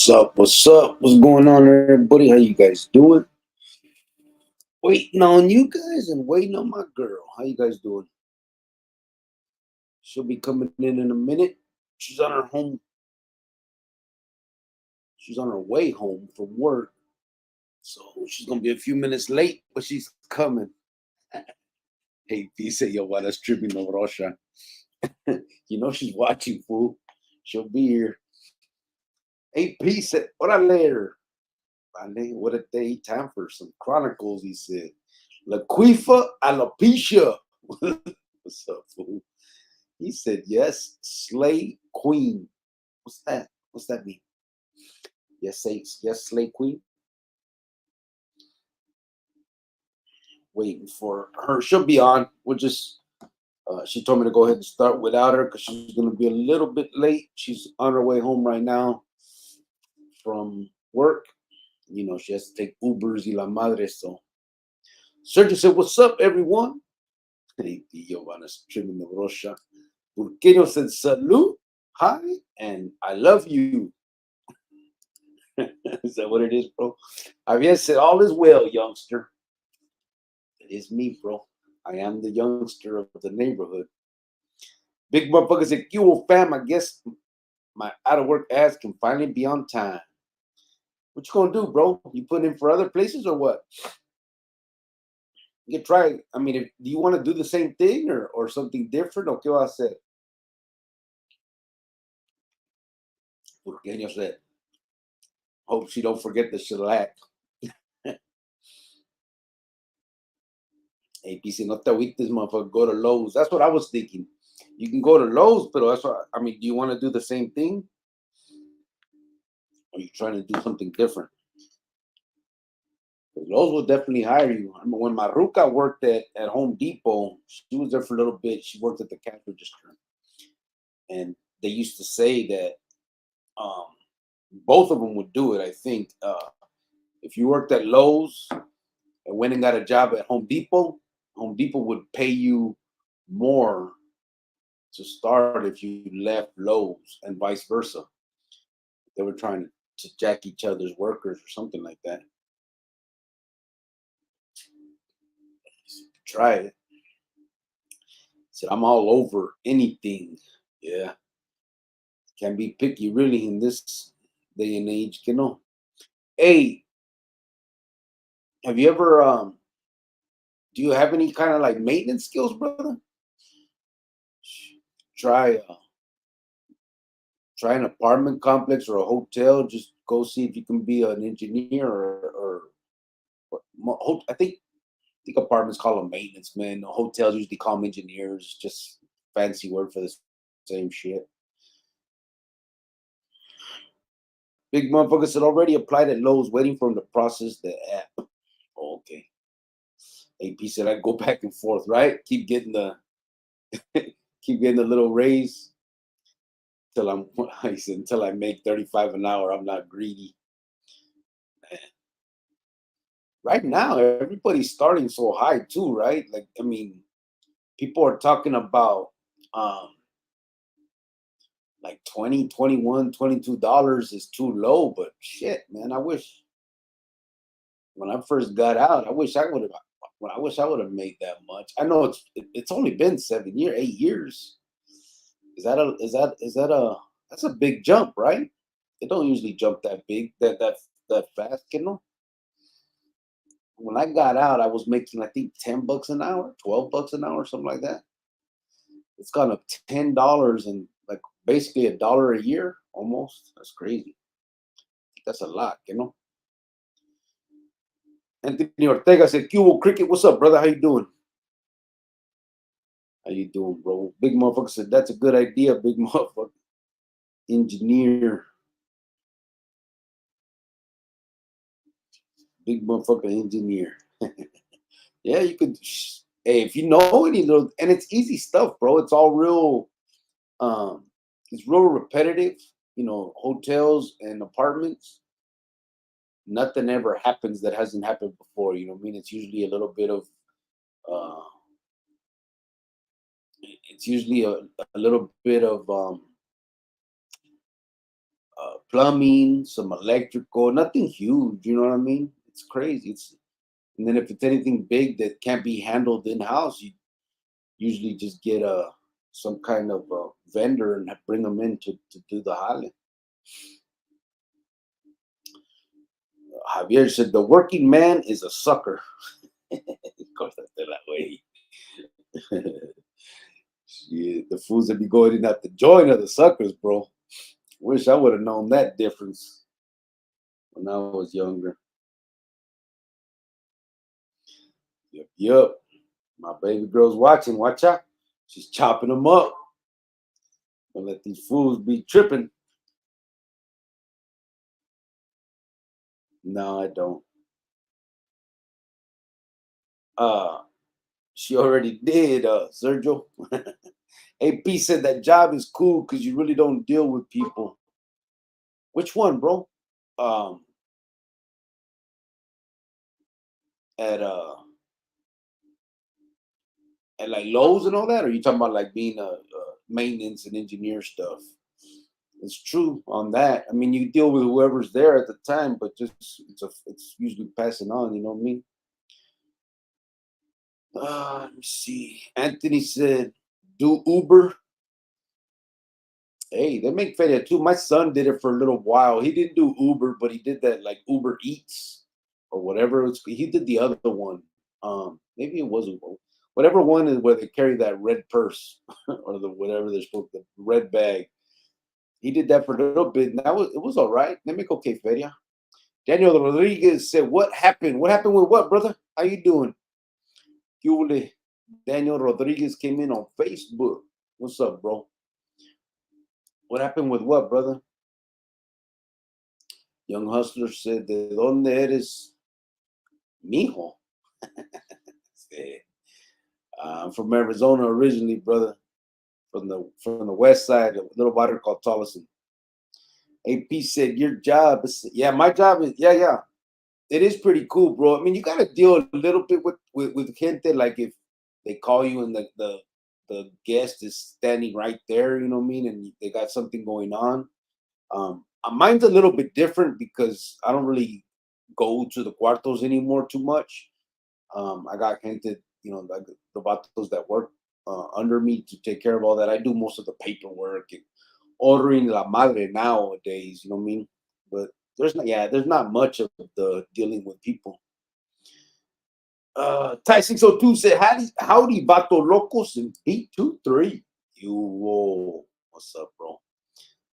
What's up? What's up? What's going on, everybody? How you guys doing? Waiting on you guys and waiting on my girl. How you guys doing? She'll be coming in a minute. She's on her home. She's on her way home from work, so she's gonna be a few minutes late, but she's coming. Hey, dice yo, while that's tripping the Rocha. You know she's watching, fool. She'll be here. Hey, peace. What I later? What a day. Time for some Chronicles, he said. Laquifa alopecia. What's up, fool? He said, yes, slay queen. What's that? What's that mean? Yes, slay queen. Waiting for her. She'll be on. We'll just, she told me to go ahead and start without her because she's going to be a little bit late. She's on her way home right now from work. You know, she has to take Ubers y la madre. So, Sergio said, what's up, everyone? Hey, Giovanna's trimming the rocha. Burqueño said, salute, hi, and I love you. Is that what it is, bro? Javier said, all is well, youngster. It is me, bro. I am the youngster of the neighborhood. Big motherfucker said, Q fam, I guess my out of work ass can finally be on time. What you gonna do, bro? You put in for other places or what? You can try. I mean, do you want to do the same thing or something different? Or qué va a hacer? Burqueño said, hope she don't forget the shellac. Hey, PC, no te agüites, motherfucker. Go to Lowe's. That's what I was thinking. You can go to Lowe's, but that's what I mean. Do you want to do the same thing? Or are you trying to do something different? Lowe's will definitely hire you. I mean, when Maruka worked at Home Depot, she was there for a little bit. She worked at the cash register. And they used to say that both of them would do it, I think. If you worked at Lowe's and went and got a job at Home Depot would pay you more to start if you left Lowe's and vice versa. They were trying to jack each other's workers or something like that. Try it. Said, I'm all over anything. Yeah. Can't be picky really in this day and age, you know. Hey, have you ever do you have any kind of like maintenance skills, brother? Try an apartment complex or a hotel. Just go see if you can be an engineer or I think apartments call them maintenance men. Hotels usually call them engineers. Just fancy word for the same shit. Big motherfucker said already applied at Lowe's, waiting for him to process the app. Oh, okay. AP said I go back and forth, right? Keep getting the little raise until I make 35 an hour. I'm not greedy. Man. Right now, everybody's starting so high too, right? Like, I mean, people are talking about like 20, 21, $22 is too low, but shit, man, I wish when I first got out, I wish I would have made that much. I know it's only been 8 years. That's a big jump, right? It don't usually jump that big, that fast, you know. When I got out, I was making I think $10 an hour, $12 an hour, something like that. It's gone up $10 and like basically $1 a year, almost. That's crazy. That's a lot, you know. Anthony Ortega said, "Cubo Cricket, what's up, brother? How you doing? How you doing, bro?" Big motherfucker said, "That's a good idea, big motherfucker." Engineer. Big motherfucker engineer. Yeah, you could. Hey, if you know any little, and it's easy stuff, bro. It's all real. It's real repetitive. You know, hotels and apartments. Nothing ever happens that hasn't happened before. You know what I mean? It's usually a little bit of. It's usually a little bit of plumbing, some electrical, nothing huge. You know what I mean? It's crazy. And then if it's anything big that can't be handled in house, you usually just get some kind of vendor and bring them in to do the jale. Javier said the working man is a sucker. that way. Shit, the fools that be going in at the joint are the suckers, bro. Wish I would have known that difference when I was younger. Yep. My baby girl's watching. Watch out. She's chopping them up. Don't let these fools be tripping. No, I don't. She already did, Sergio. AP said that job is cool because you really don't deal with people. Which one, bro? Um, at like Lowe's and all that, or are you talking about like being a maintenance and engineer stuff? It's true on that. I mean, you deal with whoever's there at the time, but just it's usually passing on. You know what I mean? Let me see. Anthony said, "Do Uber." Hey, they make feria too. My son did it for a little while. He didn't do Uber, but he did that like Uber Eats or whatever. He did the other one. Maybe it was Uber. Whatever one is where they carry that red purse or the whatever they're supposed to, the red bag. He did that for a little bit, and it was all right. They make okay feria. Daniel Rodriguez said, "What happened? What happened with what, brother? How you doing?" Daniel Rodriguez came in on Facebook. What's up, bro? What happened with what, brother? Young Hustler said, "De dónde eres, mijo?" I'm from Arizona originally, brother. From the west side, a little water called Tolleson. AP said, "Your job is," yeah, my job is, yeah. It is pretty cool, bro. I mean, you got to deal a little bit with gente, like if they call you and the guest is standing right there, you know what I mean, and they got something going on. Mine's a little bit different because I don't really go to the cuartos anymore too much. I got gente, like the vatos that work under me to take care of all that. I do most of the paperwork and ordering la madre nowadays, you know what I mean? But there's not much of the dealing with people. Ty 602 said, howdy, vato locos and beat 2-3. What's up, bro?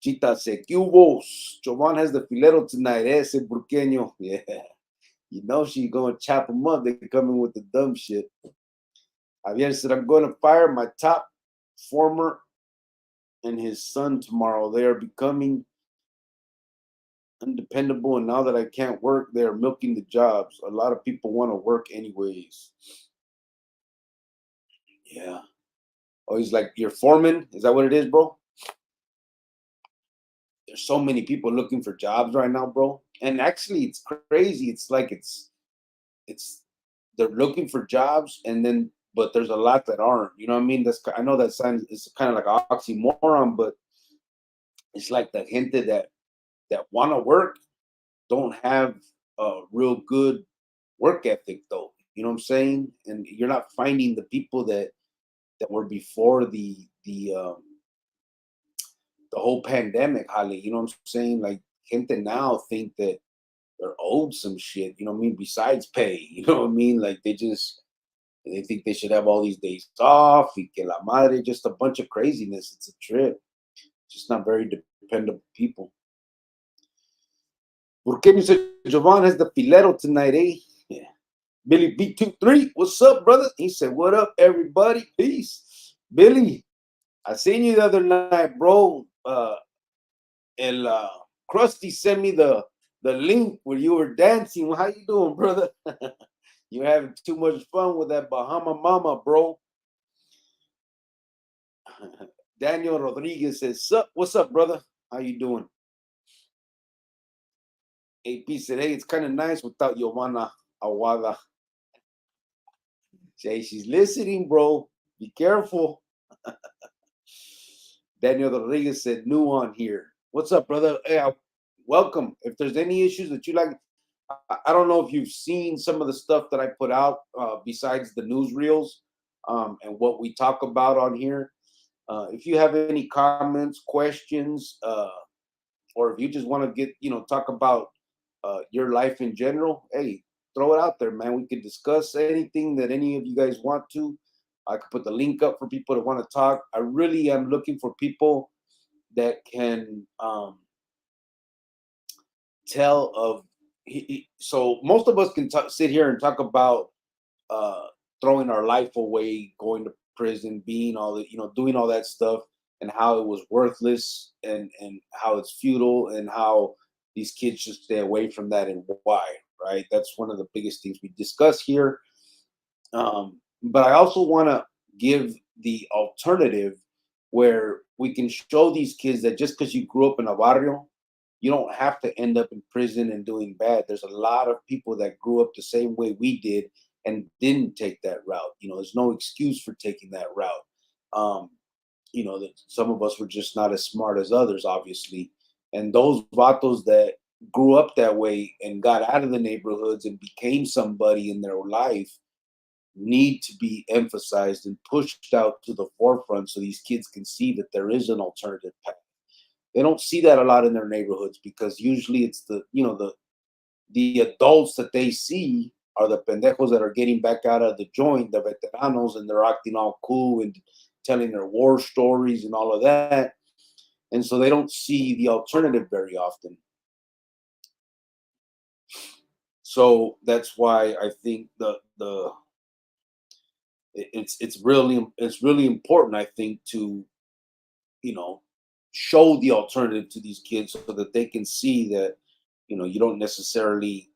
Chita said, Jovan has the filero tonight, ese burqueño. Yeah. You know she's going to chop them up. They're coming with the dumb shit. Javier said, I'm going to fire my top former and his son tomorrow. They are becoming undependable, and now that I can't work, they're milking the jobs. A lot of people want to work anyways. Yeah. Oh, he's like, your foreman? Is that what it is, bro? There's so many people looking for jobs right now, bro. And actually, it's crazy. It's like they're looking for jobs, and then but there's a lot that aren't. You know what I mean? I know that sounds it's kind of like an oxymoron, but it's like the gente that want to work don't have a real good work ethic, though. You know what I'm saying? And you're not finding the people that were before the whole pandemic, Holly. You know what I'm saying? Like gente now think that they're owed some shit. You know what I mean? Besides pay. You know what I mean? Like they think they should have all these days off. Y que la madre, just a bunch of craziness. It's a trip. Just not very dependable people. Burqueño said Jovan has the filero tonight, eh? Yeah. Billy B23, what's up, brother? He said, what up, everybody? Peace. Billy, I seen you the other night, bro. Krusty sent me the link where you were dancing. How you doing, brother? You're having too much fun with that Bahama Mama, bro. Daniel Rodriguez says, sup? What's up, brother? How you doing? AP said, hey, it's kind of nice without Giovanna Awada. Say, she's listening, bro. Be careful. Daniel Rodriguez said, new on here. What's up, brother? Hey, welcome. If there's any issues that you like, I don't know if you've seen some of the stuff that I put out besides the newsreels and what we talk about on here. If you have any comments, questions, or if you just want to get, talk about your life in general, hey, throw it out there, man. We could discuss anything that any of you guys want to. I could put the link up for people that want to talk. I really am looking for people that can tell of. So most of us can sit here and talk about uh, throwing our life away, going to prison, being all that, doing all that stuff, and how it was worthless, and how it's futile, and how these kids should stay away from that, and why. Right? That's one of the biggest things we discuss here. But I also want to give the alternative where we can show these kids that just because you grew up in a barrio, you don't have to end up in prison and doing bad. There's a lot of people that grew up the same way we did and didn't take that route. There's no excuse for taking that route. Um, that some of us were just not as smart as others, obviously. And those vatos that grew up that way and got out of the neighborhoods and became somebody in their life need to be emphasized and pushed out to the forefront so these kids can see that there is an alternative path. They don't see that a lot in their neighborhoods because usually it's the adults that they see are the pendejos that are getting back out of the joint, the veteranos, and they're acting all cool and telling their war stories and all of that. And so they don't see the alternative very often. So that's why I think it's really important, I think, to you know show the alternative to these kids so that they can see that you don't necessarily,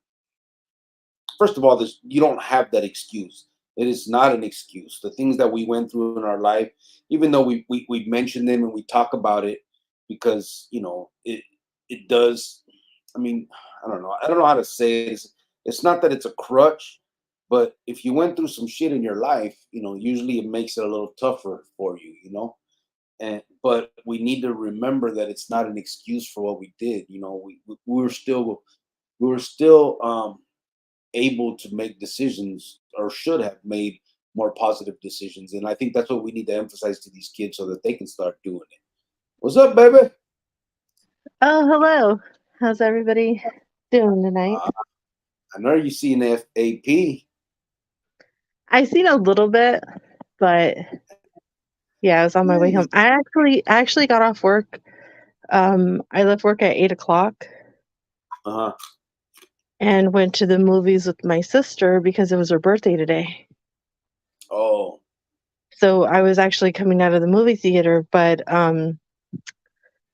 first of all, this you don't have that excuse. It is not an excuse. The things that we went through in our life, even though we mention them and we talk about it, because it does. I mean, I don't know how to say it. It's not that it's a crutch, but if you went through some shit in your life, usually it makes it a little tougher for you. And but we need to remember that it's not an excuse for what we did. We were still able to make decisions, or should have made more positive decisions. And I think that's what we need to emphasize to these kids so that they can start doing it. What's up, baby? Oh, hello. How's everybody doing tonight? Uh, I know you seen FAP. I seen a little bit, but yeah, I was on my way Nice. home. I actually got off work. I left work at 8 o'clock Uh-huh. and went to the movies with my sister because it was her birthday today. Oh, So I was actually coming out of the movie theater, but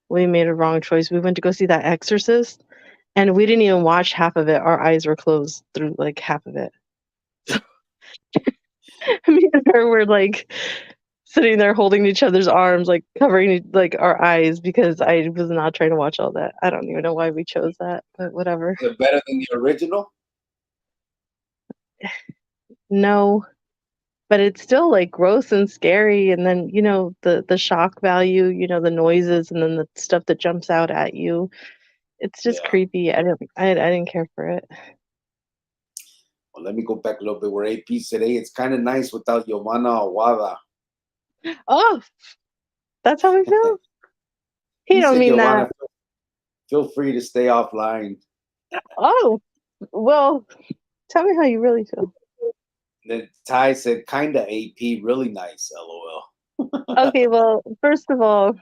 we made a wrong choice. We went to go see that Exorcist, and we didn't even watch half of it. Our eyes were closed through like half of it. Me and her were like sitting there holding each other's arms, like covering like our eyes because I was not trying to watch all that. I don't even know why we chose that, but whatever. is it better than the original? No, but it's still like gross and scary. And then the shock value, the noises, and then the stuff that jumps out at you. It's just Yeah. creepy. I didn't care for it. Well, let me go back a little bit where AP said, hey, it's kind of nice without Giovanna Awada. Oh, that's how I feel. He He don't said, mean Giovanna, that. feel free to stay offline. Oh, well, tell me how you really feel. Then Ty said, kinda AP, really nice, LOL. Okay, well, first of all,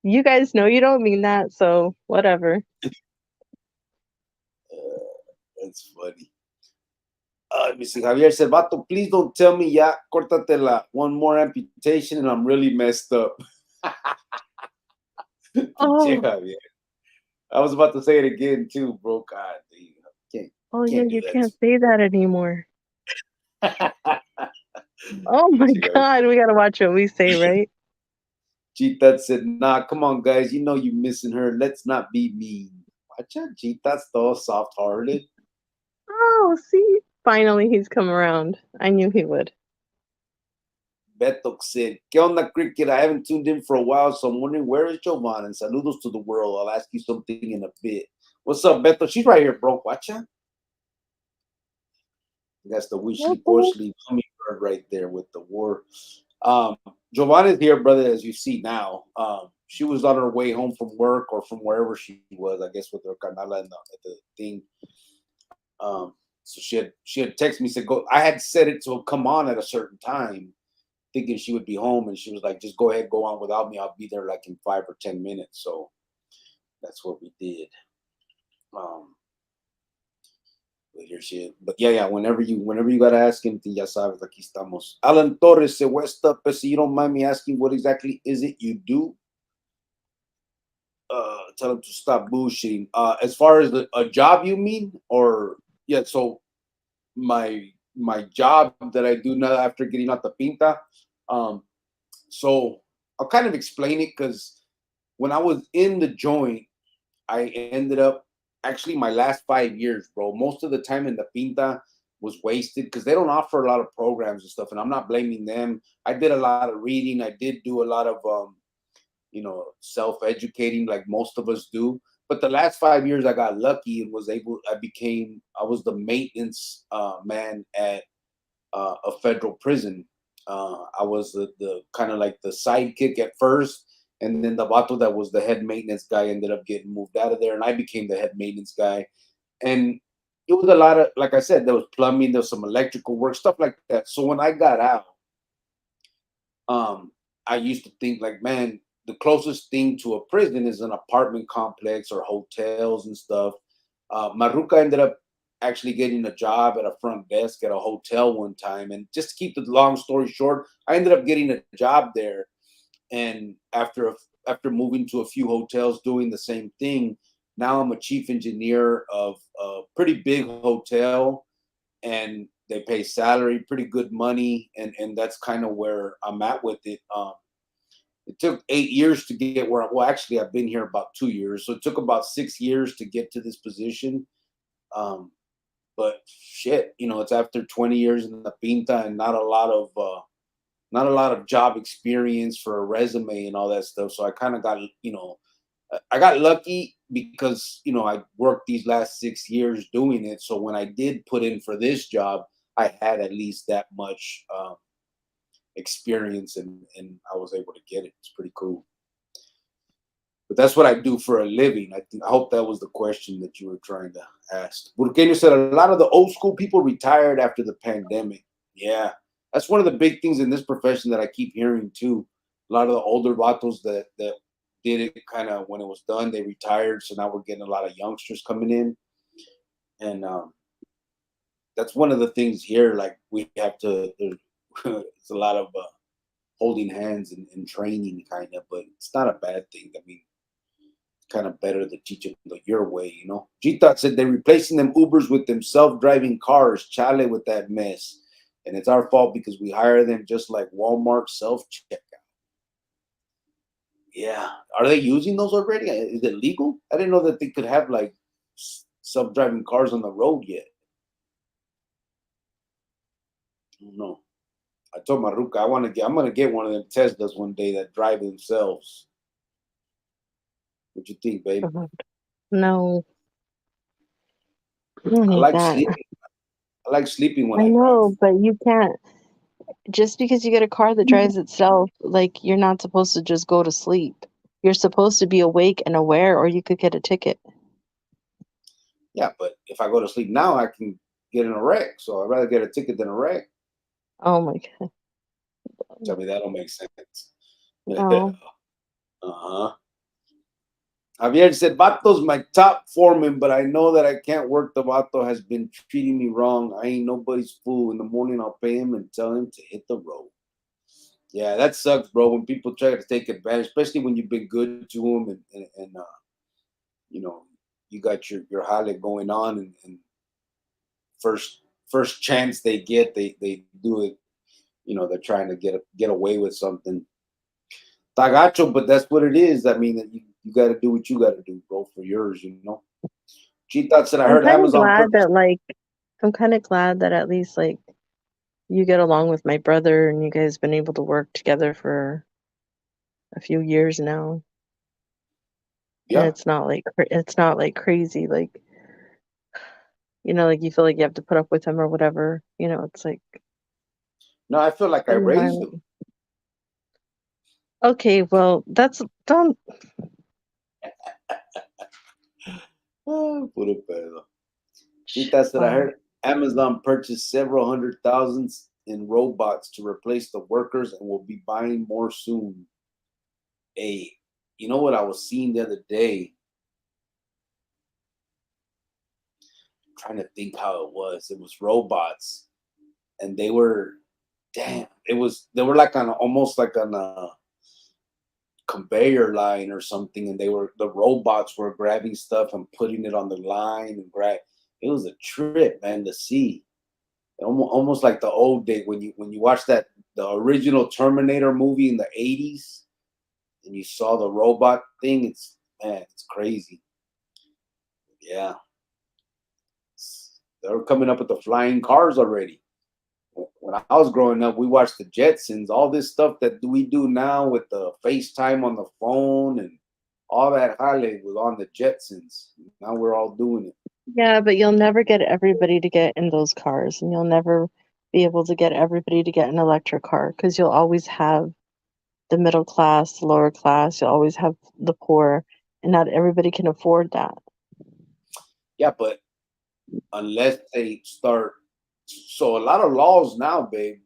you guys know you don't mean that, so whatever. That's funny. Let me see. Javier said, Vato, please don't tell me ya, córtatela. One more amputation and I'm really messed up. Pinche Oh, Javier. I was about to say it again too, bro. God, dude. Can't, oh yeah, can't do you that can't say that anymore. Oh my Pinche Javier. God, we gotta watch what we say, right? Cheetah said, nah, come on, guys. You know you missing her. Let's not be mean. Watch out, Cheetah's all soft hearted. Oh, see, finally he's come around. I knew he would. Beto said, ¿Qué onda, Cricket? I haven't tuned in for a while, so I'm wondering where is Jovan? And saludos to the world. I'll ask you something in a bit. What's up, Beto? She's right here, bro. Watch out. That's the Weasley Porsley hummingbird right there with the war. Jovan is here, brother, as you see now. She was on her way home from work or from wherever she was, I guess, with her canala at the thing. So she had texted me, said, go. I had said it to come on at a certain time, thinking she would be home, and she was like, just go ahead, go on without me. I'll be there like in 5 or 10 minutes. So that's what we did. But yeah, whenever you gotta ask anything, ya sabes, aquí estamos. Alan Torres said, West up, so you don't mind me asking what exactly is it you do? Tell him to stop bullshitting. As far as a job, you mean? Or yeah, so my job that I do now after getting out the pinta. So I'll kind of explain it because when I was in the joint, I ended up actually my last 5 years, bro. Most of the time in the pinta was wasted because they don't offer a lot of programs and stuff. And I'm not blaming them. I did a lot of reading. I did do a lot of self-educating like most of us do. But the last 5 years I got lucky and I was the maintenance man at a federal prison. I was the kind of like the sidekick at first, and then the vato that was the head maintenance guy ended up getting moved out of there, and I became the head maintenance guy. And it was a lot of, like I said, there was plumbing, there was some electrical work, stuff like that. So when I got out, I used to think like, man, the closest thing to a prison is an apartment complex or hotels and stuff. Maruka ended up actually getting a job at a front desk at a hotel one time. And just to keep the long story short, I ended up getting a job there. And after moving to a few hotels doing the same thing, now I'm a chief engineer of a pretty big hotel, and they pay salary, pretty good money, and that's kind of where I'm at with it. It took 8 years to get where. Well, actually, I've been here about 2 years, so it took about 6 years to get to this position. But shit, it's after 20 years in the pinta and not a lot of job experience for a resume and all that stuff. So I kind of got, I got lucky because, I worked these last 6 years doing it. So when I did put in for this job, I had at least that much experience and I was able to get it. It's pretty cool. But that's what I do for a living. I hope that was the question that you were trying to ask. Burqueño said a lot of the old school people retired after the pandemic. Yeah. That's one of the big things in this profession that I keep hearing too. A lot of the older vatos that did it kind of when it was done, they retired. So now we're getting a lot of youngsters coming in. And that's one of the things here. Like we have to, it's a lot of holding hands and training kind of, but it's not a bad thing. I mean, it's kind of better to teach them your way, G-Thought said they're replacing them Ubers with them self-driving cars. Chale with that mess. And it's our fault because we hire them just like Walmart self-checkout. Yeah. Are they using those already? Is it legal? I didn't know that they could have like self-driving cars on the road yet. I don't know. I told Maruka I'm gonna get one of them Teslas one day that drive themselves. What you think, babe? No. I don't I need like that. sleeping. I like sleeping when I I know, drive. but you can't. Just because you get a car that drives itself, like you're not supposed to just go to sleep. You're supposed to be awake and aware, or you could get a ticket. Yeah, but if I go to sleep now, I can get in a wreck. So I'd rather get a ticket than a wreck. Oh my God. Tell me that don't make sense. No. Uh-huh. Javier said, Vato's my top foreman, but I know that I can't work. The Vato has been treating me wrong. I ain't nobody's fool. In the morning, I'll pay him and tell him to hit the road. Yeah, that sucks, bro. When people try to take advantage, especially when you've been good to them and you got your jale going on and first chance they get, they do it. They're trying to get away with something. Tagacho, but that's what it is. I mean, you got to do what you got to do, bro, for yours. She thought that I heard Amazon glad purchase. that I'm kind of glad that at least like you get along with my brother, and you guys been able to work together for a few years now, and Yeah. it's not like crazy, like, like you feel like you have to put up with him or whatever. It's like No, I feel like I the raised him. environment. Okay, well, that's don't. Puro pedo. Chita said, I heard Amazon purchased several hundred thousands in robots to replace the workers and will be buying more soon. Hey, you know what I was seeing the other day? I'm trying to think how it was. It was robots, and they were, damn, they were like on almost like on a conveyor line or something, and the robots were grabbing stuff and putting it on the line and grab. It was a trip, man, to see. Almost like the old day when you watch the original Terminator movie in the 80s and you saw the robot thing. It's crazy. Yeah, they're coming up with the flying cars already. When I was growing up, we watched the Jetsons. All this stuff that we do now with the FaceTime on the phone and all that highlight was on the Jetsons. Now we're all doing it. Yeah, but you'll never get everybody to get in those cars, and you'll never be able to get everybody to get an electric car, because you'll always have the middle class, the lower class, you'll always have the poor, and not everybody can afford that. Yeah, but unless they start, so a lot of laws now, babe,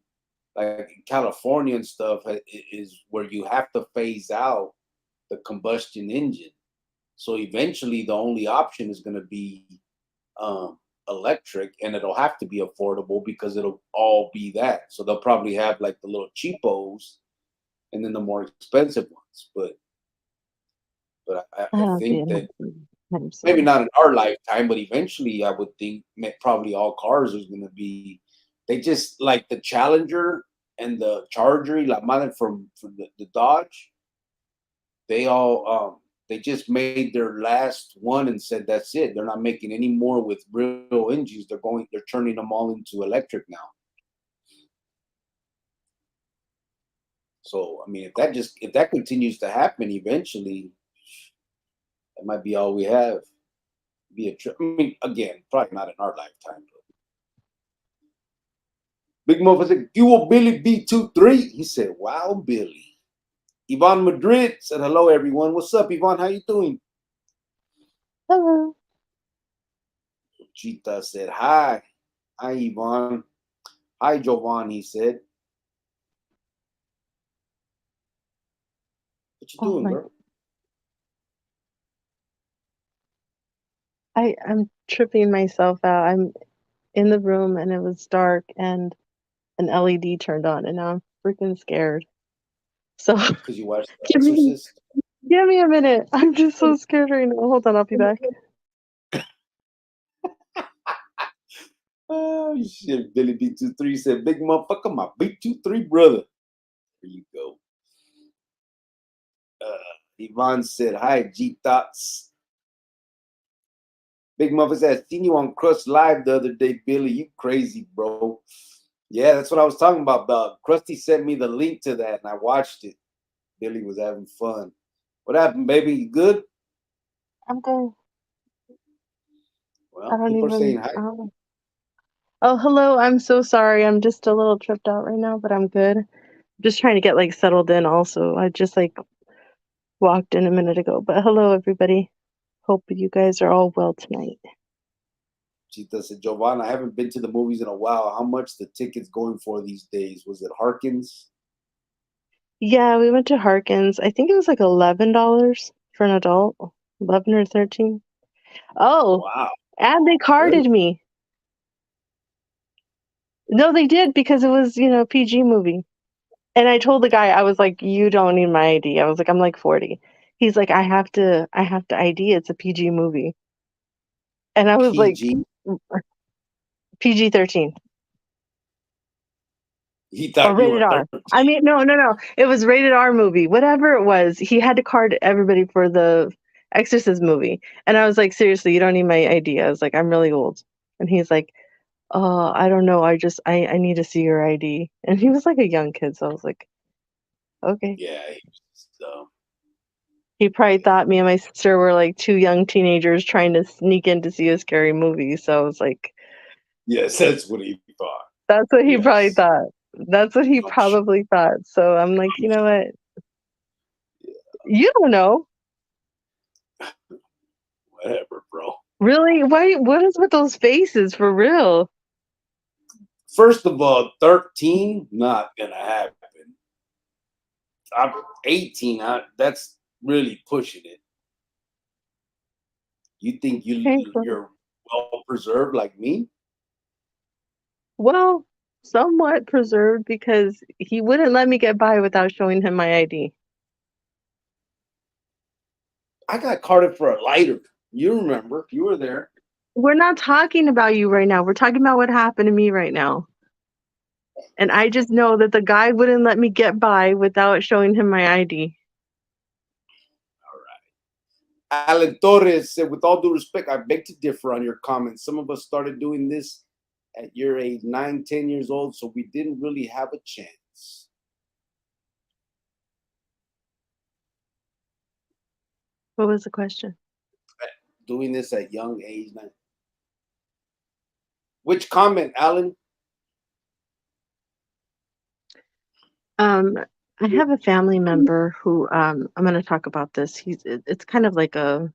like in California and stuff, is where you have to phase out the combustion engine. So eventually, the only option is going to be electric, and it'll have to be affordable because it'll all be that. So they'll probably have like the little cheapos, and then the more expensive ones. But I Oh, think that I'm maybe sorry. not in our lifetime, but eventually, I would think probably all cars is going to be. They just like the Challenger and the Charger, La Madre from the Dodge. They just made their last one and said that's it. They're not making any more with real engines. They're turning them all into electric now. So I mean, if that continues to happen, eventually, that might be all we have. I mean, again, probably not in our lifetime. But Big Mo said, "You will Billy B23." He said, "Wow, Billy." Yvonne Madrid said, "Hello, everyone. What's up, Yvonne? How you doing?" Hello. Chita said, "Hi. Hi, Yvonne. Hi, Jovan," he said. What you Oh doing, my! girl? I'm tripping myself out. I'm in the room and it was dark and an LED turned on, and now I'm freaking scared. So Because you watched The give me Exorcist? give me a minute. I'm just so scared right now. Hold on, I'll be back. Oh, shit. Billy B23 said, "Big motherfucker, my B23 brother." There you go. Yvonne said, "Hi, G Thoughts." Big Muffin said, "I seen you on Crush Live the other day, Billy. You crazy, bro." Yeah, that's what I was talking about, dog. Krusty sent me the link to that, and I watched it. Billy was having fun. What happened, baby? You good? I'm good. I Well, don't people are saying even. hi. Oh, hello. I'm so sorry. I'm just a little tripped out right now, but I'm good. I'm just trying to get like settled in also. I just like walked in a minute ago. But hello, everybody. Hope you guys are all well tonight. Chita said, "Giovanna, I haven't been to the movies in a while. How much the tickets going for these days? Was it Harkins?" Yeah, we went to Harkins. I think it was like $11 for an adult, 11 or 13. Oh, Wow. and they Really? carded me. No, they did, because it was, PG movie. And I told the guy, I was like, you don't need my ID. I was like, I'm like 40. He's like, I have to ID. It's a PG movie. And I was like, PG? PG-13 He or thought you rated were R. 13. I mean, no, no, no. It was rated R movie. Whatever it was, he had to card everybody for the Exorcist movie. And I was like, seriously, you don't need my ID. I was like, I'm really old. And he's like, oh, I don't know. I need to see your ID. And he was like a young kid, so I was like, okay. Yeah, he was just, He probably thought me and my sister were like two young teenagers trying to sneak in to see a scary movie. So I was like, yes, that's what he thought. that's what he probably Yes, thought. That's what he I'm sure. probably thought. So I'm like, I'm you know sure. what? You don't know. Whatever, bro. Really? Why what is with those faces for real? First of all, 13, not gonna happen. I'm 18. That's really pushing it. You think Okay, cool. you're well preserved like me? Well, somewhat preserved because he wouldn't let me get by without showing him my ID. I got carded for a lighter. You remember? You were there. We're not talking about you right now. We're talking about what happened to me right now. And I just know that the guy wouldn't let me get by without showing him my ID. Alan Torres said, with all due respect, I beg to differ on your comments. Some of us started doing this at your age, 9, 10 years old, so we didn't really have a chance. What was the question? Doing this at young age. Which comment, Alan? I have a family member who I'm going to talk about this. It's kind of like a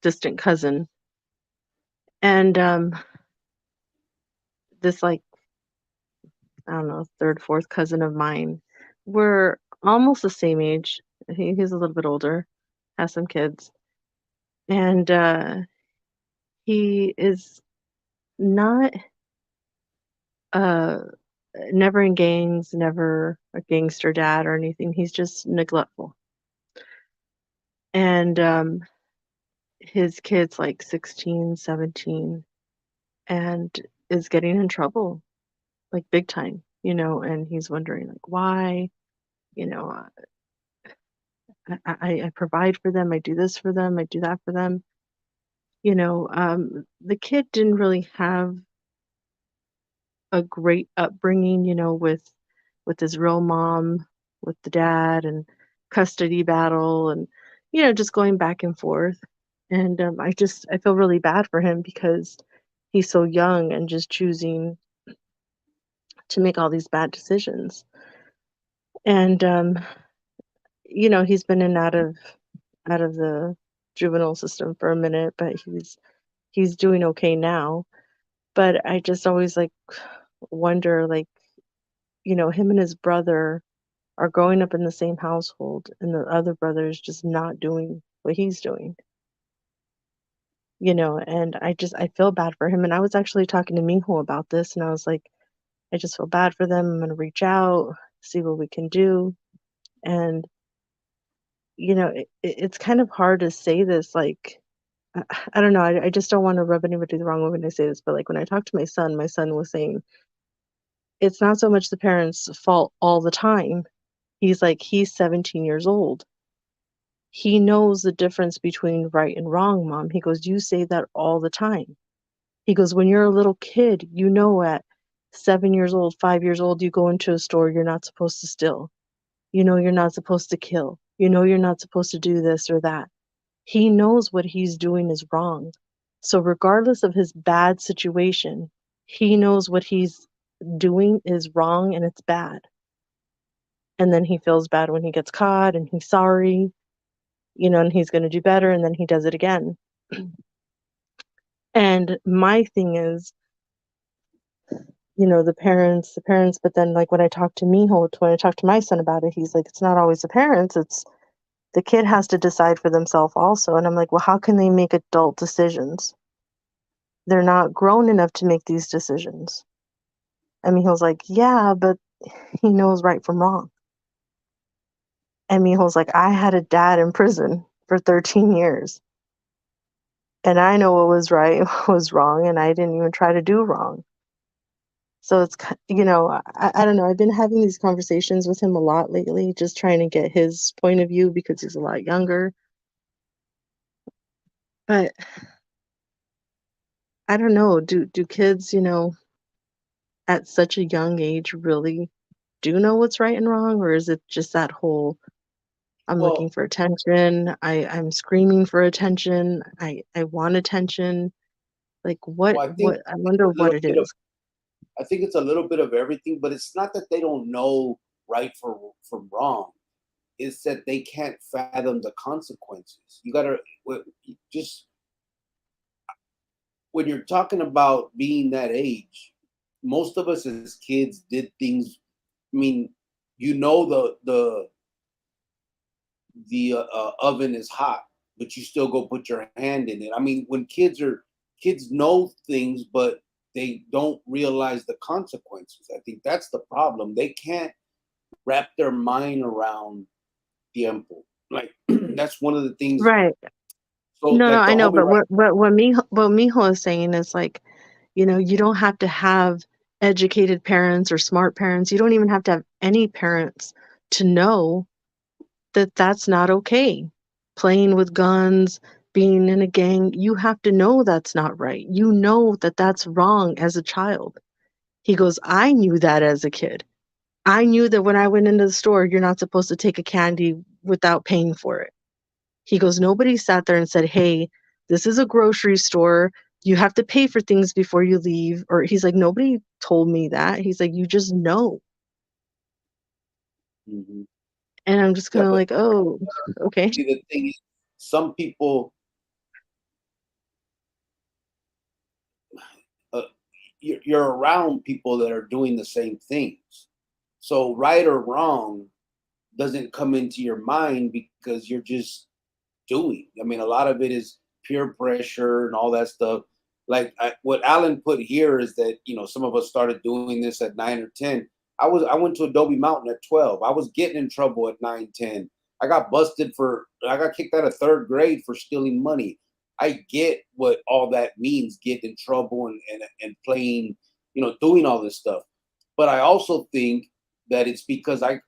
distant cousin, and this like I don't know third fourth cousin of mine. We're almost the same age. He's a little bit older, has some kids, and he is not uh never in gangs, never a gangster dad or anything. He's just neglectful. And his kid's like 16, 17, and is getting in trouble like big time, and he's wondering like why, you know, I provide for them, I do this for them, I do that for them. The kid didn't really have a great upbringing, with his real mom, with the dad, and custody battle, and just going back and forth. And I feel really bad for him because he's so young and just choosing to make all these bad decisions. And he's been in out of the juvenile system for a minute, but he's doing okay now. But I just always like wonder, like, him and his brother are growing up in the same household, and the other brother is just not doing what he's doing. And I feel bad for him. And I was actually talking to Minho about this, and I was like, I just feel bad for them. I'm gonna reach out, see what we can do. And it's kind of hard to say this, like, I don't know, I just don't want to rub anybody the wrong way when I say this, but like when I talked to my son was saying it's not so much the parents' fault all the time. He's like, he's 17 years old. He knows the difference between right and wrong, mom. He goes, you say that all the time. He goes, when you're a little kid, at 7 years old, 5 years old, you go into a store, you're not supposed to steal. You're not supposed to kill. You're not supposed to do this or that. He knows what he's doing is wrong. So regardless of his bad situation, he knows what he's doing is wrong and it's bad. And then he feels bad when he gets caught and he's sorry, and he's going to do better, and then he does it again. And my thing is, the parents, but then like when I talk to Miho, when I talk to my son about it, he's like, it's not always the parents, it's the kid has to decide for themselves also. And I'm like, well, how can they make adult decisions? They're not grown enough to make these decisions. I mean, he was like, yeah, but he knows right from wrong. And Miho's like, I had a dad in prison for 13 years. And I know what was right, what was wrong, and I didn't even try to do wrong. So it's, I don't know. I've been having these conversations with him a lot lately, just trying to get his point of view because he's a lot younger. But I don't know. Do kids, at such a young age really do know what's right and wrong, or is it just that whole I'm looking Well, for attention, I'm screaming for attention, I want attention. Like well, I wonder a little what it bit of is. I think it's a little bit of everything, but it's not that they don't know right from wrong. It's that they can't fathom the consequences. You gotta just when you're talking about being that age, most of us as kids did things. I mean, the oven is hot, but you still go put your hand in it. I mean, when kids know things, but they don't realize the consequences. I think that's the problem. They can't wrap their mind around tiempo. Like that's one of the things. Right. So, No, no, like I the know, homie but right. what Mijo is saying is like, you don't have to have educated parents or smart parents. You don't even have to have any parents to know that that's not okay. Playing with guns, being in a gang, you have to know that's not right. You know that that's wrong as a child. He goes, I knew that as a kid. I knew that when I went into the store, you're not supposed to take a candy without paying for it. He goes, nobody sat there and said, hey, this is a grocery store. You have to pay for things before you leave. Or he's like, nobody told me that. He's like, you just know. Mhm. And I'm just Yeah, kind of but like, oh, okay. see, the thing is, some people, uh, you're around people that are doing the same things. So, right or wrong doesn't come into your mind because you're just doing. I mean, a lot of it is peer pressure and all that stuff. Like what Alan put here is that some of us started doing this at 9 or 10. I went to Adobe Mountain at 12. I was getting in trouble at 9, 10. I got busted I got kicked out of third grade for stealing money. I get what all that means, getting in trouble and playing, doing all this stuff. But I also think that it's because I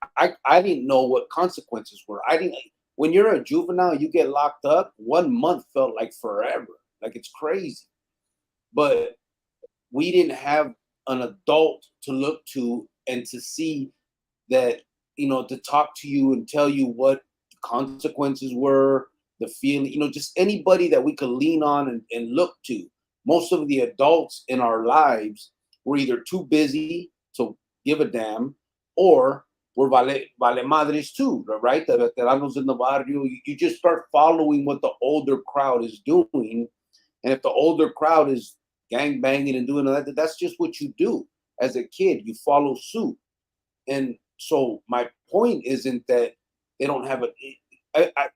didn't know what consequences were. I didn't When you're a juvenile, you get locked up. 1 month felt like forever. Like it's crazy. But we didn't have an adult to look to and to see that, to talk to you and tell you what the consequences were, the feeling, just anybody that we could lean on and look to. Most of the adults in our lives were either too busy to give a damn, or we're vale madres too, right? The veteranos in the barrio. You just start following what the older crowd is doing. And if the older crowd is gang banging and doing that, that's just what you do as a kid. You follow suit. And so my point isn't that they don't have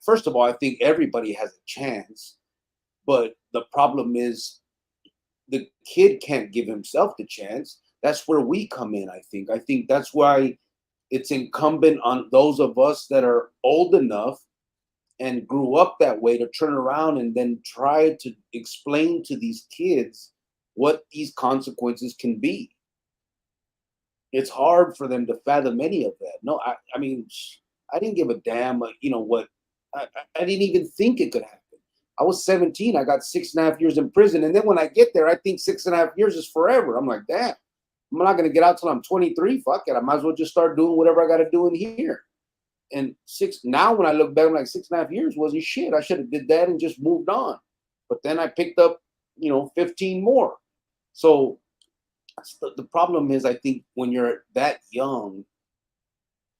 first of all, I think everybody has a chance, but the problem is the kid can't give himself the chance. That's where we come in, I think. I think that's why it's incumbent on those of us that are old enough and grew up that way to turn around and then try to explain to these kids what these consequences can be. It's hard for them to fathom any of that. No, I mean, I didn't give a damn, what, I didn't even think it could happen. I was 17. I got 6.5 years in prison. And then when I get there, I think 6.5 years is forever. I'm like, damn, I'm not going to get out till I'm 23. Fuck it. I might as well just start doing whatever I got to do in here. And now when I look back, I'm like, 6.5 years wasn't shit. I should have did that and just moved on. But then I picked up, 15 more. So the problem is, I think when you're that young,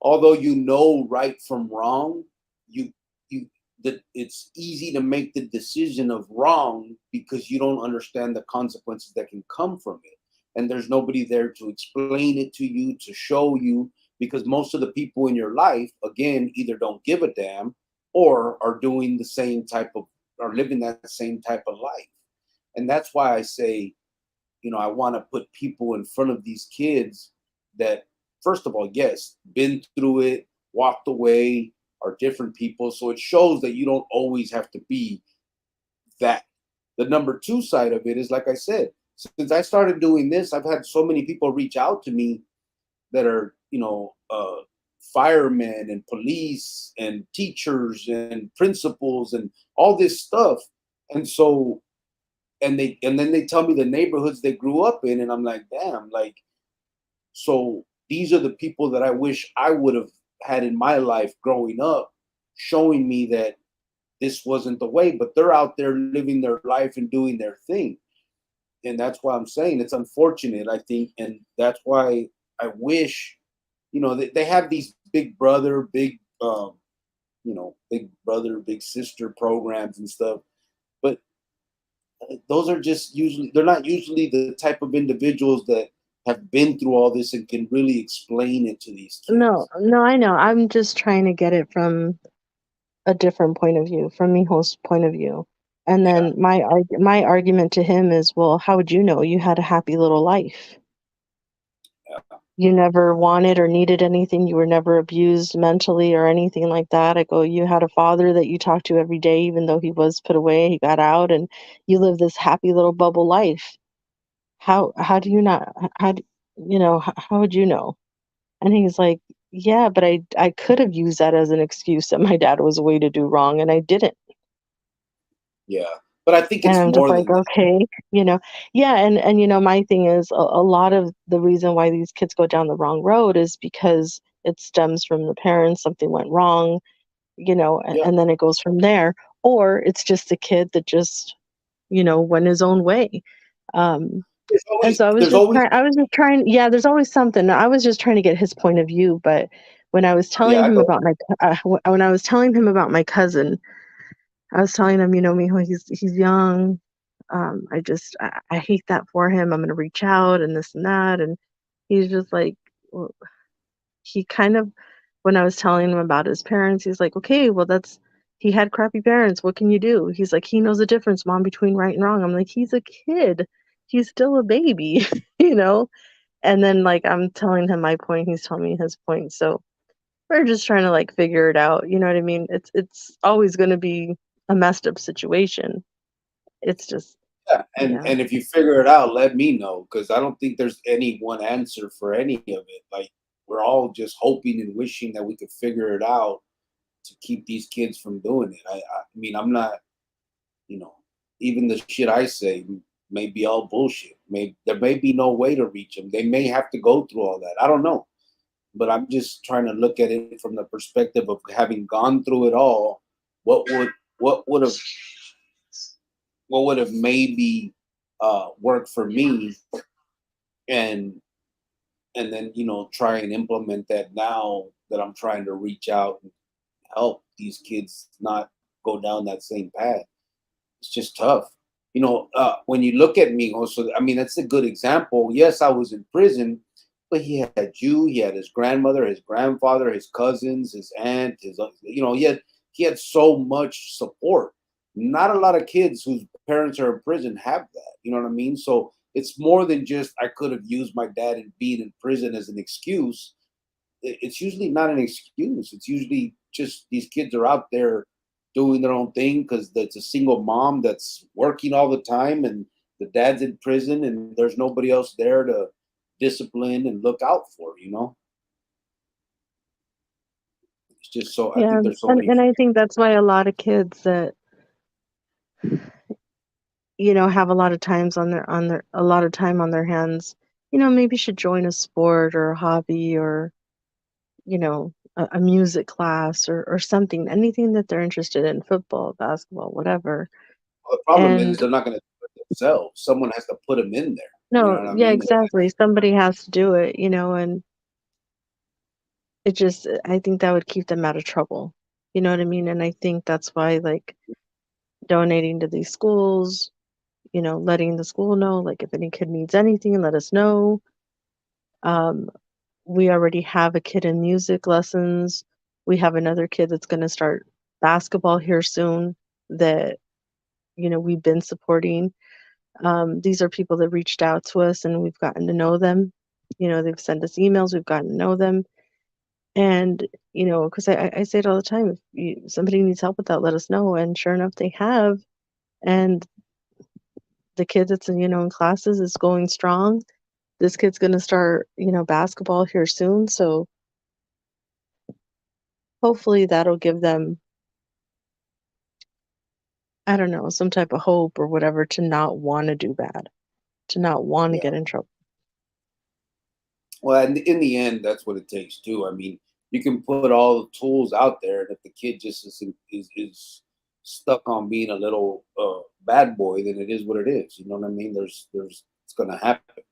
although you know right from wrong, you you that it's easy to make the decision of wrong because you don't understand the consequences that can come from it. And there's nobody there to explain it to you, to show you, because most of the people in your life, again, either don't give a damn or are doing the same type of are living that same type of life. And that's why I say, I want to put people in front of these kids that, first of all, yes, been through it, walked away, are different people. So it shows that you don't always have to be that. The number two side of it is, like I said, since I started doing this, I've had so many people reach out to me that are, firemen and police and teachers and principals and all this stuff. And so and then they tell me the neighborhoods they grew up in, and I'm like, damn, like, so these are the people that I wish I would have had in my life growing up, showing me that this wasn't the way, but they're out there living their life and doing their thing. And that's why I'm saying it's unfortunate, I think. And that's why I wish, they have these big brother, big brother, big sister programs and stuff. But those are just usually, they're not usually the type of individuals that have been through all this and can really explain it to these No, kids. no, I know. I'm just trying to get it from a different point of view, from Mijo's point of view. And Yeah. then my argument to him is, well, how would you know? You had a happy little life. Yeah. You never wanted or needed anything. You were never abused mentally or anything like that. I go, you had a father that you talked to every day, even though he was put away, he got out, and you lived this happy little bubble life. How do you not? How would you know? And he's like, yeah, but I could have used that as an excuse that my dad was away to do wrong, and I didn't. Yeah. But I think And it's I'm just more like, than that. okay, yeah, and my thing is a lot of the reason why these kids go down the wrong road is because it stems from the parents, something went wrong, Yeah. and then it goes from there, or it's just a kid that just, went his own way. Um, and so There's always, I was just trying, yeah, there's always something. I was just trying to get his point of view, but when I was yeah, telling I him know. about when I was telling him about my cousin, I was telling him, Mijo, he's young. I hate that for him. I'm gonna reach out and this and that, and he's just like, well, he kind of, when I was telling him about his parents, he's like, okay, well he had crappy parents. What can you do? He's like, he knows the difference, mom, between right and wrong. I'm like, he's a kid. He's still a baby, you know. And then like I'm telling him my point, he's telling me his point. So we're just trying to like figure it out. You know what I mean? It's always going to be a messed up situation. It's just, Yeah, yeah. and if you figure it out, let me know, because I don't think there's any one answer for any of it. Like, we're all just hoping and wishing that we could figure it out to keep these kids from doing it. I mean, I'm not, you know, even the shit I say may be all bullshit. There may be no way to reach them. They may have to go through all that. I don't know, but I'm just trying to look at it from the perspective of having gone through it all. What would what would have what would have maybe worked for me, and then try and implement that now that I'm trying to reach out and help these kids not go down that same path. It's just tough. When you look at me also, I mean, that's a good example. Yes, I was in prison, but he had his grandmother, his grandfather, his cousins, his aunt, he had so much support. Not a lot of kids whose parents are in prison have that. You know what I mean? So it's more than just I could have used my dad and being in prison as an excuse. It's usually not an excuse. It's usually just these kids are out there doing their own thing because it's a single mom that's working all the time, and the dad's in prison, and there's nobody else there to discipline and look out for. It's just so, I Yeah, think there's so and many. and I think that's why a lot of kids that, have a lot of times on their a lot of time on their hands, maybe should join a sport or a hobby or, a music class or something, anything that they're interested in, football, basketball, whatever. The problem is And they're not going to do it themselves. Someone has to put them in there. You know no, what I yeah, mean? exactly. Somebody has to do it, and it just, I think that would keep them out of trouble. You know what I mean? And I think that's why like donating to these schools, letting the school know, like if any kid needs anything, let us know. Um, we already have a kid in music lessons. We have another kid that's going to start basketball here soon that, we've been supporting. These are people that reached out to us and we've gotten to know them. They've sent us emails, we've gotten to know them. And, because I say it all the time, if somebody needs help with that, let us know. And sure enough, they have. And the kid that's in classes is going strong. This kid's gonna start, basketball here soon. So hopefully that'll give them I don't know, some type of hope or whatever to not want to do bad, to not want to Yeah. get in trouble. Well, in the end, that's what it takes too. I mean, you can put all the tools out there, and if the kid just is stuck on being a little bad boy, then it is what it is. You know what I mean? There's it's gonna happen.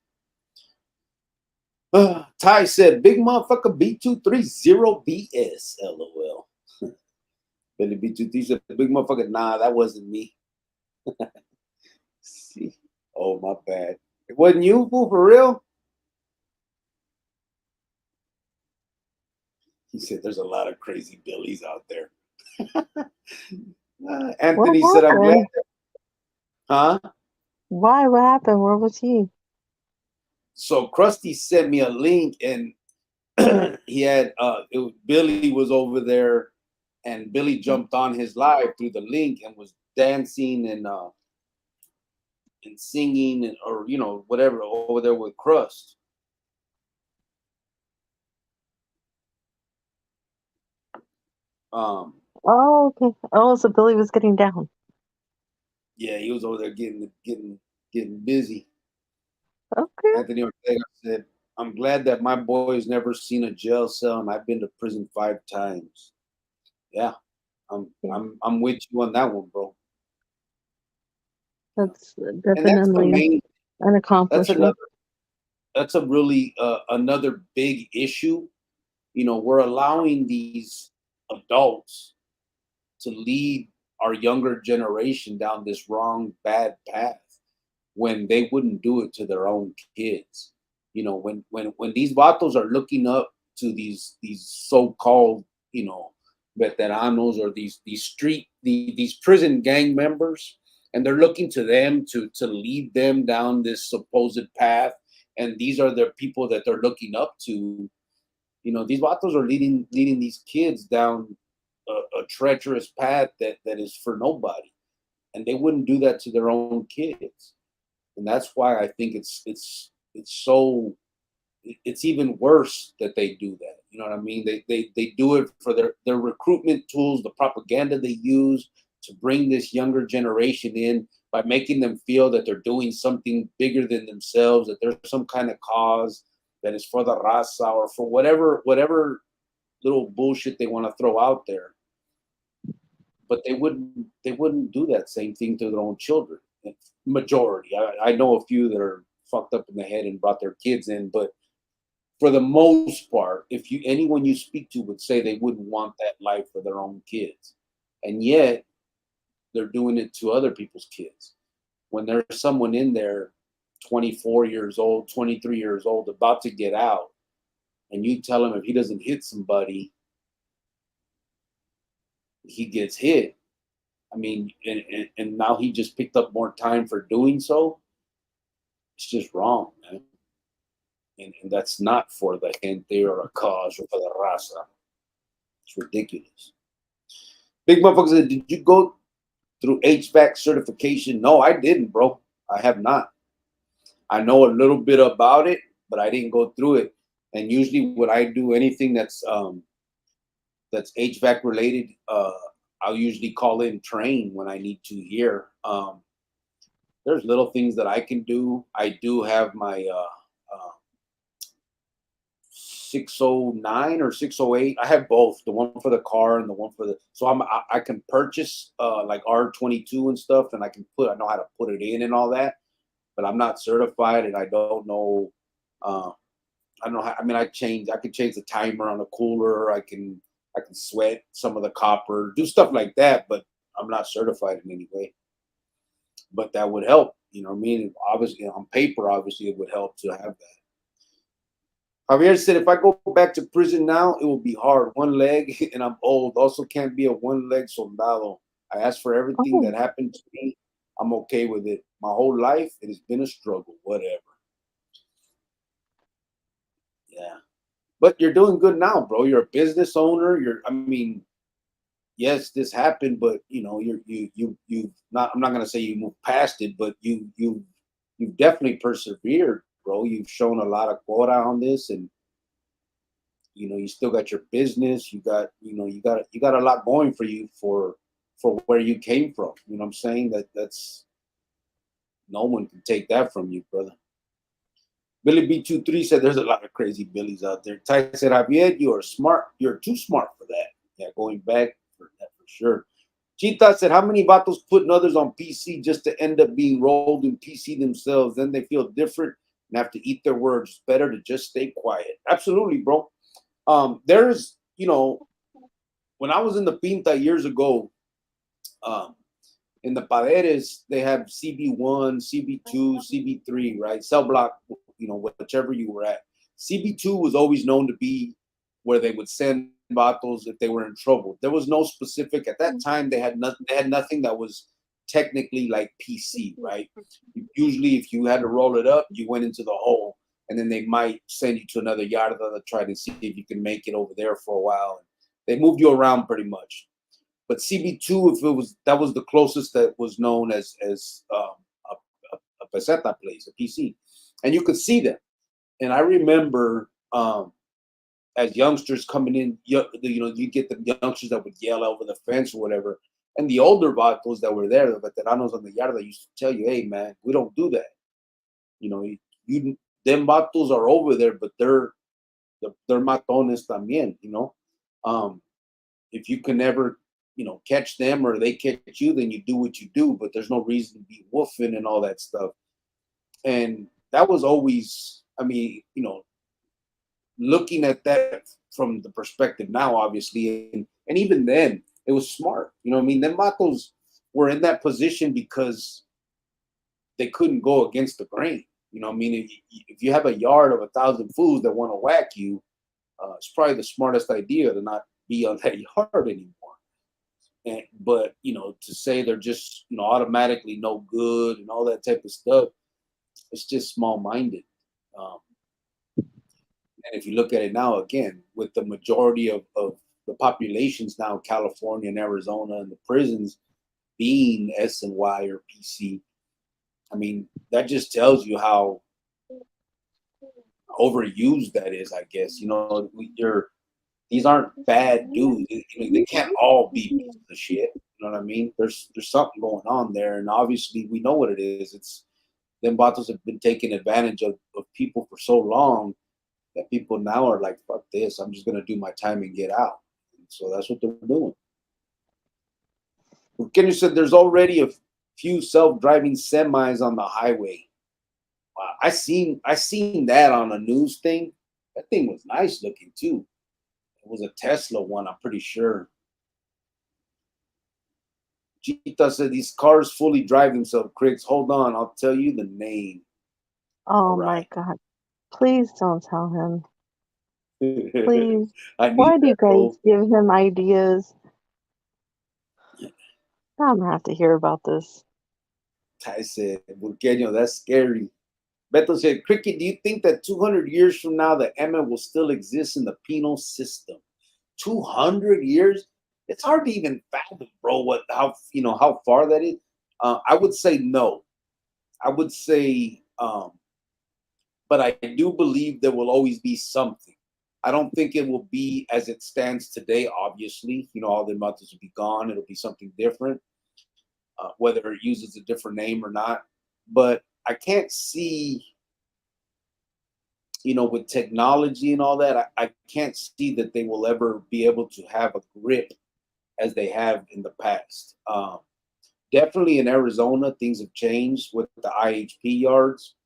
Ty said, "Big motherfucker B230 BS." LOL. Billy B23 said, "Big motherfucker." Nah, that wasn't me. See, oh my bad. It wasn't you, fool, for real. He said, "There's a lot of crazy Billies out there." What Anthony said, "I'm glad." happened? Huh? Why? What happened? Where was he? So Krusty sent me a link, and he had Billy was over there, and Billy jumped on his live through the link and was dancing and singing and or whatever over there with Crust. Oh, okay. Oh, so Billy was getting down. Yeah, he was over there getting busy. Okay. Anthony Ortega said, "I'm glad that my boy's never seen a jail cell, and I've been to prison 5 times." Yeah, Yeah, I'm with you on that one, bro. that's And that's the definitely main. an That's another. accomplishment. That's a really another big issue. We're allowing these adults to lead our younger generation down this wrong, bad path when they wouldn't do it to their own kids. When these vatos are looking up to these so-called, veteranos or these these prison gang members, and they're looking to them to lead them down this supposed path, and these are the people that they're looking up to. These vatos are leading these kids down a treacherous path that is for nobody, and they wouldn't do that to their own kids. And that's why I think it's even worse that they do that. You know what I mean? They do it for their recruitment tools, the propaganda they use to bring this younger generation in by making them feel that they're doing something bigger than themselves, that there's some kind of cause that is for the raza or for whatever little bullshit they want to throw out there. But they wouldn't do that same thing to their own children. Majority. I know a few that are fucked up in the head and brought their kids in, but for the most part, if anyone you speak to would say they wouldn't want that life for their own kids, and yet they're doing it to other people's kids. When there's someone in there, 24 years old, 23 years old, about to get out, and you tell him if he doesn't hit somebody, he gets hit. I mean, and now he just picked up more time for doing so. It's just wrong, man. And that's not for the gente or a cause or for the raza. It's ridiculous. Big motherfucker said, "Did you go through HVAC certification?" No, I didn't, bro. I have not. I know a little bit about it, but I didn't go through it. And usually, when I do anything that's HVAC related, I'll usually call in train when I need to here. There's little things that I can do. I do have my 609 or 608. I have both, the one for the car and the one for the. So I can purchase like R22 and stuff, and I know how to put it in and all that, but I'm not certified, and I don't know. I don't know how. I mean, I can change the timer on the cooler. I can sweat some of the copper, do stuff like that, but I'm not certified in any way. But that would help. You know what I mean? Obviously, on paper, obviously, it would help to have that. Javier said, "If I go back to prison now, it will be hard. One leg, and I'm old. Also, can't be a one-leg soldado. I asked for everything Oh, that happened to me. I'm okay with it. My whole life, it has been a struggle. Whatever." Yeah, but you're doing good now, bro. You're a business owner. I mean, yes, this happened, but you've not. I'm not gonna say you moved past it, but you've definitely persevered, bro. You've shown a lot of quota on this, and you still got your business. You got a lot going for you for where you came from. You know what I'm saying? That's no one can take that from you, brother. Billy B23 said there's a lot of crazy Billies out there. Ty said, Javier, you are smart. You're too smart for that. Yeah, going back for that for sure. Chita said, how many vatos putting others on PC just to end up being rolled in PC themselves? Then they feel different and have to eat their words. It's better to just stay quiet. Absolutely, bro. There's, when I was in the Pinta years ago, in the Paredes, they have CB1, CB2, CB3, right? Cell block, whichever you were at. CB2 was always known to be where they would send vatos if they were in trouble. There was no specific at that time. They had nothing. They had nothing that was technically like PC, right? Usually, if you had to roll it up, you went into the hole, and then they might send you to another yard to try to see if you can make it over there for a while. They moved you around pretty much. But CB2, that was the closest that was known as a peseta place, a PC, and you could see them. And I remember as youngsters coming in, you get the youngsters that would yell over the fence or whatever, and the older vatos that were there, the veteranos on the yard, that used to tell you, "Hey, man, we don't do that. Them vatos are over there, but they're matones también. If you can never catch them or they catch you, then you do what you do, but there's no reason to be woofing and all that stuff." And that was always, looking at that from the perspective now, obviously, and even then, it was smart. Them vatos were in that position because they couldn't go against the grain. If you have a yard of 1,000 fools that want to whack you, it's probably the smartest idea to not be on that yard anymore. But to say they're just automatically no good and all that type of stuff, it's just small-minded. And if you look at it now, again, with the majority of the populations now, California and Arizona, and the prisons being S and Y or PC, that just tells you how overused that is, I guess. These aren't bad dudes. They can't all be pieces of shit. You know what I mean? There's something going on there, and obviously we know what it is. It's them vatos have been taking advantage of people for so long that people now are like, fuck this, I'm just gonna do my time and get out. And so that's what they're doing. Kenny said there's already a few self-driving semis on the highway. I seen that on a news thing. That thing was nice looking too. It was a Tesla one, I'm pretty sure. Chita said these cars fully drive themselves. Critics, hold on, I'll tell you the name. Oh my God. Please don't tell him. Please. Why do you guys give him ideas? I'm gonna have to hear about this. I said, Burqueño, that's scary. Beto said, Cricket, do you think that 200 years from now the Emma will still exist in the penal system? 200 years? It's hard to even fathom, bro, how far that is. I would say no. I would say but I do believe there will always be something. I don't think it will be as it stands today, obviously. All the methods will be gone. It'll be something different, whether it uses a different name or not. But I can't see, with technology and all that, I can't see that they will ever be able to have a grip as they have in the past. Definitely in Arizona, things have changed with the IHP yards.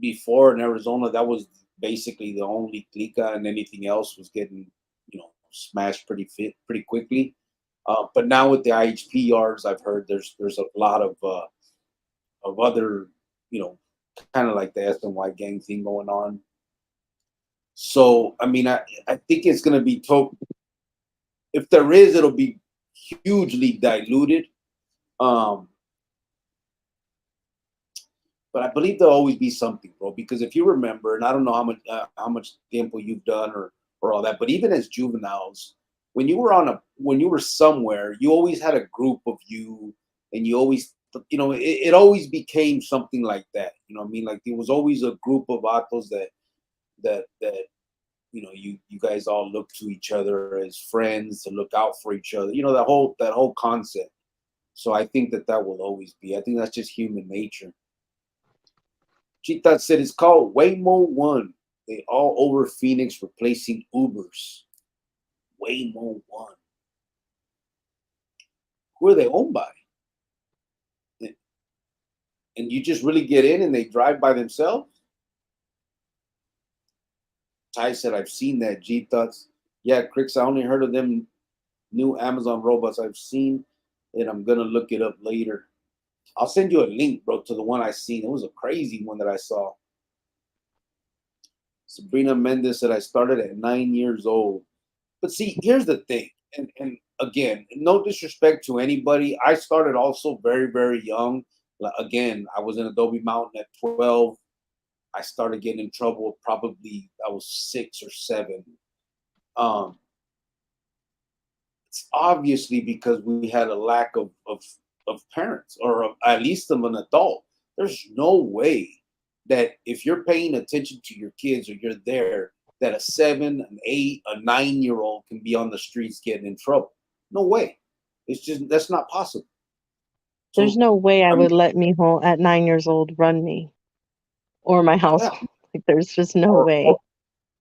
Before in Arizona, that was basically the only clica, and anything else was getting, smashed pretty quickly. But now with the IHP yards, I've heard there's a lot of other, kind of like the SNY gang thing going on. So I think it's going to be if there is, it'll be hugely diluted. But I believe there'll always be something, bro. Because if you remember, and I don't know how much tempo you've done or all that, but even as juveniles, when you were somewhere, you always had a group of you, and you always, it always became something like that. Like there was always a group of vatos that you guys all look to each other as friends to look out for each other. That whole concept. So I think that will always be. I think that's just human nature. Chita said it's called Waymo One. They all over Phoenix replacing Ubers. Waymo One. Who are they owned by? And you just really get in and they drive by themselves? Ty said, I've seen that. G Thoughts. Yeah, Cricks, I only heard of them new Amazon robots. I've seen it. I'm going to look it up later. I'll send you a link, bro, to the one I seen. It was a crazy one that I saw. Sabrina Mendez said, I started at 9 years old. But see, here's the thing. And again, no disrespect to anybody. I started also very, very young. Again, I was in Adobe Mountain at 12. I started getting in trouble probably I was 6 or 7. It's obviously because we had a lack of parents or at least of an adult. There's no way that if you're paying attention to your kids or you're there, that a 7, an 8, a 9-year-old can be on the streets getting in trouble. No way. It's just that's not possible. There's no way I would let Mijo at 9 years old run me or my house. Yeah. Like, there's just no way.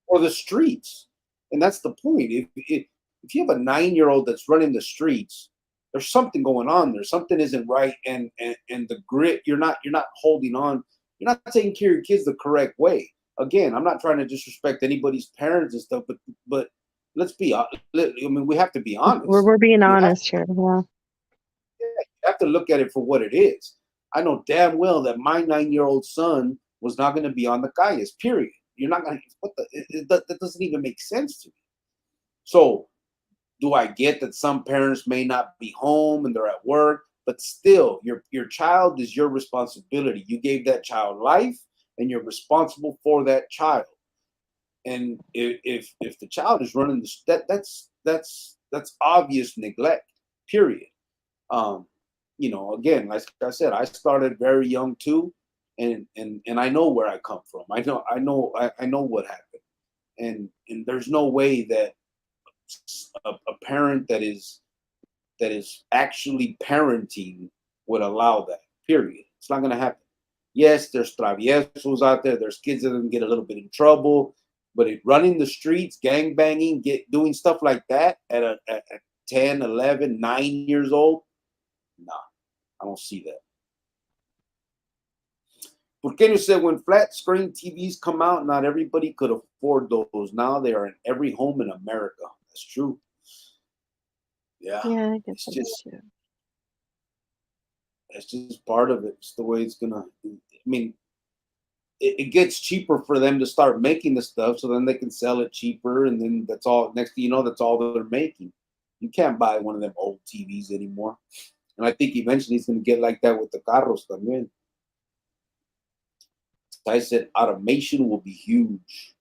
Or the streets. And that's the point. If you have a 9-year-old that's running the streets, there's something going on there. Something isn't right. And the grit, you're not holding on. You're not taking care of your kids the correct way. Again, I'm not trying to disrespect anybody's parents and stuff, but let's be. I mean, we have to be honest. We're being honest here. Yeah. You have to look at it for what it is. I know damn well that my 9-year-old son was not going to be on the calles. Period. You're not going to. That doesn't even make sense to me. So, do I get that some parents may not be home and they're at work? But still, your child is your responsibility. You gave that child life, and you're responsible for that child. And if the child is running that's obvious neglect. Period. Again, like I said, I started very young too, and I know where I come from. I know what happened, and there's no way that a parent that is actually parenting would allow that. Period. It's not going to happen. Yes, there's traviesos out there. There's kids that can get a little bit in trouble, but running the streets, gang banging, doing stuff like that at 10, 11, 9 years old, nah, I don't see that. Porqueño said, when flat screen TVs come out, not everybody could afford those. Now they are in every home in America. That's true. Yeah, I guess that's just part of it. It's the way it's gonna. I mean, it gets cheaper for them to start making the stuff, so then they can sell it cheaper, and then that's all. Next thing you know, that's all they're making. You can't buy one of them old TVs anymore. And I think eventually it's gonna get like that with the carros también. I said automation will be huge.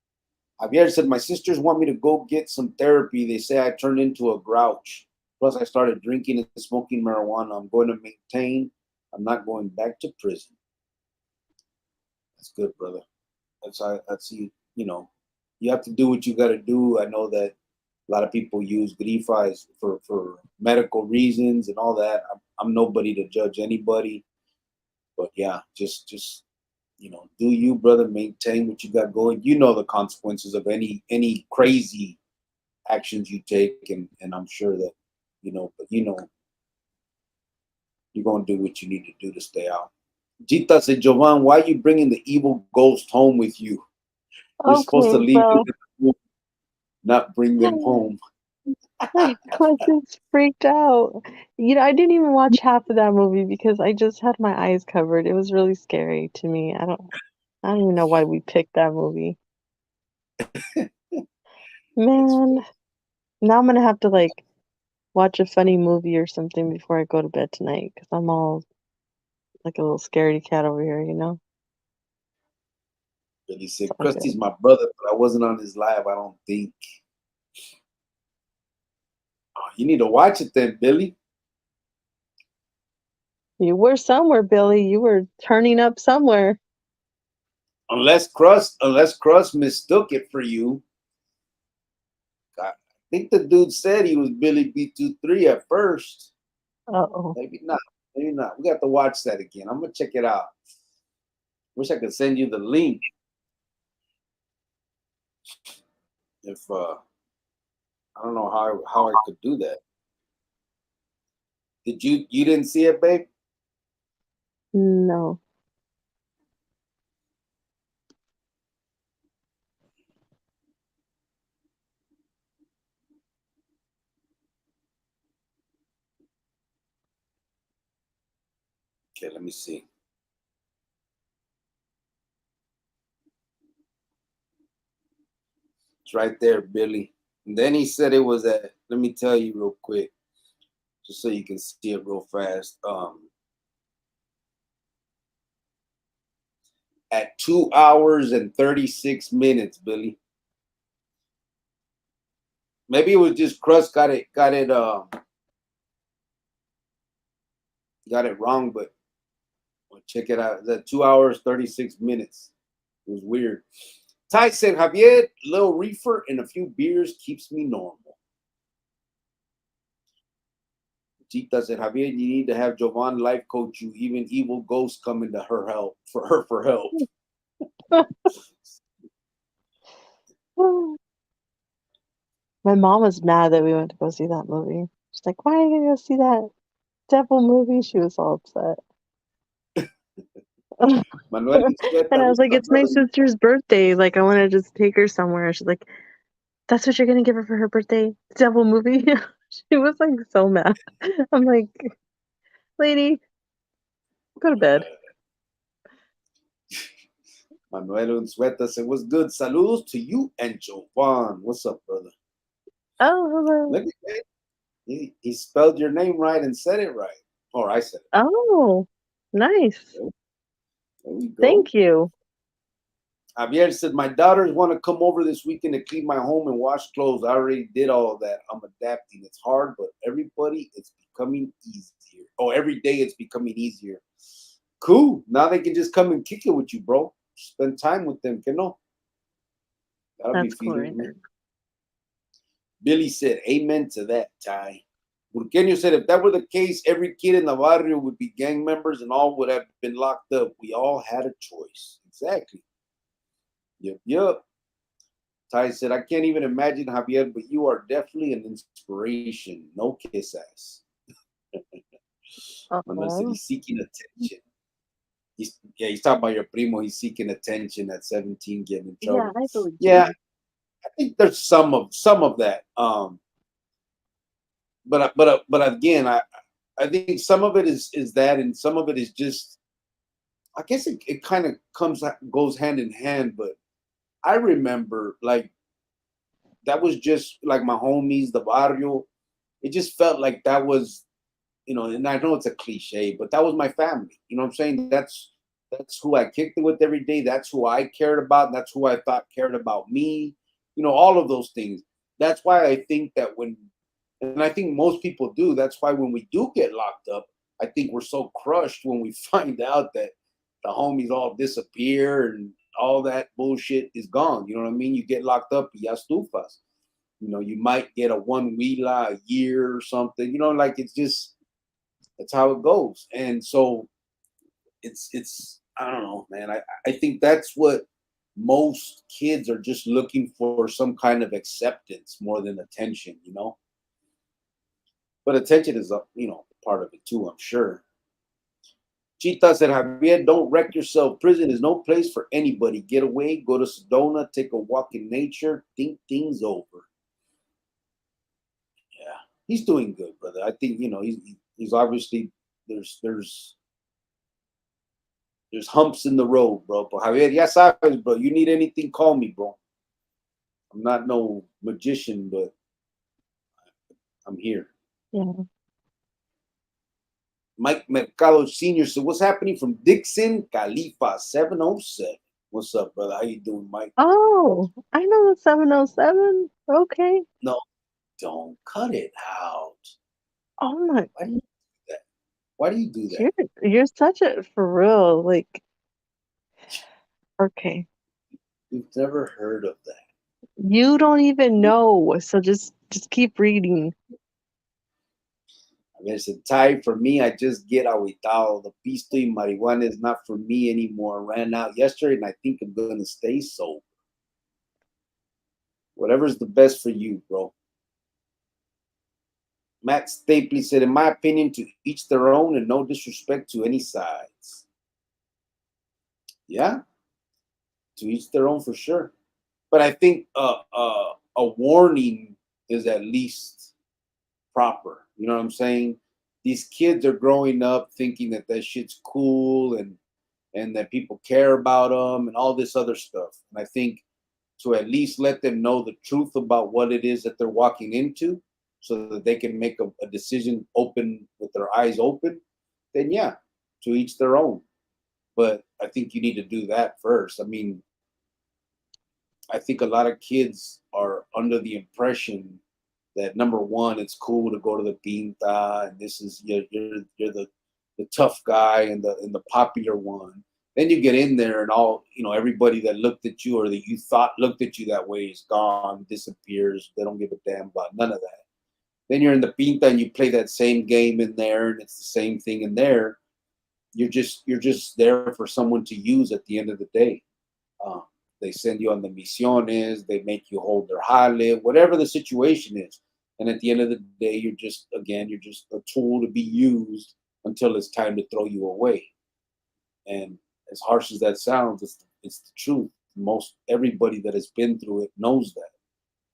Javier said, my sisters want me to go get some therapy. They say I turned into a grouch. Plus, I started drinking and smoking marijuana. I'm going to maintain. I'm not going back to prison. That's good, brother. I see, you have to do what you got to do. I know that a lot of people use Grifas for medical reasons and all that. I'm nobody to judge anybody. But yeah, just do you, brother, maintain what you got going. You know the consequences of any crazy actions you take, and I'm sure that but you're gonna do what you need to do to stay out. Gita said, Jovan, why are you bringing the evil ghost home with you? You're supposed to leave them in the room, not bring them home. My cousin's freaked out. I didn't even watch half of that movie because I just had my eyes covered. It was really scary to me. I don't even know why we picked that movie. Man, now I'm gonna have to watch a funny movie or something before I go to bed tonight because I'm all like a little scaredy cat over here, And he said, Krusty's my brother, but I wasn't on his live, I don't think. Oh, you need to watch it then, Billy. You were somewhere, Billy. You were turning up somewhere. Unless Crust mistook it for you. think the dude said he was Billy B23 at first. Uh-oh. Maybe not. Maybe not. We got to watch that again. I'm gonna check it out. Wish I could send you the link. If I don't know how I could do that. Did you didn't see it, babe? No. Okay, let me see. It's right there, Billy. And then he said it was at, let me tell you real quick, just so you can see it real fast. At 2 hours and 36 minutes, Billy. Maybe it was just Crust got it wrong, but check it out. It's at 2 hours, 36 minutes. It was weird. Ty said, Javier, little reefer and a few beers keeps me normal. Chita said, Javier, you need to have Jovan life coach you. Even evil ghosts coming to her help for help. My mom was mad that we went to go see that movie. She's like, why are you going to go see that devil movie? She was all upset. Manuel And I was what's like, up, it's my brother? sister's birthday. Like, I want to just take her somewhere. She's like, that's what you're going to give her for her birthday? Devil movie? She was like so mad. I'm like, lady, go to bed. Manuel Unzueta said, what's good? Saludos to you and Jovan. What's up, brother? Oh, hello. Look at that. He spelled your name right and said it right. Or I said it. Oh, nice. There we go. Thank you. Javier said, my daughters want to come over this weekend to clean my home and wash clothes. I already did all of that. I'm adapting. It's hard, but everybody, it's becoming easier. Oh, every day it's becoming easier. Cool. Now they can just come and kick it with you, bro. Spend time with them, que no? That'll be That's cool feeding right me. there. Billy said, amen to that, Ty. Burqueño said, if that were the case, every kid in the barrio would be gang members and all would have been locked up. We all had a choice. Exactly. Yep. Ty said, I can't even imagine, Javier, but you are definitely an inspiration. No kiss ass. Manuel said, Uh-oh. he's seeking attention. He's talking about your primo. He's seeking attention at 17, getting in Yeah, trouble. I believe Yeah, you. I think there's some of that. But again, I think some of it is that, and some of it is just. I guess it kind of goes hand in hand. But I remember like that was just like my homies, the barrio. It just felt like that was, and I know it's a cliche, but that was my family. You know what I'm saying? That's who I kicked it with every day. That's who I cared about. And that's who I thought cared about me. All of those things. That's why I think that and I think most people do. That's why when we do get locked up, I think we're so crushed when we find out that the homies all disappear and all that bullshit is gone. You know what I mean? You get locked up, ya estufas. You might get a one huila a year or something. Like it's just that's how it goes. And so it's I don't know, man. I think that's what most kids are just looking for, some kind of acceptance more than attention. But attention is part of it too, I'm sure. Chita said, Javier, don't wreck yourself. Prison is no place for anybody. Get away, go to Sedona, take a walk in nature, think things over. Yeah, he's doing good, brother. I think he's obviously there's humps in the road, bro. But Javier, ya sabes, bro. You need anything, call me, bro. I'm not no magician, but I'm here. Yeah. Mike Mercado Sr. said, what's happening from Dixon, Khalifa 707? What's up, brother? How you doing, Mike? Oh, I know the 707. Okay. No, don't cut it out. Oh my, Why do you do that? Why do you do that? you're such a for real. Like, okay. You've never heard of that. You don't even know, so just keep reading. I mean, it's a tie for me. I just get agüitado. The pisto y marijuana is not for me anymore. Ran out yesterday, and I think I'm gonna stay sober. Whatever's the best for you, bro. Matt Stapley said, in my opinion, to each their own and no disrespect to any sides. Yeah, to each their own for sure. But I think a warning is at least proper. You know what I'm saying? These kids are growing up thinking that that shit's cool and that people care about them and all this other stuff. And I think to at least let them know the truth about what it is that they're walking into so that they can make a decision open with their eyes open, then yeah, to each their own. But I think you need to do that first. I mean, I think a lot of kids are under the impression that number one, it's cool to go to the pinta, and this is you're the tough guy and the popular one. Then you get in there, and all everybody that looked at you or that you thought looked at you that way is gone, disappears. They don't give a damn about none of that. Then you're in the pinta and you play that same game in there, and it's the same thing in there. You're just there for someone to use at the end of the day. Um, they send you on the misiones, they make you hold their jale, whatever the situation is. And at the end of the day, you're just a tool to be used until it's time to throw you away. And as harsh as that sounds, it's the truth. Most everybody that has been through it knows that.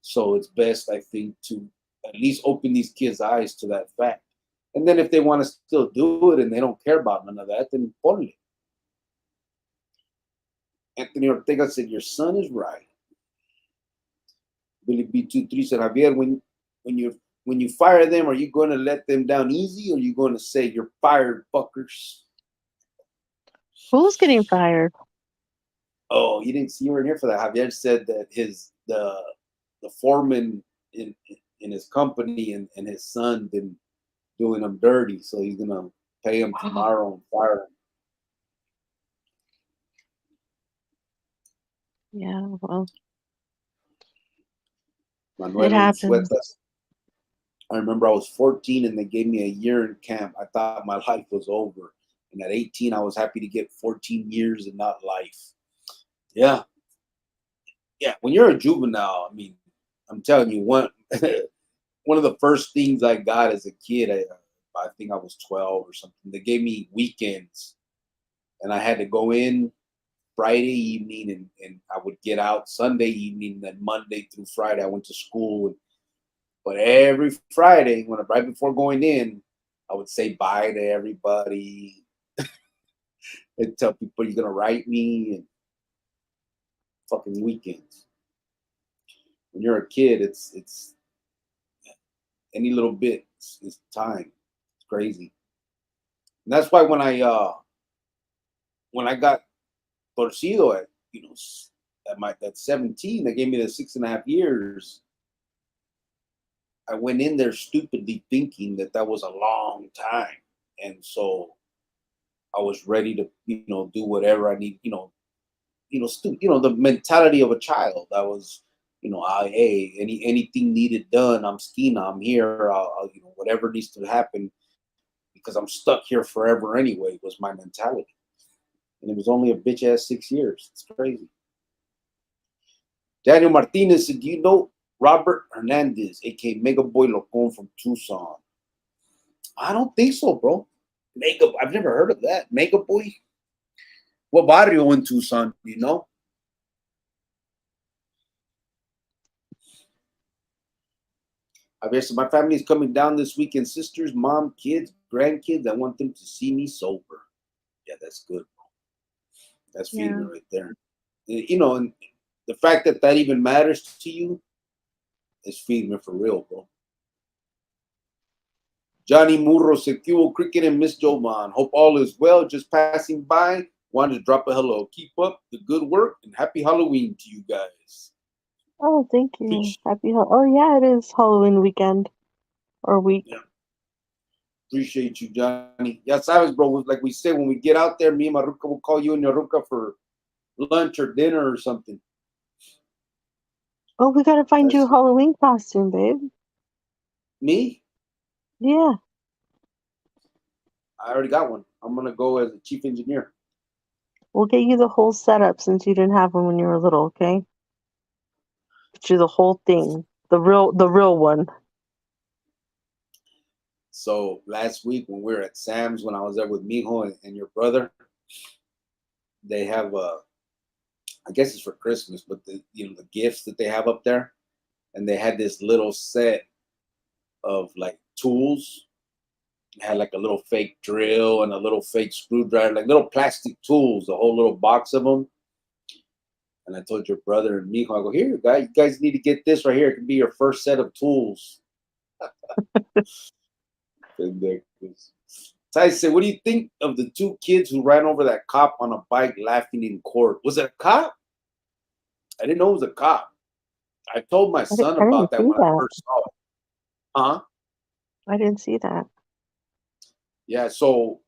So it's best, I think, to at least open these kids' eyes to that fact. And then if they want to still do it and they don't care about none of that, then ponle. Anthony Ortega said, your son is right. Billy B23 said, Javier, when you fire them, are you going to let them down easy or are you going to say you're fired, fuckers? Who's getting fired? Oh, you weren't here for that. Javier said that the foreman in his company and his son been doing him dirty, so he's gonna pay him tomorrow and fire him. Yeah, well, it Manuel happens. Unsuetas. I remember I was 14 and they gave me a year in camp. I thought my life was over. And at 18, I was happy to get 14 years and not life. Yeah. Yeah. When you're a juvenile, I mean, I'm telling you, one of the first things I got as a kid, I think I was 12 or something. They gave me weekends and I had to go in Friday evening and I would get out Sunday evening. And then Monday through Friday, I went to school. But every Friday, right before going in, I would say bye to everybody and tell people you're gonna write me and fucking weekends. When you're a kid, it's any little bit is time. It's crazy. And that's why when I got torcido at at 17, they gave me the 6.5 years. I went in there stupidly thinking that that was a long time, and so I was ready to do whatever I need. The mentality of a child. I was, hey, anything needed done, I'm schema, I'm here. I'll whatever needs to happen because I'm stuck here forever anyway. Was my mentality, and it was only a bitch ass 6 years. It's crazy. Daniel Martinez said, "Do you know Robert Hernandez, aka Mega Boy Locon from Tucson?" I don't think so, bro. Mega, I've never heard of that. Mega Boy. What barrio in Tucson? Do you know? I guess my family is coming down this weekend. Sisters, mom, kids, grandkids. I want them to see me sober. Yeah, that's good. That's Yeah. feeling right there. And the fact that that even matters to you is feeling for real, bro. Johnny Murro said, "Cubo Cricket and Miss Jovan. Hope all is well. Just passing by. Wanted to drop a hello. Keep up the good work and happy Halloween to you guys." Oh, thank you. Appreciate, Happy Oh yeah, it is Halloween weekend or week. yeah, appreciate you, Johnny. Yeah, sabes, bro. Like we said, when we get out there, me and Maruka will call you and your Ruka for lunch or dinner or something. Oh, we gotta find you a That's Halloween costume, babe. me. Yeah. I already got one. I'm gonna go as a chief engineer. We'll get you the whole setup since you didn't have one when you were little, okay? Get you the whole thing. The real one. So last week when we were at Sam's, when I was there with Mijo and your brother, they have I guess it's for Christmas, but the gifts that they have up there, and they had this little set of like tools. It had like a little fake drill and a little fake screwdriver, like little plastic tools, a whole little box of them. And I told your brother and Mijo, I go, here, you guys need to get this right here. It can be your first set of tools. So I said, what do you think of the two kids who ran over that cop on a bike laughing in court? Was it a cop? I didn't know it was a cop. I told my son I didn't about that see when I that. first saw it. Huh? I didn't see that. Yeah, so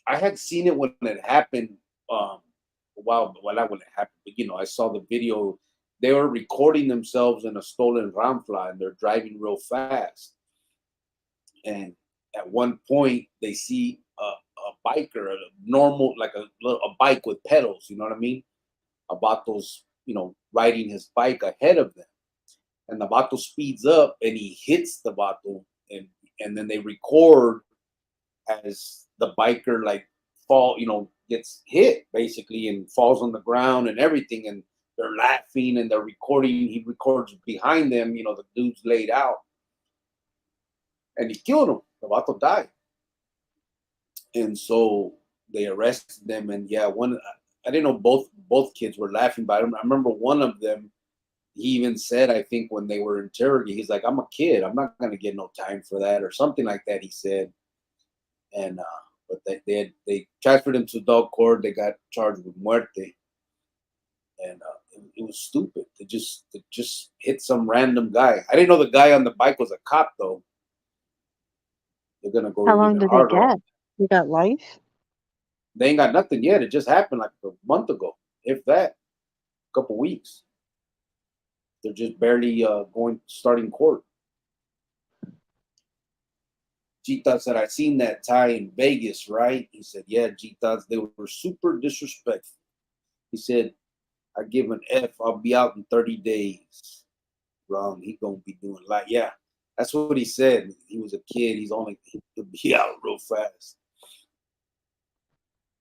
I had seen it when it happened a while, well, not when it happened, but I saw the video. They were recording themselves in a stolen Ramfla and they're driving real fast. And at one point, they see a biker, a normal, like a bike with pedals, you know what I mean? A Vato's, riding his bike ahead of them. And the Vato speeds up and he hits the Vato. And then they record as the biker like gets hit basically and falls on the ground and everything. And they're laughing and they're recording. He records behind them, the dude's laid out. And he killed him. The Vato died. And so they arrested them. And yeah, I didn't know both kids were laughing, but I remember one of them, he even said, I think when they were interrogated, he's like, I'm a kid. I'm not going to get no time for that or something like that, he said. And but they transferred him to adult court. They got charged with muerte. And it was stupid. They just hit some random guy. I didn't know the guy on the bike was a cop, though. They're going to go How long even did they harder. get? You got life? They ain't got nothing yet. It just happened like a month ago, if that, a couple weeks. They're just barely starting court. Chita said, I seen that tie in Vegas, right? He said, yeah, Chitas, they were super disrespectful. He said, I give an F, I'll be out in 30 days. Wrong, he gonna be doing like, yeah, that's what he said. He was a kid, he'll be out real fast.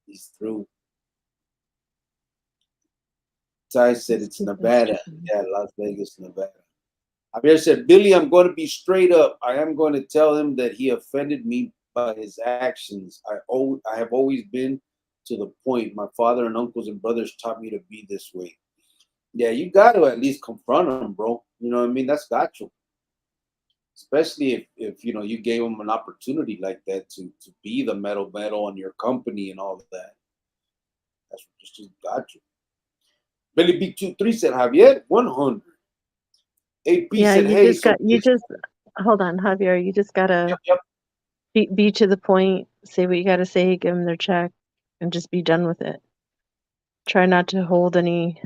He's through. Ty said it's Nevada. Yeah, Las Vegas, Nevada. Javier said, Billy, I'm going to be straight up. I am going to tell him that he offended me by his actions. I have always been to the point. My father and uncles and brothers taught me to be this way. Yeah, you got to at least confront him, bro. You know what I mean? That's got you. Especially if you gave him an opportunity like that to be the metal on your company and all of that. That's just got you. Billy B23 said, Javier, 100. AP Yeah, said, hey, you just hold on, Javier. You just gotta yep. be to the point, say what you gotta say, give them their check, and just be done with it. Try not to hold any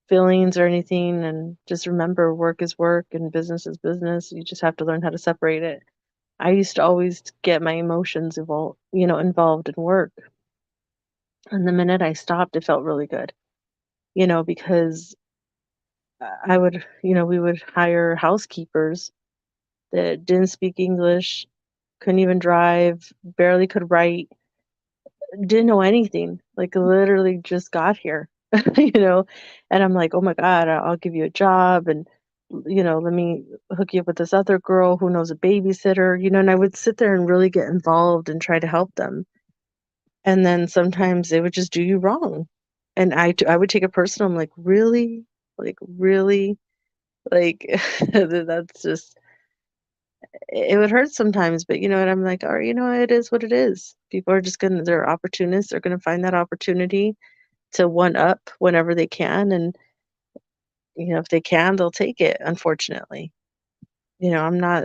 feelings or anything, and just remember work is work and business is business. You just have to learn how to separate it. I used to always get my emotions involved in work. And the minute I stopped, it felt really good, because I would, we would hire housekeepers that didn't speak English, couldn't even drive, barely could write, didn't know anything, like literally just got here, you know. And I'm like, oh my God, I'll give you a job and, let me hook you up with this other girl who knows a babysitter, and I would sit there and really get involved and try to help them. And then sometimes they would just do you wrong. And I would take it personal. I'm like, really? Like, really? Like, that's just, it would hurt sometimes, but you know what? I'm like, all right, it is what it is. People are just they're opportunists. They're going to find that opportunity to one up whenever they can. And, if they can, they'll take it, unfortunately. I'm not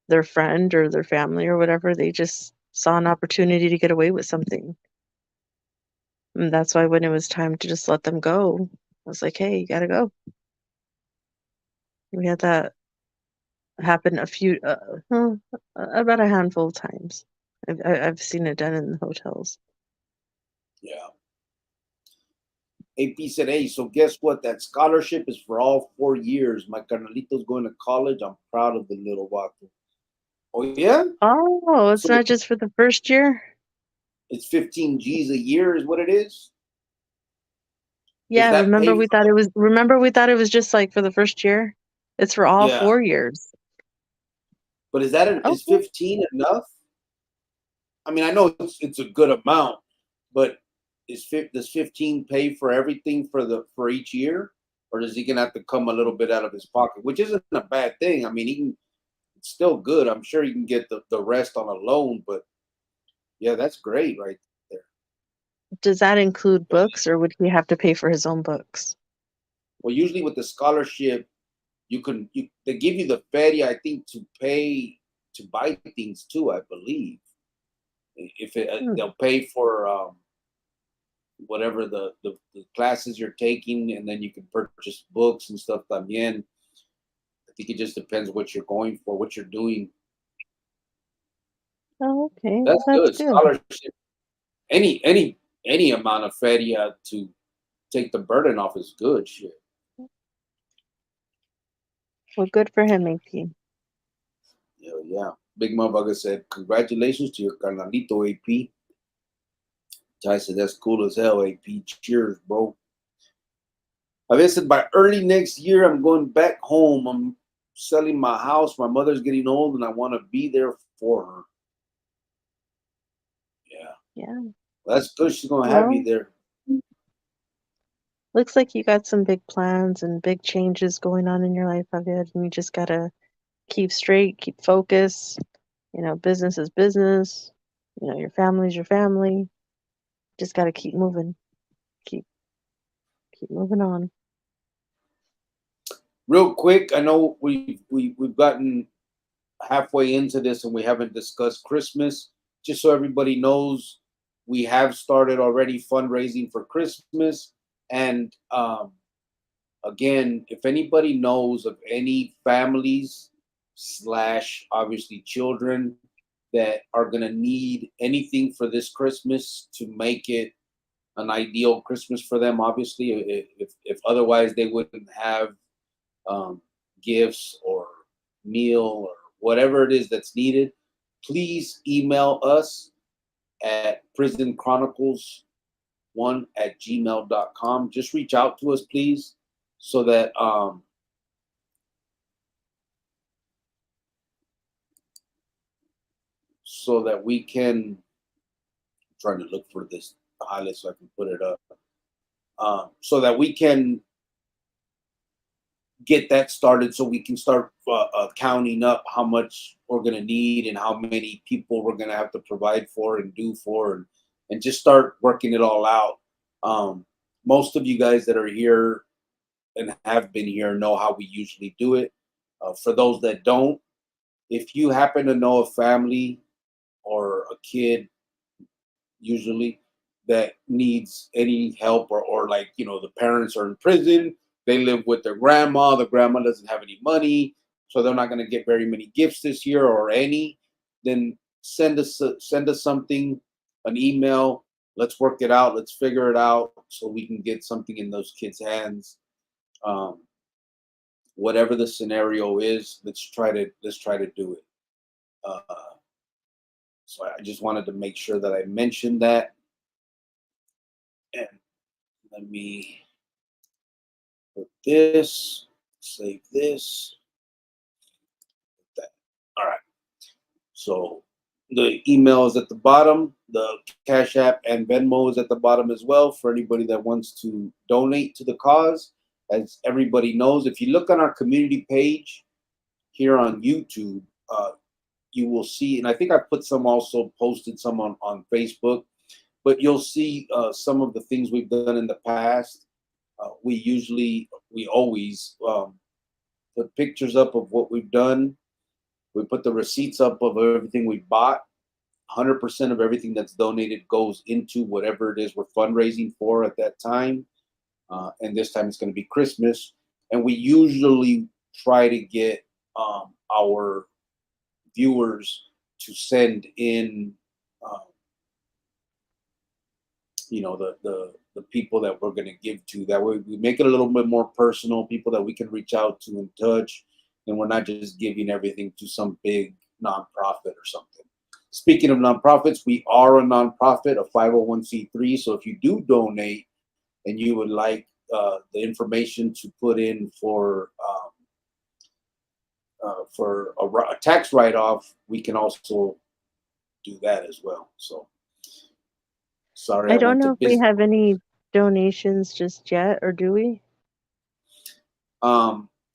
their friend or their family or whatever. They just saw an opportunity to get away with something. And that's why when it was time to just let them go, I was like, hey, you got to go. We had that happen about a handful of times. I've seen it done in the hotels. Yeah. AP said, hey, so guess what? That scholarship is for all 4 years. My carnalito's going to college. I'm proud of the little vato. Oh, yeah? Oh, it's So not just for the first year? it's 15 G's a year is what it is? Does Yeah, that pay for remember we thought it was just like for the first year? It's for all Yeah. 4 years. But is Okay. 15 enough? I mean, I know it's a good amount, but does 15 pay for everything for each year? Or is he gonna have to come a little bit out of his pocket, which isn't a bad thing. I mean, it's still good. I'm sure he can get the rest on a loan, but yeah, that's great right there. Does that include books, or would he have to pay for his own books? Well, usually with the scholarship, they give you the feria, I think, to pay to buy things too, I believe. If they'll pay for whatever the classes you're taking, and then you can purchase books and stuff también. I think it just depends what you're going for, what you're doing. Oh, okay. That's That's good. good. Scholarship, any amount of feria to take the burden off is good shit. Well, good for him, AP. Yeah. Big motherfucker said, congratulations to your carnalito, AP. Ty said, that's cool as hell, AP. Cheers, bro. I said, by early next year, I'm going back home. I'm selling my house. My mother's getting old, and I want to be there for her. Yeah. Yeah. Well, that's good. She's going to have you Well, there. looks like you got some big plans and big changes going on in your life, Javier, and you just gotta keep straight, keep focus. Business is business. Your family's your family. Just gotta keep moving. Keep moving on. Real quick, I know we've gotten halfway into this and we haven't discussed Christmas. Just so everybody knows, we have started already fundraising for Christmas. And again, if anybody knows of any families / obviously children that are going to need anything for this Christmas to make it an ideal Christmas for them, obviously, if otherwise they wouldn't have gifts or meal or whatever it is that's needed, please email us at prisonchronicles1@gmail.com. Just reach out to us, please, so that we can. I'm trying to look for this highlight so I can put it up. So that we can get that started, so we can start counting up how much we're going to need and how many people we're going to have to provide for and do for, and just start working it all out. Most of you guys that are here and have been here know how we usually do it. For those that don't, if you happen to know a family or a kid, usually, that needs any help, or like, the parents are in prison, they live with their grandma, the grandma doesn't have any money, so they're not going to get very many gifts this year or any, then send us something, an email. Let's work it out, let's figure it out, so we can get something in those kids' hands. Whatever the scenario is, let's try to do it. So I just wanted to make sure that I mentioned that. And let me put this, save this, that. All right. So the email is at the bottom. The Cash App and Venmo is at the bottom as well for anybody that wants to donate to the cause. As everybody knows, if you look on our community page here on YouTube, you will see, and I think I put some, also posted some on Facebook, but you'll see some of the things we've done in the past. We always put pictures up of what we've done. We put the receipts up of everything we bought. 100% of everything that's donated goes into whatever it is we're fundraising for at that time. And this time it's going to be Christmas. And we usually try to get our viewers to send in, um, the people that we're going to give to. That way, we make it a little bit more personal. People that we can reach out to and touch, and we're not just giving everything to some big nonprofit or something. Speaking of nonprofits, we are a nonprofit, a 501c3. So if you do donate and you would like the information to put in for a tax write-off, we can also do that as well. So sorry, I I don't went to know if we business. have any donations just yet, or do we?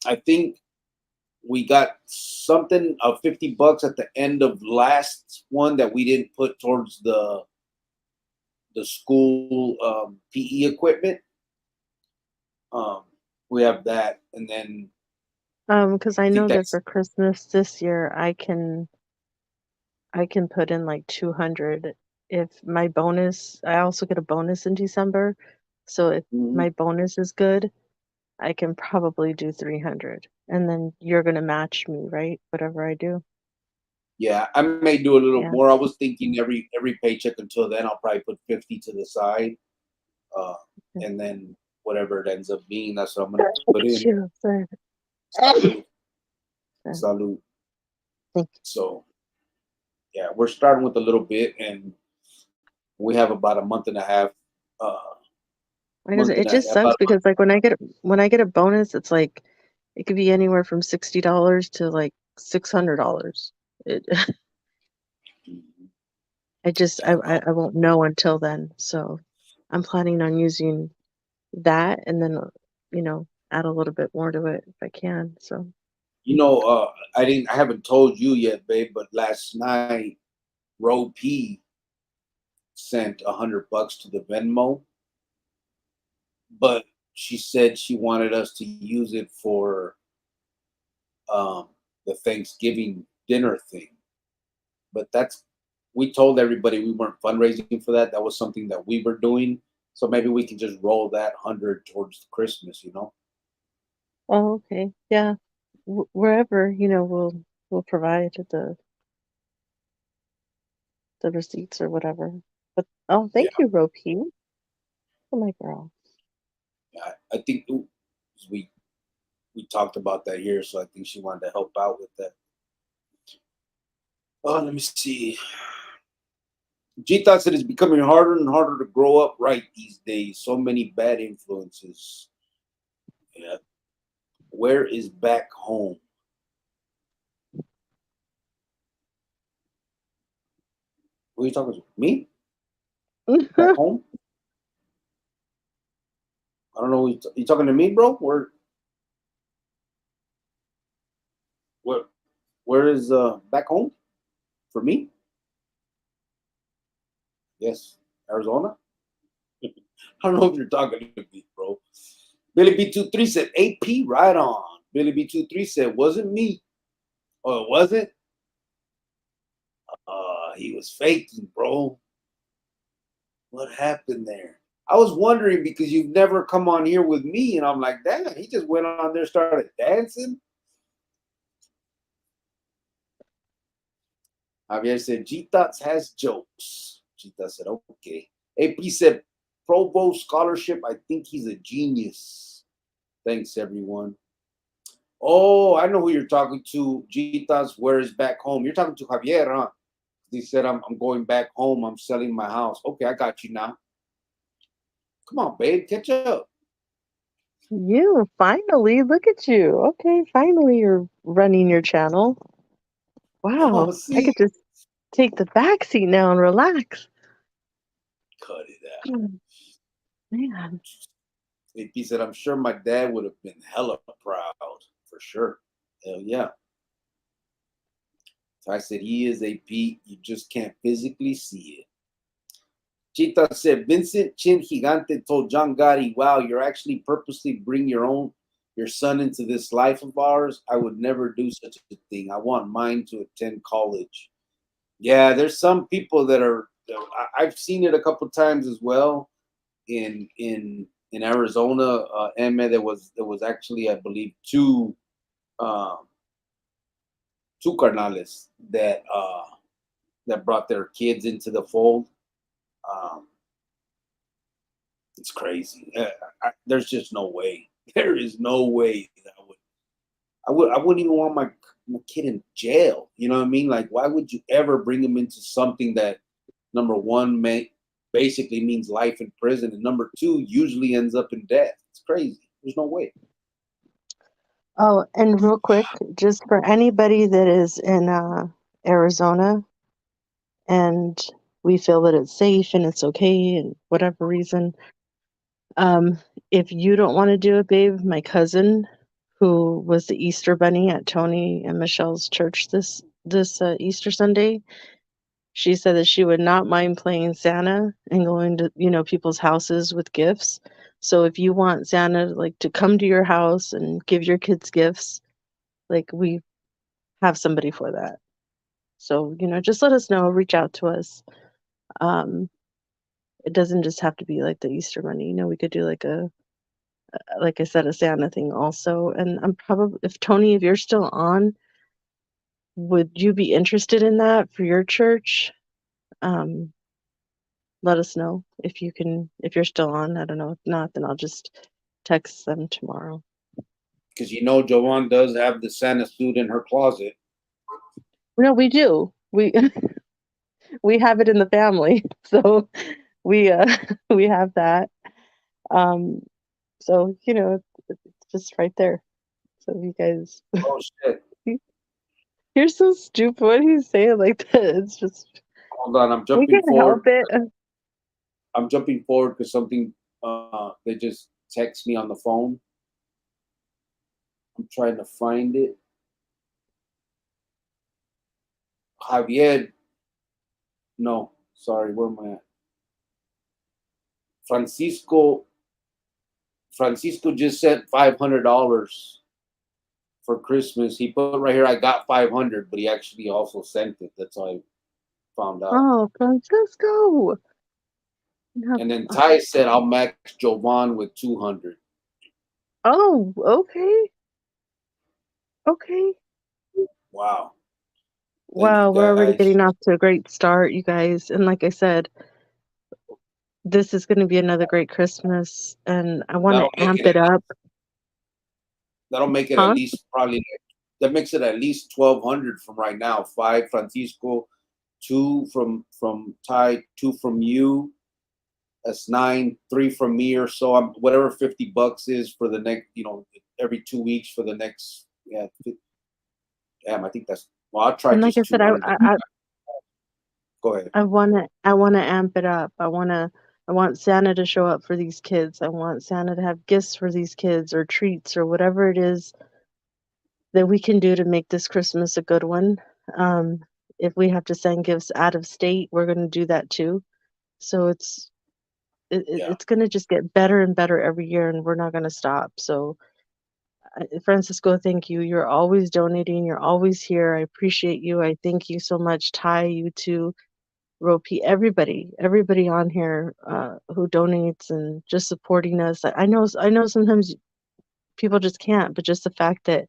I think we got something of $50 at the end of last one that we didn't put towards the school PE equipment. We have that, and then Because I I think know that that's for Christmas this year, I can put in like 200. If my bonus, I also get a bonus in December, so if mhm. my bonus is good, I can probably do 300. And then you're gonna match me, right? Whatever I do. Yeah, I may do a little Yeah. more. I was thinking every paycheck until then, I'll probably put 50 to the side, uh, Okay. and then whatever it ends up being, that's what I'm gonna put in. Sure. Sorry. Salud, Sorry. salud. Thank So yeah, we're starting with a little bit, and we have about a month and a half. Uh, you. Like I said, it just sucks about a month. because like when I get a bonus, it's like it could be anywhere from $60 to like $600. It I just Yeah, no. I won't know until then. So I'm planning on using that and then add a little bit more to it if I can. So I haven't told you yet, babe, but last night Ro P sent $100 to the Venmo, but she said she wanted us to use it for um, the Thanksgiving dinner thing. But we told everybody we weren't fundraising for that. That was something that we were doing. So maybe we can just roll that 100 towards Christmas, you know? oh, okay. Yeah. Wherever, we'll provide the receipts or whatever. But oh, Yeah, thank you, Ropi. Oh my girl. yeah. I think we we talked about that here, so I think she wanted to help out with that. Oh, let me see. G thought said it's becoming harder and harder to grow up right these days. So many bad influences. Yeah. Where is back home? Who are you talking to? Me? Back home? I don't know. You talking to me, bro? Where where is back home for me? Yes, Arizona. I don't know if you're talking to me, bro. Billy B23 said AP right on. Billy B23 said wasn't me. Oh, it wasn't. He was faking, bro. What happened there? I was wondering because you've never come on here with me, and I'm like, damn, he just went on there, started dancing. Javier said, G Thoughts has jokes. G Thoughts said, okay. AP said, Provo scholarship. I think he's a genius. Thanks, everyone. Oh, I know who you're talking to. G Thoughts, where is back home? You're talking to Javier, huh? He said, I'm going back home. I'm selling my house. Okay, I got you now. Come on, babe, catch up. You finally, look at you. Okay, finally you're running your channel. Oh, Wow, I see, could just take the back seat now and relax. cut it out. Hmm, man. He said, I'm sure my dad would have been hella proud for sure. Hell yeah. So I said, he is a Pete. You just can't physically see it. Chita said, Vincent Chin Gigante told John Gotti, wow, you're actually purposely bring your son into this life of ours. I would never do such a thing. I want mine to attend college. Yeah, there's some people that are, I've seen it a couple times as well in Arizona. Emma, there was actually, I believe, two um, two carnales that brought their kids into the fold. Um, it's crazy. There's just no way. There is no way that I wouldn't even want my kid in jail. You know what I mean? Like, why would you ever bring him into something that, number one, basically means life in prison, and number two, usually ends up in death? It's crazy. There's no way. Oh, and real quick, just for anybody that is in Arizona and we feel that it's safe and it's okay and whatever reason, if you don't want to do it, babe, my cousin, who was the Easter bunny at Tony and Michelle's church this Easter Sunday, she said that she would not mind playing Santa and going to, people's houses with gifts. So if you want Santa like to come to your house and give your kids gifts, like we have somebody for that. So, just let us know, reach out to us. Um, it doesn't just have to be like the Easter bunny. We could do like I said, a Santa thing also. And I'm probably, if Tony, if you're still on, would you be interested in that for your church? Let us know if you're still on. I don't know. If not, then I'll just text them tomorrow. Because Joanne does have the Santa suit in her closet. No, we do. We we have it in the family, so we we have that. So it's just right there. So you guys, Oh shit! you're so stupid. What do you say like that? It's just, Hold on, I'm we jumping can't help forward. it. I'm jumping forward because something they just text me on the phone. I'm trying to find it. Javier. No, sorry, where am I at? Francisco just sent $500 for Christmas. He put right here, I got 500, but he actually also sent it. That's how I found out. Oh, Francisco. And then Ty said, I'll match Jovan with 200. Oh, okay. Okay. Wow. Thank you Wow, we're already guys. getting off to a great start, you guys. And like I said, this is going to be another great Christmas, and I want to amp it up. That'll make it Huh? at least probably, that makes it at least 1,200 from right now. 5 Francisco, 2 from Ty, 2 from you. That's 9, 3 from me or so. I'm whatever $50 is for the next, every 2 weeks for the next. Yeah, damn. I think that's. Well, I'll try And like just I said, 200. Go ahead. I want to amp it up. I want Santa to show up for these kids. I want Santa to have gifts for these kids or treats or whatever it is that we can do to make this Christmas a good one. If we have to send gifts out of state, we're going to do that too. So it's going to just get better and better every year, and we're not going to stop. So, Francisco, thank you. You're always donating. You're always here. I appreciate you. I thank you so much. Ty, you too. Ropi, everybody on here who donates and just supporting us. I know sometimes people just can't, but just the fact that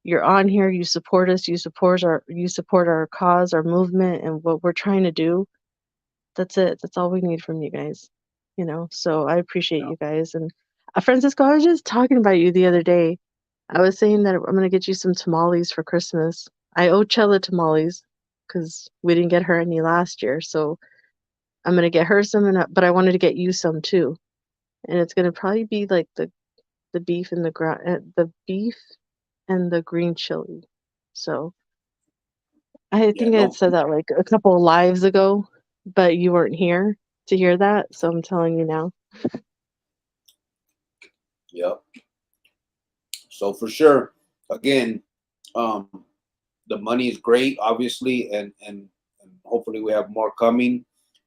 you're on here, you support us, you support our cause, our movement, and what we're trying to do. That's it. That's all we need from you guys. So I appreciate you guys. And Francisco, I was just talking about you the other day. I was saying that I'm gonna get you some tamales for Christmas. I owe Chella tamales because we didn't get her any last year, so I'm gonna get her some, but I wanted to get you some too. And it's gonna probably be like the beef and the beef and the green chili. So I think I had said that like a couple of lives ago, but you weren't here to hear that, so I'm telling you now. Yep. So for sure, again, the money is great, obviously, and hopefully we have more coming.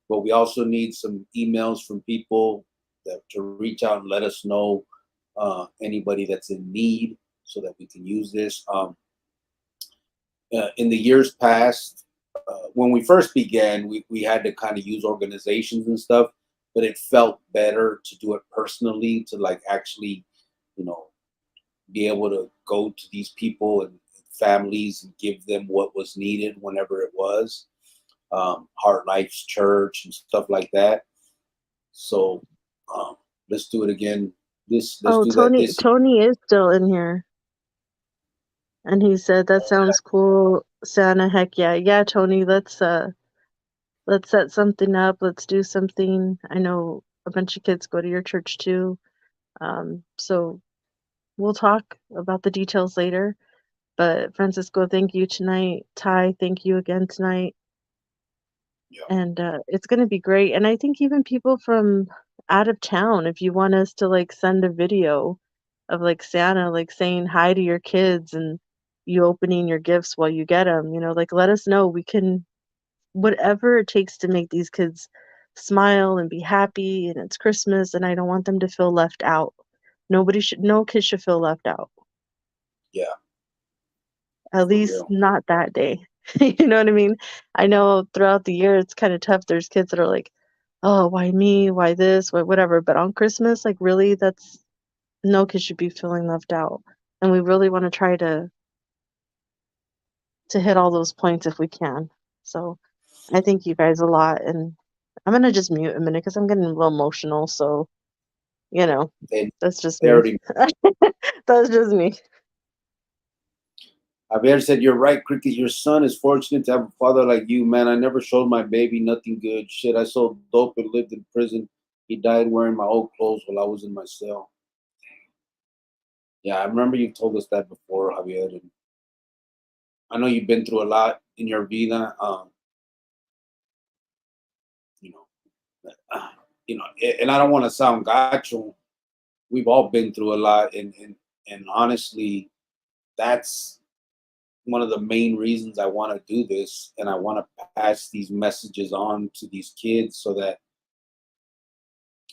But we also need some emails from people to reach out and let us know anybody that's in need so that we can use this. In the years past, when we first began, we had to kind of use organizations and stuff, but it felt better to do it personally, to like actually, be able to go to these people and families and give them what was needed whenever it was. Heart Life's Church and stuff like that. So um, let's do it again. Let's Oh, do that Tony this year. Tony is still in here, and he said that sounds cool. Santa, heck yeah, yeah, Tony. Let's set something up. Let's do something. I know a bunch of kids go to your church too. So we'll talk about the details later. But Francisco, thank you tonight. Ty, thank you again tonight. Yeah. And it's going to be great. And I think even people from out of town, if you want us to like send a video of like Santa like saying hi to your kids and you opening your gifts while you get them, like let us know. We can, whatever it takes to make these kids smile and be happy. And it's Christmas, and I don't want them to feel left out. No kid should feel left out. Yeah, At for least real. not that day. You know what I mean? I know throughout the year it's kind of tough. There's kids that are like, oh, why me? Why this? Why whatever. But on Christmas, like really, that's no kid should be feeling left out. And we really want to try to hit all those points if we can. So I thank you guys a lot. And I'm gonna just mute a minute because I'm getting a little emotional. So, you know, They, that's just they me. already. That's just me. Javier said, "You're right, Cricket. Your son is fortunate to have a father like you, man. I never showed my baby nothing good. Shit, I sold dope and lived in prison. He died wearing my old clothes while I was in my cell." Yeah, I remember you told us that before, Javier. And I know you've been through a lot in your vida. You know, and I don't want to sound gacho. We've all been through a lot, and honestly, that's one of the main reasons I want to do this, and I want to pass these messages on to these kids so that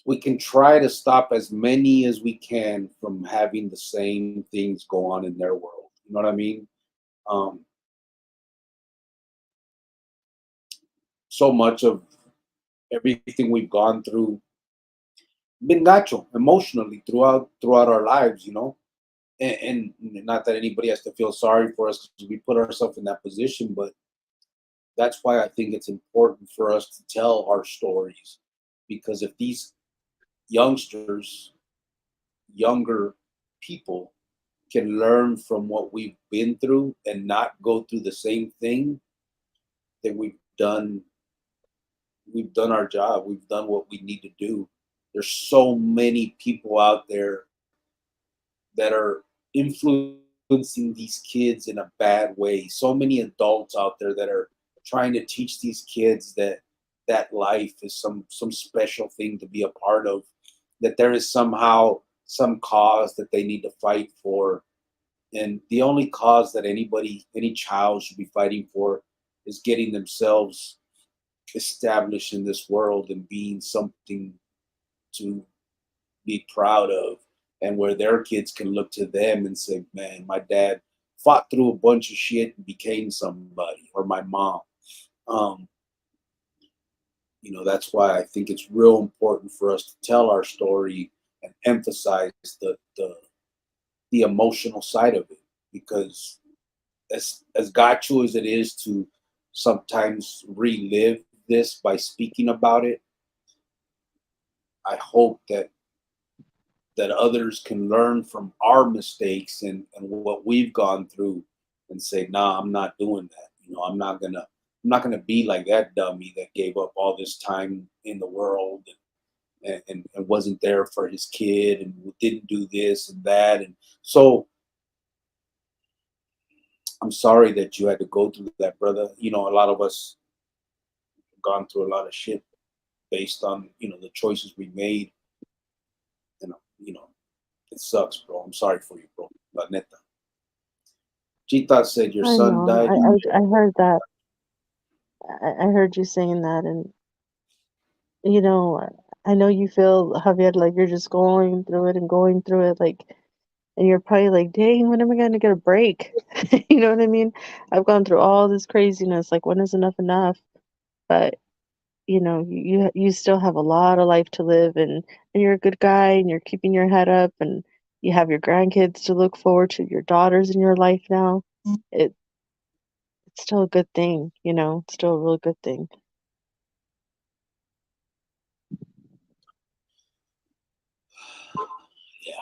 we can try to stop as many as we can from having the same things go on in their world. You know what I mean? Um, so much of everything we've gone through been gacho emotionally throughout our lives. And not that anybody has to feel sorry for us because we put ourselves in that position, but that's why I think it's important for us to tell our stories, because if these youngsters, younger people can learn from what we've been through and not go through the same thing, then we've done our job. We've done what we need to do. There's so many people out there that are influencing these kids in a bad way. So many adults out there that are trying to teach these kids that life is some special thing to be a part of, that there is somehow some cause that they need to fight for. And the only cause that any child should be fighting for is getting themselves established in this world and being something to be proud of, and where their kids can look to them and say, man, my dad fought through a bunch of shit and became somebody, or my mom. um, that's why I think it's real important for us to tell our story and emphasize the emotional side of it, because as gacho as it is to sometimes relive this by speaking about it, I hope that others can learn from our mistakes and what we've gone through and say, nah, I'm not doing that. I'm not gonna be like that dummy that gave up all this time in the world and wasn't there for his kid and didn't do this and that. And so I'm sorry that you had to go through that, brother. A lot of us gone through a lot of shit based on the choices we made. It sucks, bro. I'm sorry for you, bro. La neta. Chita said your I son know. died. I heard that. I heard you saying that, and you know, I know you feel, Javier, like you're just going through it and going through it, like, and you're probably like, dang, when am I gonna get a break? You know what I mean? I've gone through all this craziness. Like, when is enough enough? But you still have a lot of life to live, and you're a good guy, and you're keeping your head up, and You have your grandkids to look forward to, your daughters in your life now. It it's still a good thing, you know, it's still a really good thing. Yeah.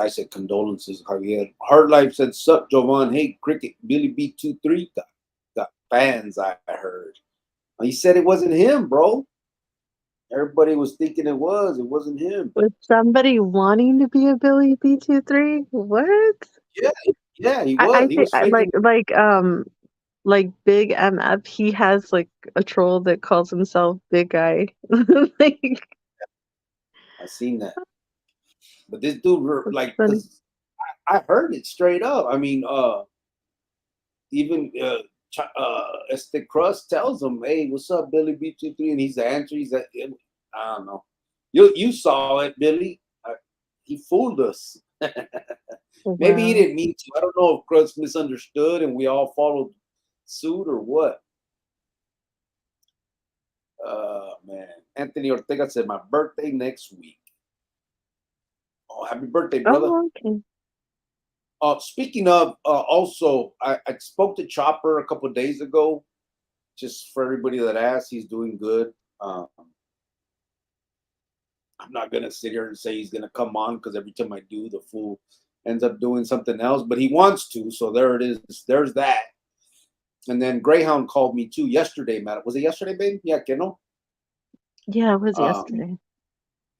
I said condolences, Javier. Hard Life said, sup, Jovan. Hey, Cricket, Billy B23 got fans, I heard. He said it wasn't him, bro. Everybody was thinking it was. It wasn't him. Was somebody wanting to be a Billy B23? What? Yeah, yeah, he I was. He think was faking. like Big MF, he has like a troll that calls himself Big Guy. Like I seen that. But this dude, that's like, funny. cause I heard it straight up. I mean, even Este Crust tells him, "Hey, what's up, Billy B23?" And he's the answer. He's like, I don't know. You saw it, Billy. He fooled us. Maybe he Wow. didn't mean to. I don't know if Crust misunderstood and we all followed suit or what. Man, Anthony Ortega said my birthday next week. Oh, happy birthday, brother! Oh, okay. Speaking of, also, I spoke to Chopper a couple of days ago. Just for everybody that asked, he's doing good. I'm not gonna sit here and say he's gonna come on because every time I do, the fool ends up doing something else. But he wants to, so there it is. There's that. And then Greyhound called me too yesterday, Matt. Was it yesterday, babe? Yeah, que no. Yeah, it was Um, yesterday.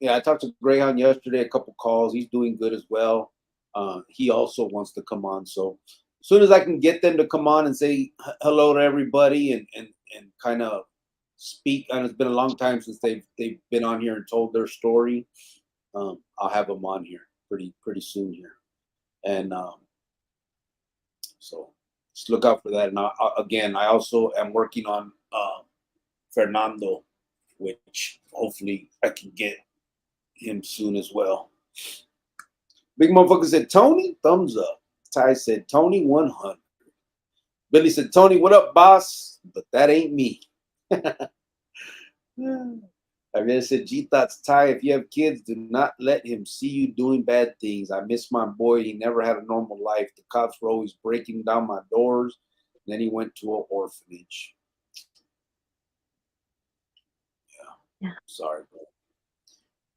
yeah, I talked to Greyhound yesterday. A couple calls. He's doing good as well. He also wants to come on. So as soon as I can get them to come on and say hello to everybody and kind of speak, and it's been a long time since they've been on here and told their story. I'll have them on here pretty soon here, and so just look out for that. And again, I also am working on Fernando, which hopefully I can get him soon as well. Big motherfucker said Tony, thumbs up. Ty said Tony 100. Billy said Tony, what up, boss? But that ain't me. I mean, I said, G Thoughts, Ty, if you have kids, do not let him see you doing bad things. I miss my boy. He never had a normal life. The cops were always breaking down my doors. And then he went to an orphanage. Yeah. Yeah. Sorry, bro.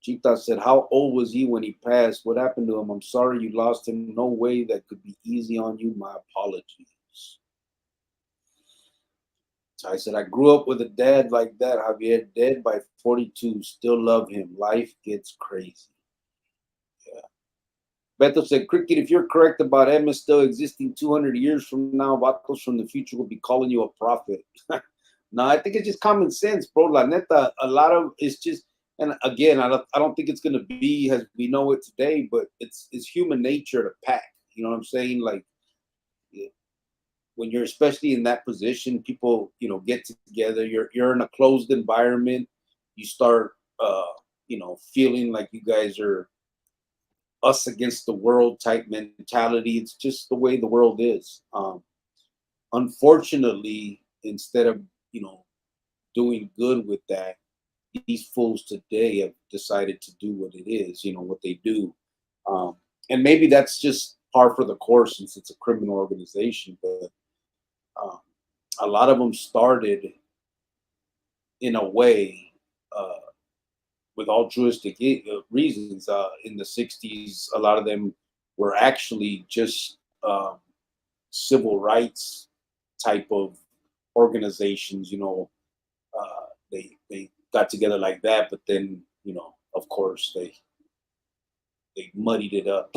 G Thoughts said, how old was he when he passed? What happened to him? I'm sorry you lost him. No way that could be easy on you. My apologies. So I said, I grew up with a dad like that. Javier, dead by 42. Still love him. Life gets crazy. Yeah. Beto said, Cricket, if you're correct about Emma still existing 200 years from now, Vatos from the future will be calling you a prophet. No, I think it's just common sense, bro. La neta, a lot of it's just, and again, I don't think it's gonna be as we know it today, but it's human nature to pack. You know what I'm saying? Like when you're especially in that position, people get together. You're in a closed environment. You start feeling like you guys are us against the world type mentality. It's just the way the world is. Unfortunately, instead of doing good with that, these fools today have decided to do what it is, what they do. And maybe that's just par for the course since it's a criminal organization, but um, a lot of them started in a way uh, with altruistic reasons. In the 60s, a lot of them were actually just civil rights type of organizations. They got together like that, but then of course they muddied it up.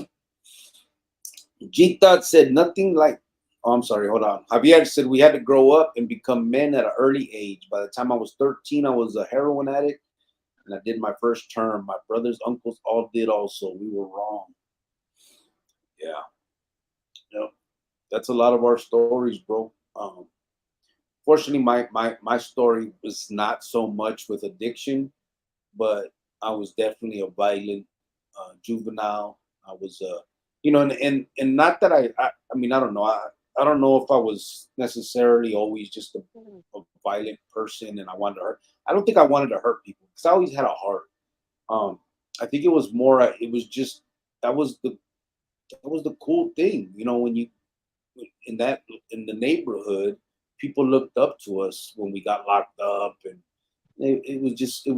G-Thought said nothing like, oh, I'm sorry, hold on. Javier said we had to grow up and become men at an early age. By the time I was 13, I was a heroin addict and I did my first term. My brothers, uncles all did also. We were wrong. Yeah. Yep. That's a lot of our stories, bro. Fortunately, my story was not so much with addiction, but I was definitely a violent juvenile. I was and not that I mean, I don't know. I don't know if I was necessarily always just a violent person and I wanted to hurt. I don't think I wanted to hurt people because I always had a heart. Um, I think it was more. It was just that was the cool thing, when you in that in the neighborhood, people looked up to us when we got locked up, and it was just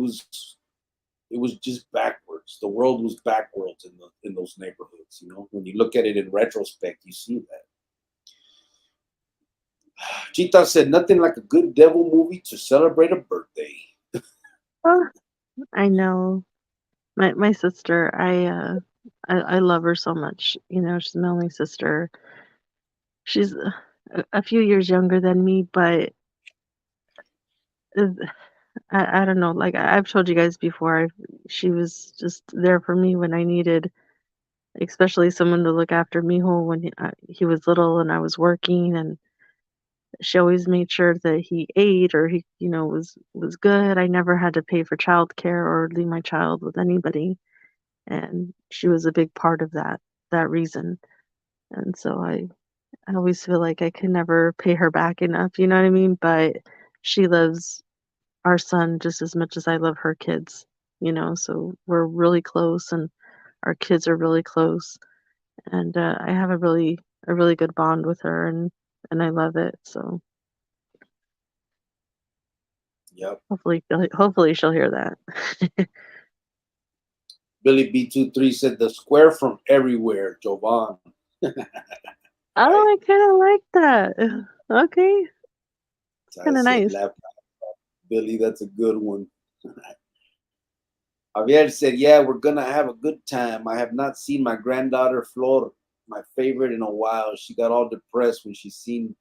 backwards. The world was backwards in those neighborhoods. When you look at it in retrospect, you see that. Chita said, "Nothing like a good devil movie to celebrate a birthday." Oh, I know. My sister, I love her so much. She's my only sister. She's a few years younger than me, but uh, I don't know. Like I've told you guys before, she was just there for me when I needed, especially someone to look after Mijo when he was little and I was working, and she always made sure that he ate or he, was good. I never had to pay for childcare or leave my child with anybody, and she was a big part of that reason. And so I always feel like I can never pay her back enough, you know what I mean? But she loves our son just as much as I love her kids, so we're really close and our kids are really close. And I have a really good bond with her, and I love it. So Yep. hopefully she'll hear that. Billy B23 said, "The square from everywhere, Jovan." Right. Oh, I kind of like that. Okay, I kind of said, nice. "Laugh, Billy. That's a good one." Javier said, "Yeah, we're gonna have a good time. I have not seen my granddaughter Flor, my favorite, in a while. She got all depressed when she seen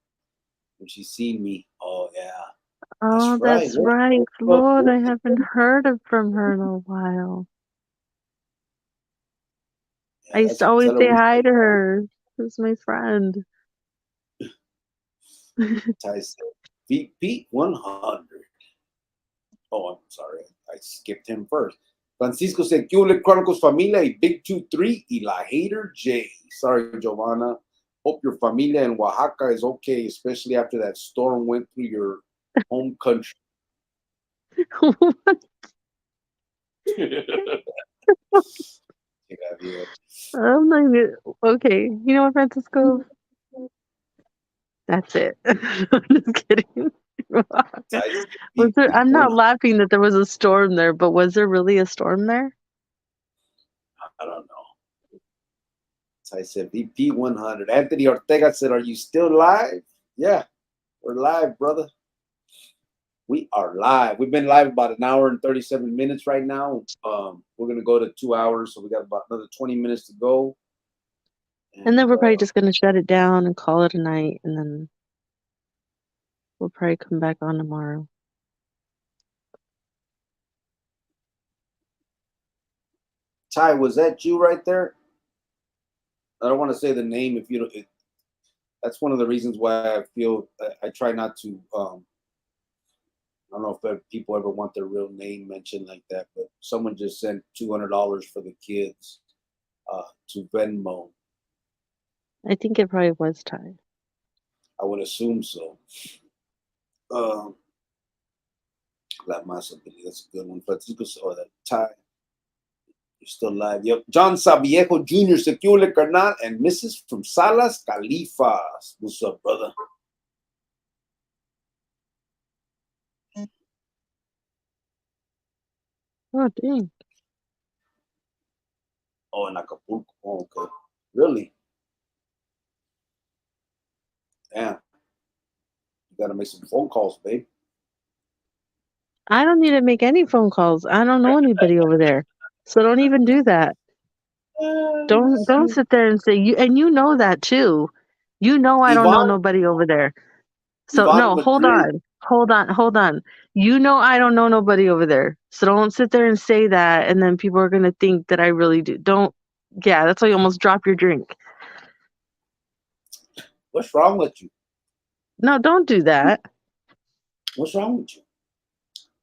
me." Oh yeah, Oh, that's right. that's right, Lord. I haven't heard from her in a while. Yeah, I used that's to always tell her say we. hi to her. She's my friend. Ty said, "VP 100." Oh, I'm sorry. I skipped him first. Francisco said, "¿Qué hubo, Chronicles Familia y Big 2-3 y La Hater J." Sorry, Giovanna. Hope your familia in Oaxaca is okay, especially after that storm went through your home country. I'm not even, okay. You know what, Francisco? That's it. I'm just kidding. I'm not laughing that there was a storm there, but was there really a storm there? I don't know. So I said, VP 100. Anthony Ortega said, "Are you still live?" Yeah, we're live, brother. We are live. We've been live about an hour and 37 minutes right now. We're going to go to 2 hours, so we got about another 20 minutes to go. And then we're probably just going to shut it down and call it a night, and then we'll probably come back on tomorrow. Ty, was that you right there? I don't want to say the name if you don't. That's one of the reasons why I feel I try not to. I don't know if people ever want their real name mentioned like that, but someone just sent $200 for the kids to Venmo. I think it probably was Ty. I would assume so. La Masa, that's a good one. Francisco, or that Ty. You're still live. Yep. John Saviejo Jr., Secule Carnal, and Mrs. from Salas Califas. What's up, brother? Oh, dang. Oh, in Acapulco. Oh, okay. Really? Damn. You got to make some phone calls, babe. I don't need to make any phone calls. I don't know anybody over there. So don't even do that. Don't sit there and say you, and you know that too. You know I don't know nobody over there. So no, hold on. You know I don't know nobody over there. So don't sit there and say that, and then people are gonna think that I really do. Don't. Yeah, that's why you almost drop your drink. What's wrong with you? No, don't do that. What's wrong with you?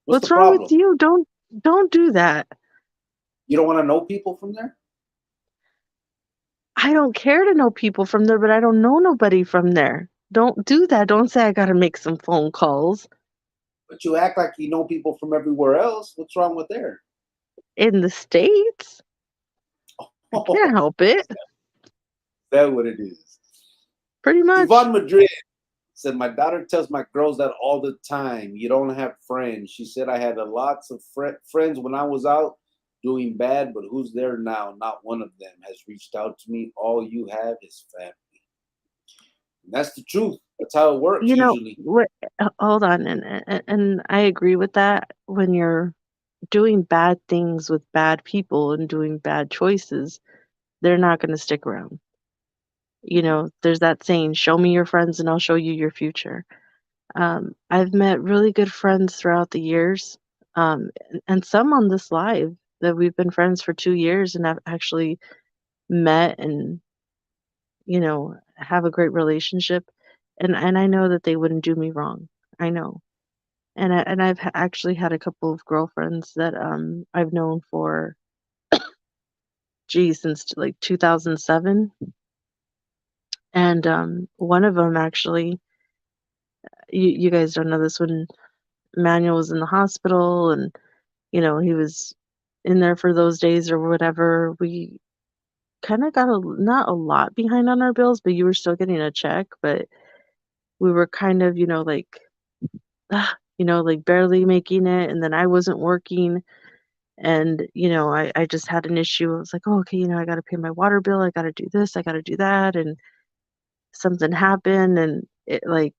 What's wrong with you? Don't do that. You don't want to know people from there? I don't care to know people from there, but I don't know nobody from there. Don't do that. Don't say I gotta make some phone calls. But you act like you know people from everywhere else. What's wrong with there? In the States? I can't Oh, help it. that's what it is. Pretty much. Yvonne Madrid said, my daughter tells my girls that all the time. You don't have friends. She said, I had lots of friends when I was out doing bad, but who's there now? Not one of them has reached out to me. All you have is family. And that's the truth. That's how it works You know, usually. what hold on, and I agree with that. When you're doing bad things with bad people and doing bad choices, they're not going to stick around. You know, there's that saying, show me your friends and I'll show you your future. I've met really good friends throughout the years, and some on this live that we've been friends for 2 years and have actually met and, have a great relationship. And I know that they wouldn't do me wrong. I know. And I've actually had a couple of girlfriends that I've known for, since like 2007. And one of them actually, you guys don't know this, when Manuel was in the hospital and he was in there for those days or whatever. We kind of got not a lot behind on our bills, but you were still getting a check. But we were kind of, like barely making it. And then I wasn't working. And, I just had an issue. I was like, oh, okay, I got to pay my water bill. I got to do this. I got to do that. And something happened. And it like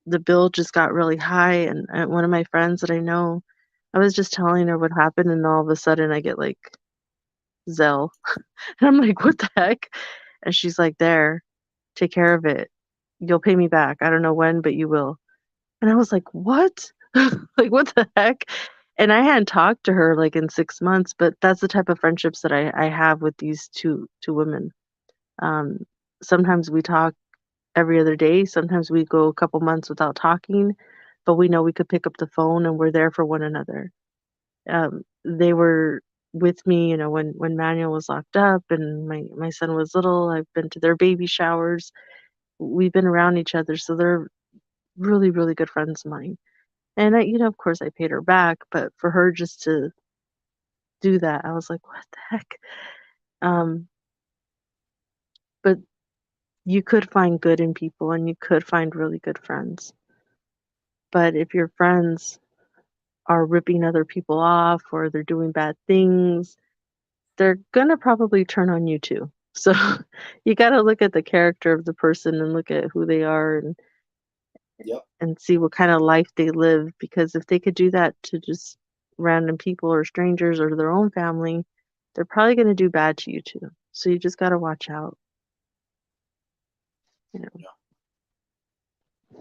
the bill just got really high. And one of my friends that I know, I was just telling her what happened. And all of a sudden I get like Zelle. And I'm like, "What the heck?" And she's like, "There, take care of it. You'll pay me back. I don't know when, but you will." And I was like, "What?" Like, what the heck? And I hadn't talked to her like in 6 months, but that's the type of friendships that I have with these two women. Um, Sometimes we talk every other day, sometimes we go a couple months without talking, but we know we could pick up the phone and we're there for one another. They were with me, when Manuel was locked up and my son was little. I've been to their baby showers. We've been around each other, so they're really, really good friends of mine. And of course, I paid her back, but for her just to do that, I was like, what the heck? Um, but you could find good in people, and you could find really good friends. But if your friends are ripping other people off or they're doing bad things, they're gonna probably turn on you too. So you gotta look at the character of the person and look at who they are Yep. and see what kind of life they live, because if they could do that to just random people or strangers or their own family, they're probably gonna do bad to you too. So you just gotta watch out, you know. Yeah.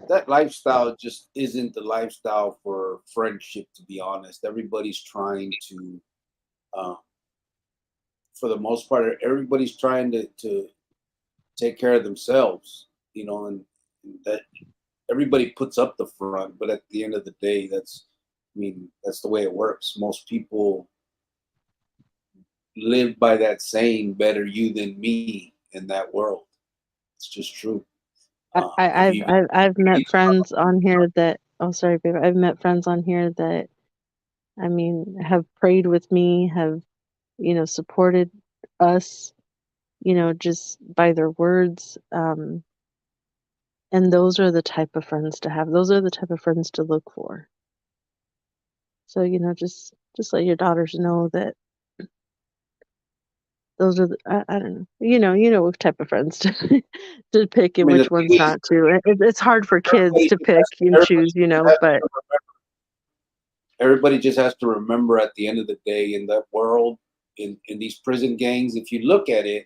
That lifestyle just isn't the lifestyle for friendship, to be honest. Everybody's trying to, uh, for the most part, everybody's trying to take care of themselves, and that everybody puts up the front, but at the end of the day, that's the way it works. Most people live by that saying, better you than me in that world. It's just true. I, I- If I've you I've I've met friends on here that, oh, sorry, babe. I've met friends on here that, I mean, have prayed with me, have, supported us, just by their words. And those are the type of friends to have. Those are the type of friends to look for. So, just let your daughters know that those are I don't know. You know what type of friends to to pick I and mean, the which thing ones is, not to. It's hard for kids to pick and choose, but everybody just has to remember at the end of the day, in that world, in these prison gangs, if you look at it,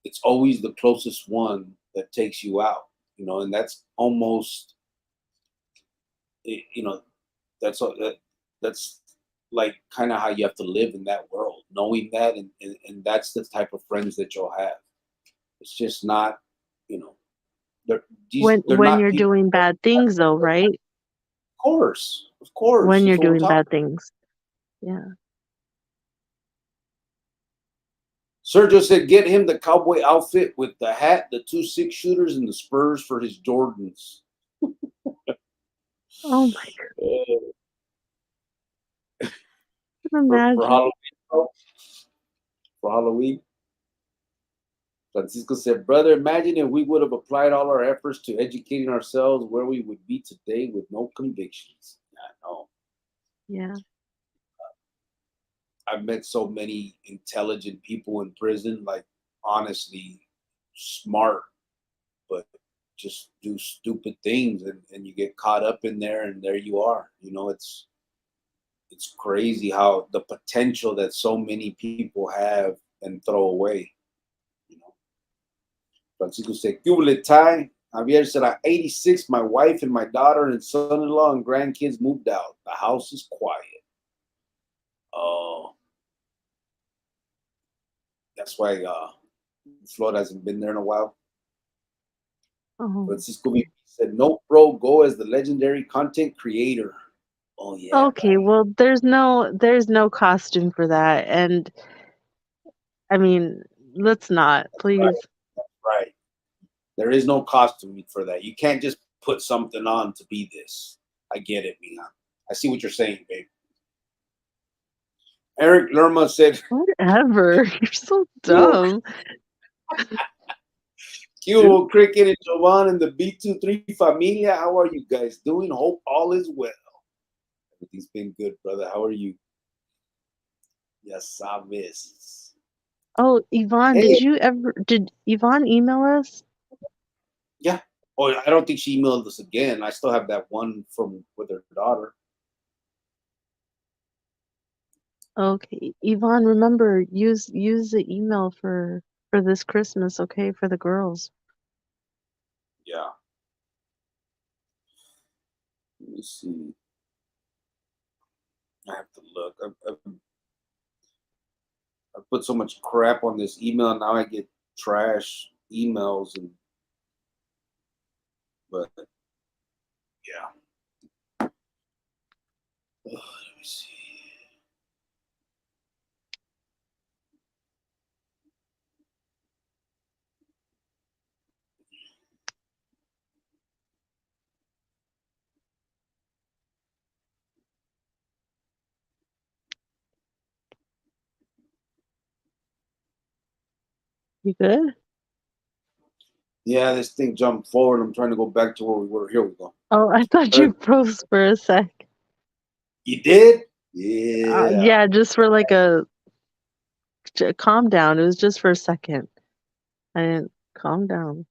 it's always the closest one that takes you out, and that's almost, you know, that's like kind of how you have to live in that world, knowing that, and that's the type of friends that you'll have. It's just not, you know, they're they're when not you're people. doing bad things though, right? Of course, When that's you're what we're doing talking. bad things. Yeah. Sergio said, get him the cowboy outfit with the hat, the 2 6-shooters, and the spurs for his Jordans. Oh my. Uh, can for imagine. Halloween. Bro. For Halloween. Francisco said, "Brother, imagine if we would have applied all our efforts to educating ourselves, where we would be today with no convictions." I know. Yeah. I've met so many intelligent people in prison, like honestly smart, but just do stupid things, and you get caught up in there, and there you are. It's crazy how the potential that so many people have and throw away. You know, Francisco said, "Cubile Ty." Javier said, "At 86, my wife and my daughter and son-in-law and grandkids moved out. The house is quiet." Oh, that's why Florida hasn't been there in a while. Oh. Francisco said, "No, bro, go as the legendary content creator." Oh yeah, Okay, right, well, there's no costume for that, and I mean, let's not, right, please. right. There is no costume for that. You can't just put something on to be this. I get it, Mina. I see what you're saying, babe. Eric Lerma said, Whatever. You're so "Cubo, dumb. Cubo Cricket and Jovan and the B23 Familia. How are you guys doing? Hope all is well." Everything's been good, brother. How are you? Yes, sabes. Oh, Yvonne, Hey, did Yvonne email us? yeah. Oh, I don't think she emailed us again. I still have that one from with her daughter. Okay, Yvonne, remember, use the email for this Christmas, okay, for the girls. Yeah. Let me see. I have to look. I put so much crap on this email. Now I get trash emails, but yeah. Let me see. You good? Yeah, this thing jumped forward. I'm trying to go back to where we were. Here we go. Oh, I thought you Eric, froze for a sec. you did? Yeah. Yeah, just for like calm down. It was just for a second. I didn't calm down.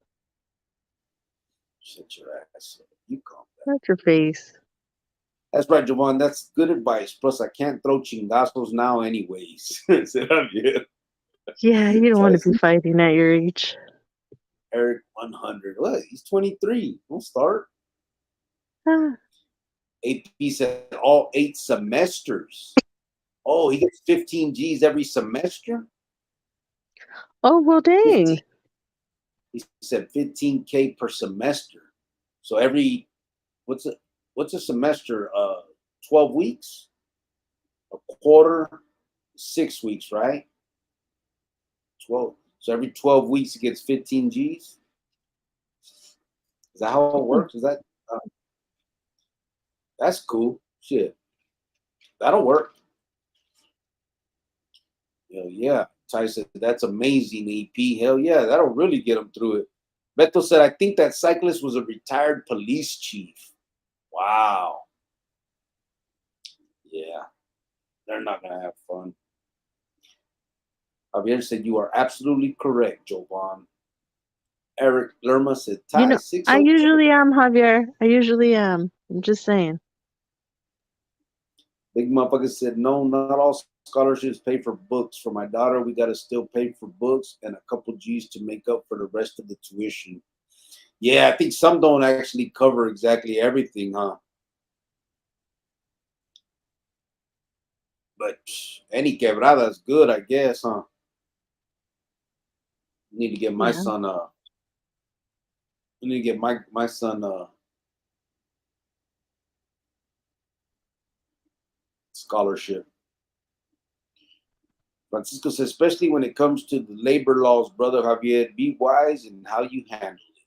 Shut your ass up. You calm down. That's your face. That's right, Javon. That's good advice. Plus, I can't throw chingazos now, anyways. Said Javier. Yeah, you don't want to be Tyson, fighting at your age. Eric 100. What? He's 23. Don't start. Ah, AP said all 8 semesters. Oh, he gets 15 G's every semester? oh, well, 15. dang. He said 15K per semester. So every what's it? What's a semester? 12 weeks, a quarter, 6 weeks, right? 12. So every 12 weeks he gets 15 G's. Is that how it Hmm. works? Is that that's cool? Shit, that'll work. Hell yeah. Ty said that's amazing, EP. Hell yeah, that'll really get him through it. Beto said, "I think that cyclist was a retired police chief." Wow. Yeah, they're not gonna have fun. Javier said, "You are absolutely correct, Jovan." Eric Lerma said, You "Ty know, I 607." usually am, Javier. I usually am. I'm just saying. Big motherfucker said, "No, not all scholarships pay for books. For my daughter, we got to still pay for books and a couple G's to make up for the rest of the tuition." Yeah, I think some don't actually cover exactly everything, huh? But any quebrada is good, I guess, huh? Need to get my Yeah. son I need to get my son scholarship. Francisco says, especially when it comes to the labor laws, brother Javier, be wise in how you handle it.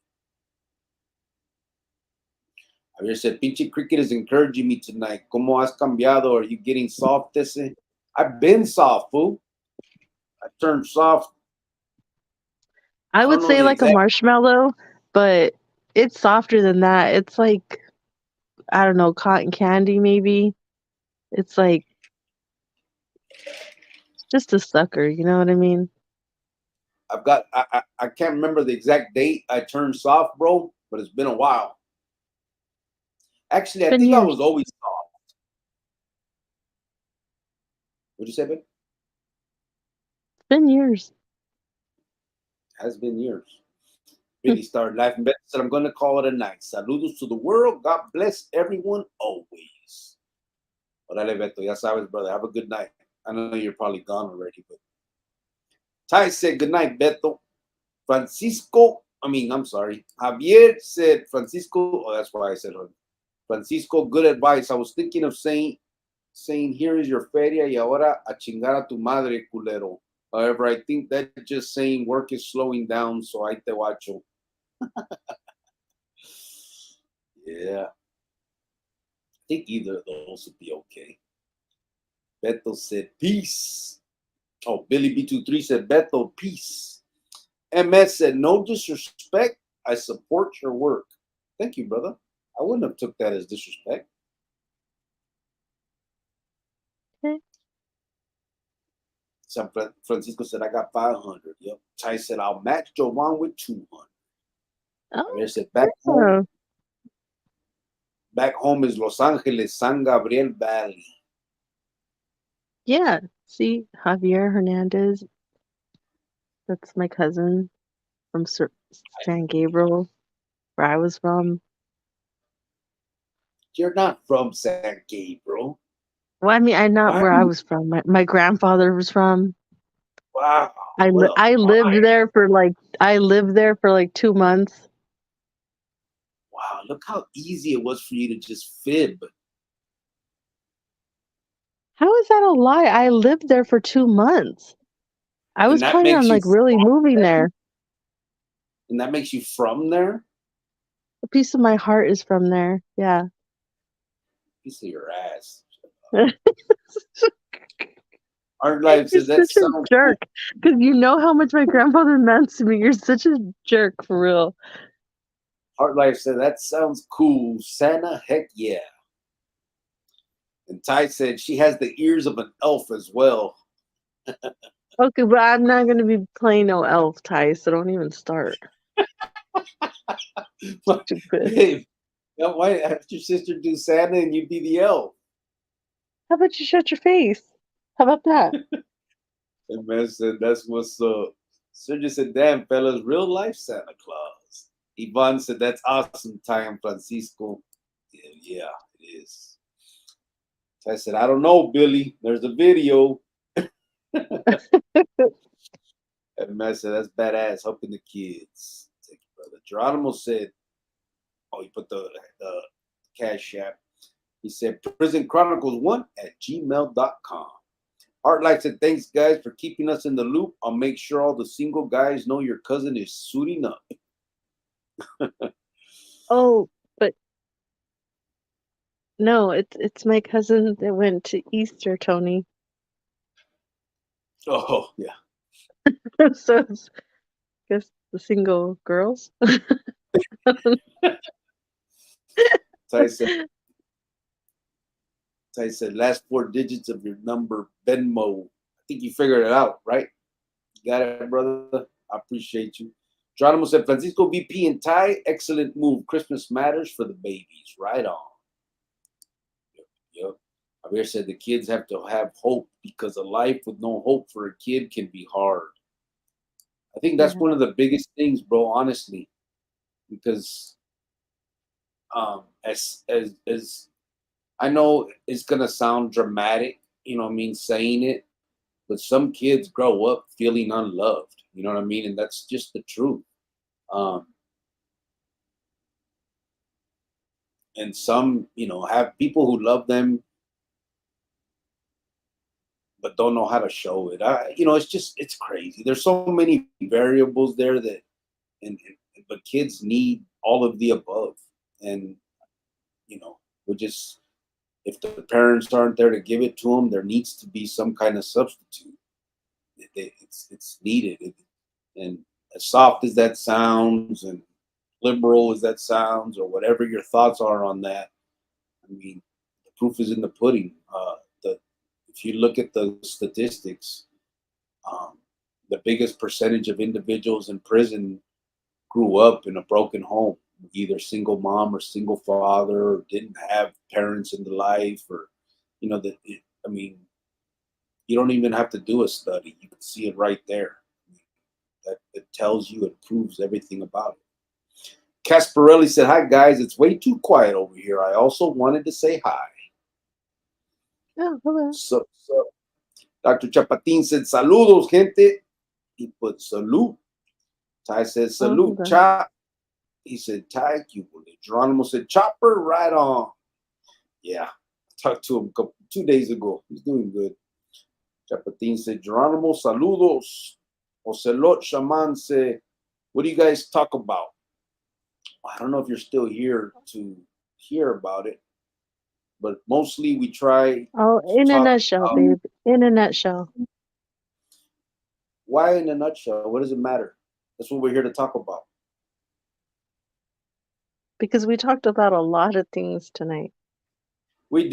Javier said, pinche cricket is encouraging me tonight. ¿Cómo has cambiado? Are you getting soft, ese? I've been soft, fool. I turned soft. I I would don't know say the like a exact. marshmallow, but it's softer than that. It's like, I don't know, cotton candy maybe. It's like just a sucker, you know what I mean? I've got. I can't remember the exact date I turned soft, bro, but it's been a while. Actually, It's I been think I years. was always soft. What'd you say, babe? It's been years. Has been years. Really started laughing. Beth said, I'm going to call it a night. Saludos to the world. God bless everyone always. Orale, Beto. Ya sabes, brother. Have a good night. I know you're probably gone already, but Ty said, good night, Beto. I'm sorry. Javier said, Francisco. Oh, that's why I said, Francisco, good advice. I was thinking of saying, here is your feria y ahora a chingar a tu madre, culero. However, I think that just saying work is slowing down, so I te wacho. Yeah, I think either of those would be okay. Beto said, peace. Oh, Billy B23 said, Beto, peace. MS said, no disrespect. I support your work. Thank you, brother. I wouldn't have took that as disrespect. Okay. San Francisco said, I got 500. Yep. Ty said, I'll match Jovan with 200. Oh, Javier said, yeah. back home is Los Angeles, San Gabriel Valley. Yeah. See, Javier Hernandez, that's my cousin from San Gabriel, where I was from. You're not from San Gabriel. Well, I mean, I'm not Why where are I you? was from. My grandfather was from. Wow. I What li- a I lived lie. there for like I lived there for like 2 months. Wow. Look how easy it was for you to just fib. How is that a lie? I lived there for 2 months. I was And that planning on makes you like really from moving there? there. And that makes you from there? A piece of my heart is from there. Yeah. Piece of your ass. You're Art Life says that such a sounds cool. jerk. Because you know how much my grandfather meant to me. You're such a jerk for real. Art Life said that sounds cool. Santa, heck yeah. And Ty said she has the ears of an elf as well. Okay, but I'm not gonna be playing no elf, Ty, so don't even start. Stupid. Babe, why have your sister do Santa and you be the elf? How about you shut your face? How about that? And man said, that's what's up. Sergio said, damn, fellas, real life Santa Claus. Yvonne said, that's awesome, Ty and Francisco. Yeah, it is. I said, I don't know, Billy. There's a video. And man said, that's badass, helping the kids. Thank you, brother. Geronimo said, oh, he put the cash app. He said, Prison Chronicles 1 at gmail.com. Art Life said, thanks, guys, for keeping us in the loop. I'll make sure all the single guys know your cousin is suiting up. Oh, but no, it's my cousin that went to Easter, Tony. Oh, yeah. So it's, I guess the single girls. Ty said, last 4 digits of your number, Venmo. I think you figured it out, right? You got it, brother. I appreciate you. Geronimo said, Francisco VP and Ty, excellent move. Christmas matters for the babies. Right on. Yep. Javier said the kids have to have hope because a life with no hope for a kid can be hard. I think that's Yeah. one of the biggest things, bro, honestly, because as I know it's gonna sound dramatic, you know what I mean, saying it, but some kids grow up feeling unloved, you know what I mean, and that's just the truth. Um, and some, have people who love them but don't know how to show it. It's crazy. There's so many variables there but kids need all of the above, and we're just If the parents aren't there to give it to them, there needs to be some kind of substitute. It's needed. And as soft as that sounds, and liberal as that sounds, or whatever your thoughts are on that, I mean, the proof is in the pudding. If you look at the statistics, um, the biggest percentage of individuals in prison grew up in a broken home, either single mom or single father, or didn't have parents in the life, or I mean, you don't even have to do a study; you can see it right there. That it tells you, it proves everything about it. Casparelli said, "Hi guys, it's way too quiet over here. I also wanted to say hi." Oh, hello. So Dr. Chapatin said, "Saludos, gente." He put salute. Ty said, Oh, "Salute, hold on. chop." He said, "Ty, you." Geronimo said, "Chopper, right on." Yeah, I talked to him 2 days ago. He's doing good. Chapatin said, "Geronimo, saludos." Ocelot Shaman said, "What do you guys talk about?" I don't know if you're still here to hear about it, but mostly we try Oh, to in a talk nutshell, about babe. In a nutshell. why in a nutshell. What does it matter? That's what we're here to talk about. Because we talked about a lot of things tonight. We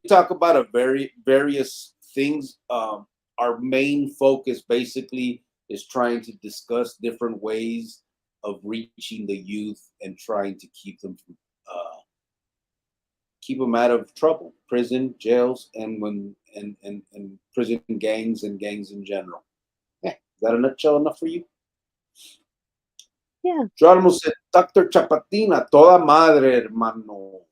talk about various things. Our main focus basically is trying to discuss different ways of reaching the youth and trying to keep them out of trouble, prison, jails, and prison gangs and gangs in general. Is that a nutshell enough for you? Yeah. Geronimo said, "Dr. Chapatina, toda madre, hermano."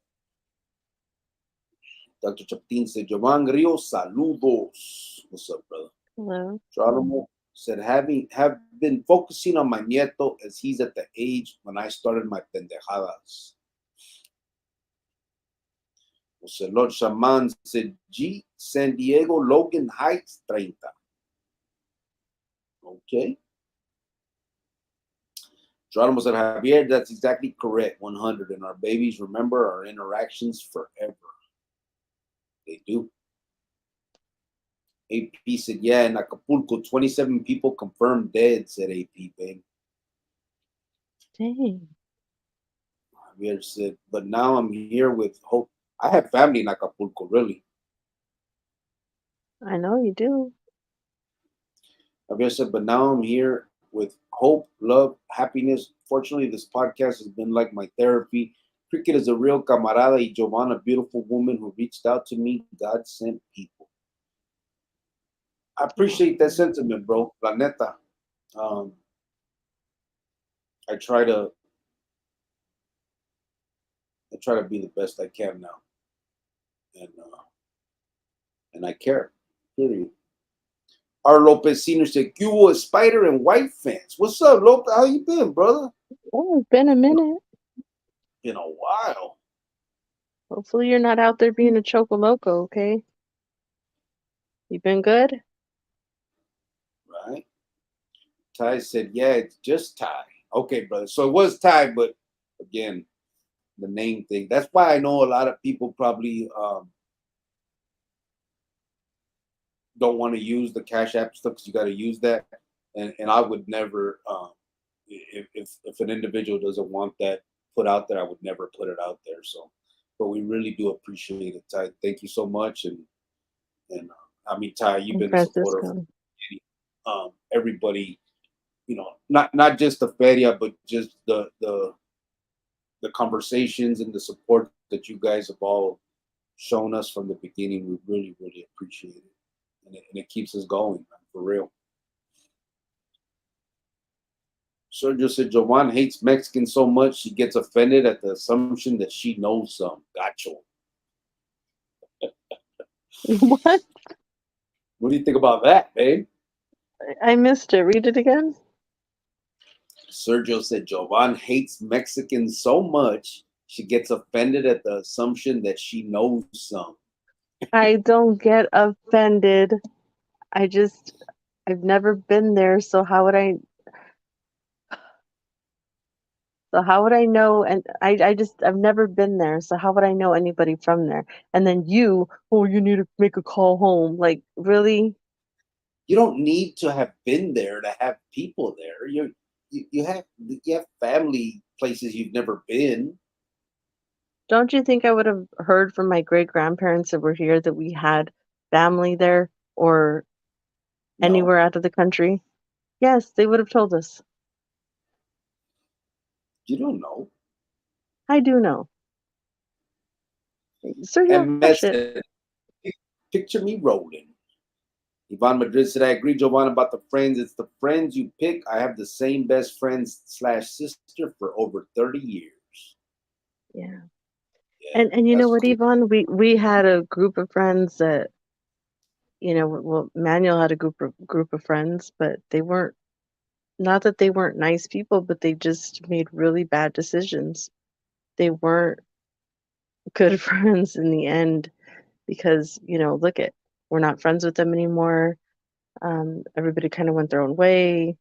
Dr. Chapatin said, "Jovan Rio, saludos." What's up, brother? Hello. Geronimo said, have been focusing on my nieto as he's at the age when I started my pendejadas. Jose Lord Shaman said, G, San Diego, Logan Heights, 30. Okay. Geronimo said, "Javier, that's exactly correct, 100. And our babies remember our interactions forever." They do. AP said, "Yeah, in Acapulco, 27 people confirmed dead," said AP, babe. Dang. Javier said, "But now I'm here with hope." I have family in Acapulco, really. I know you do. Javier said, "But now I'm here with hope, love, happiness. Fortunately, this podcast has been like my therapy. Cricket is a real camarada y Giovanna, a beautiful woman who reached out to me. God sent people." I appreciate that sentiment, bro. La neta. Um, I try to be the best I can now, and I care. Period. Our Lopez Senior said, "Que hubo, Spider and White Fence." What's up, Lopez? How you been, brother? Oh, it's been a minute. In a while. Hopefully you're not out there being a choco-loco, okay? You been good? Right? Ty said, "Yeah, it's just Ty." Okay, brother. So it was Ty, but again, the name thing. That's why I know a lot of people probably don't want to use the Cash App stuff because you got to use that. And I would never, if an individual doesn't want that put out there, I would never put it out there. So, but we really do appreciate it, Ty. Thank you so much. And I mean, Ty, you've And been a supporter of Francisco. everybody. Not just the feria, but just the conversations and the support that you guys have all shown us from the beginning. We really, really appreciate it. And it keeps us going, man, for real. Sergio said, "Jovan hates Mexicans so much she gets offended at the assumption that she knows some." Gacho. What? What do you think about that, babe? I missed it. Read it again. Sergio said, "Jovan hates Mexicans so much she gets offended at the assumption that she knows some." I don't get offended. I've never been there, so how would I? So how would I know? And I've never been there. So how would I know anybody from there? And then oh, you need to make a call home. Like, really? You don't need to have been there to have people there. You have family places you've never been. Don't you think I would have heard from my great grandparents that were here that we had family there or No, anywhere out of the country? Yes, they would have told us. you don't know. I do know. So yeah, And watch Matt it. said, picture me rolling. Yvonne Madrid said, I agree, Giovanna, about the friends. It's the friends you pick. I have the same best friends slash sister for over 30 years. Yeah. Yeah, And you know that's what, cool. Yvonne? We had a group of friends that, well, Manuel had a group of friends, but they weren't, not that they weren't nice people, but they just made really bad decisions. They weren't good friends in the end because, look at, we're not friends with them anymore. Everybody kind of went their own way.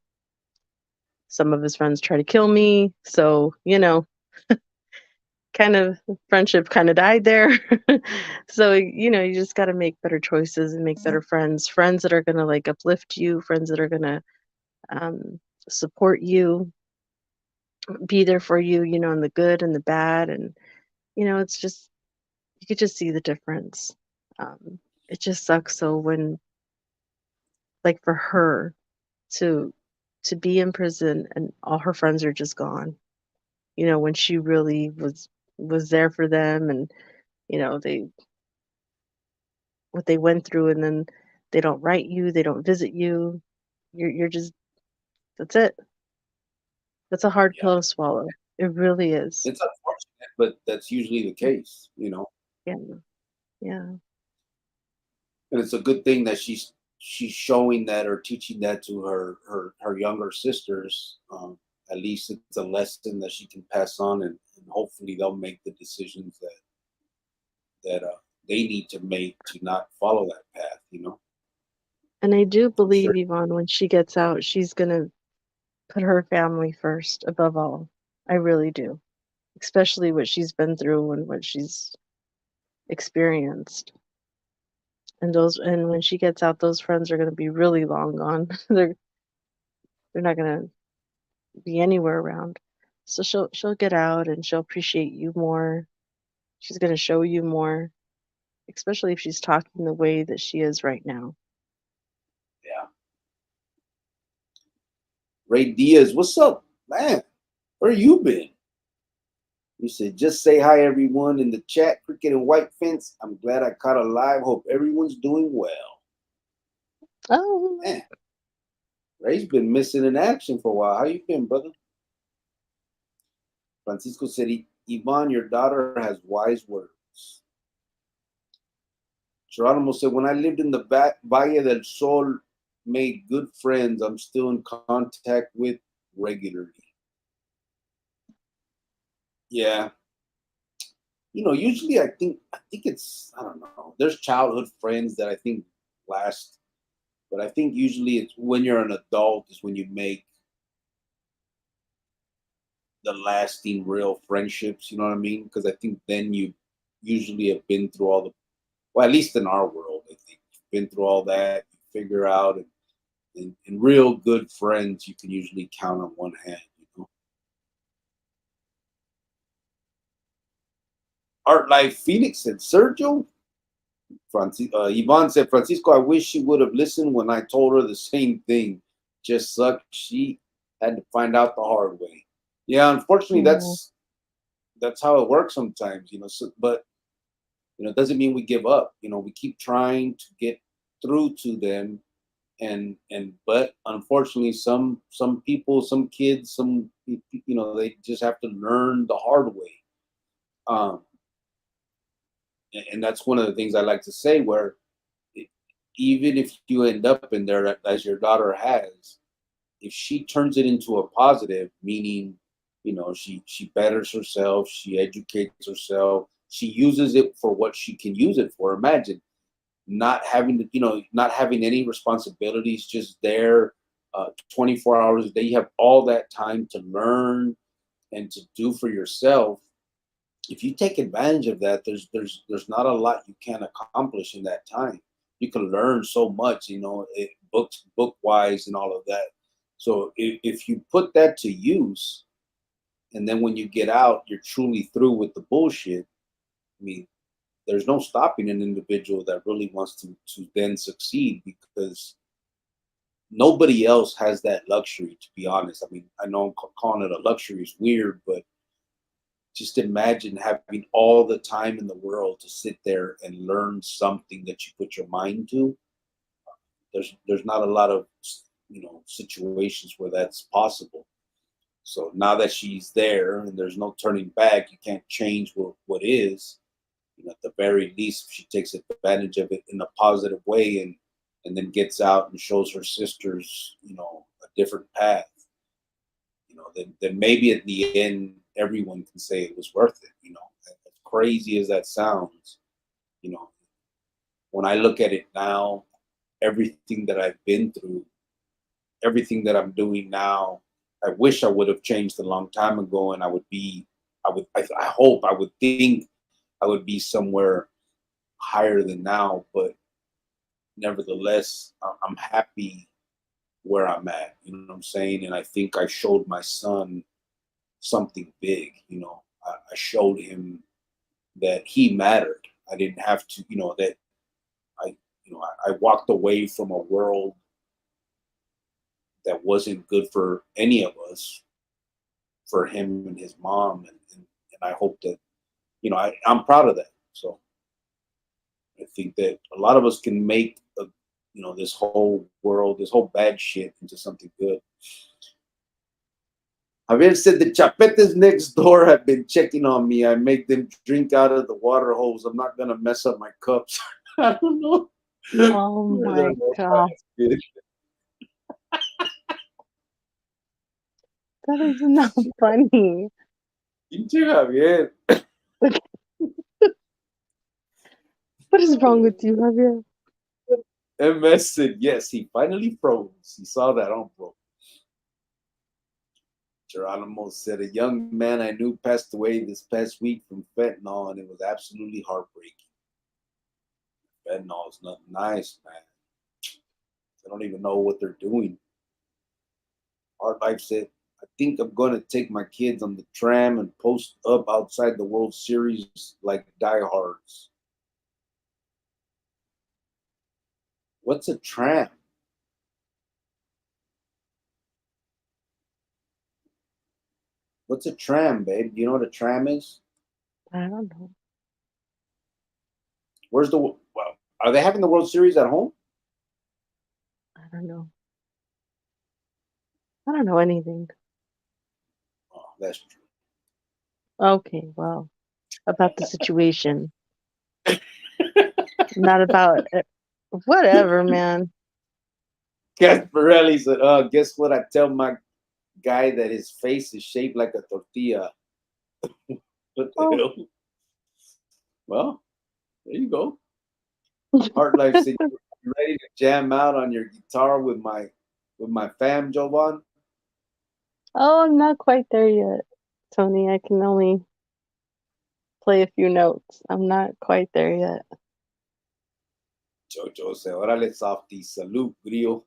Some of his friends try to kill me. So, kind of friendship kind of died there. So, you just got to make better choices and make better friends that are going to like uplift you, friends that are going to um, support you, be there for you, in the good and the bad. And, it's just, you could just see the difference. Um, it just sucks. So when, like for her to, be in prison and all her friends are just gone, when she really was there for them and, they what they went through and then they don't write you, they don't visit you. You're just that's it. That's a hard Yeah. pill to swallow. It really is. It's unfortunate, but that's usually the case. Yeah. Yeah. And it's a good thing that she's showing that or teaching that to her younger sisters. At least it's a lesson that she can pass on, and hopefully they'll make the decisions that they need to make to not follow that path. And I do I'm sure. believe Yvonne, when she gets out, she's gonna put her family first above all. I really do. Especially what she's been through and what she's experienced. And when she gets out, those friends are gonna be really long gone. They're not gonna be anywhere around. So she'll get out and she'll appreciate you more. She's gonna show you more, especially if she's talking the way that she is right now. Yeah. Ray Diaz, what's up, man? Where you been? You said, just say hi, everyone in the chat. Cricket and White Fence. I'm glad I caught a live. Hope everyone's doing well. Oh, Man, Ray's been missing in action for a while. How you been, brother? Francisco said, Yvonne, your daughter has wise words. Geronimo said, when I lived in the Valle del Sol, made good friends I'm still in contact with regularly. Yeah. Usually I think it's, I don't know. There's childhood friends that I think last, but I think usually it's when you're an adult is when you make the lasting real friendships, you know what I mean? Because I think then you usually have been through all the, well, at least in our world, I think you've been through all that, you figure out, and real good friends you can usually count on one hand. Art Life Phoenix said, Sergio, Yvonne said, Francisco, I wish she would have listened when I told her the same thing. Just sucked. She had to find out the hard way. Yeah, unfortunately, yeah. that's how it works sometimes. So, but it doesn't mean we give up. We keep trying to get through to them, and but unfortunately, some people, some kids, they just have to learn the hard way. Um, and that's one of the things I like to say, where even if you end up in there as your daughter has, if she turns it into a positive, meaning, she betters herself, she educates herself, she uses it for what she can use it for. Imagine not having any responsibilities, just there 24 hours a day. You have all that time to learn, and to do for yourself, if you take advantage of that, there's not a lot you can accomplish in that time. You can learn so much, book wise and all of that. So if you put that to use, and then when you get out, you're truly through with the bullshit. I mean, there's no stopping an individual that really wants to then succeed, because nobody else has that luxury, to be honest. I mean, I know calling it a luxury is weird, but just imagine having all the time in the world to sit there and learn something that you put your mind to. There's not a lot of situations where that's possible. So now that she's there and there's no turning back, you can't change what is. At the very least, she takes advantage of it in a positive way, and then gets out and shows her sisters, a different path. Then maybe at the end, everyone can say it was worth it. As crazy as that sounds, when I look at it now, everything that I've been through, everything that I'm doing now, I wish I would have changed a long time ago, and I hope, I would think I would be somewhere higher than now, but nevertheless, I'm happy where I'm at. You know what I'm saying? And I think I showed my son something big. I showed him that he mattered. I didn't have to, that I, I walked away from a world that wasn't good for any of us, for him and his mom, and I hope that, I'm proud of that. So I think that a lot of us can make this whole world, this whole bad shit into something good. Javier said the chapetes next door have been checking on me. I make them drink out of the water hose. I'm not gonna mess up my cups. I don't know. Oh my God. That is not funny. Pinche Javier. What is wrong with you, Javier? MS said yes, he finally froze. He saw that on bro. Geronimo said a young man I knew passed away this past week from fentanyl, and it was absolutely heartbreaking. Fentanyl is nothing nice, man. I don't even know what they're doing. Hard Life said, I think I'm going to take my kids on the tram and post up outside the World Series like diehards. What's a tram? What's a tram, babe? Do you know what a tram is? I don't know. Where's the, well, are they having the World Series at home? I don't know. I don't know anything. Oh, that's true. Okay, well, about the situation. Not about whatever, man. Gasparelli said, guess what? I tell my guy that his face is shaped like a tortilla. What the hell? Well, there you go. Heart Life said, you ready to jam out on your guitar with my fam, Jovan? Oh, I'm not quite there yet, Tony. I can only play a few notes. I'm not quite there yet. Jojo said, órale, softy, salute, Grio.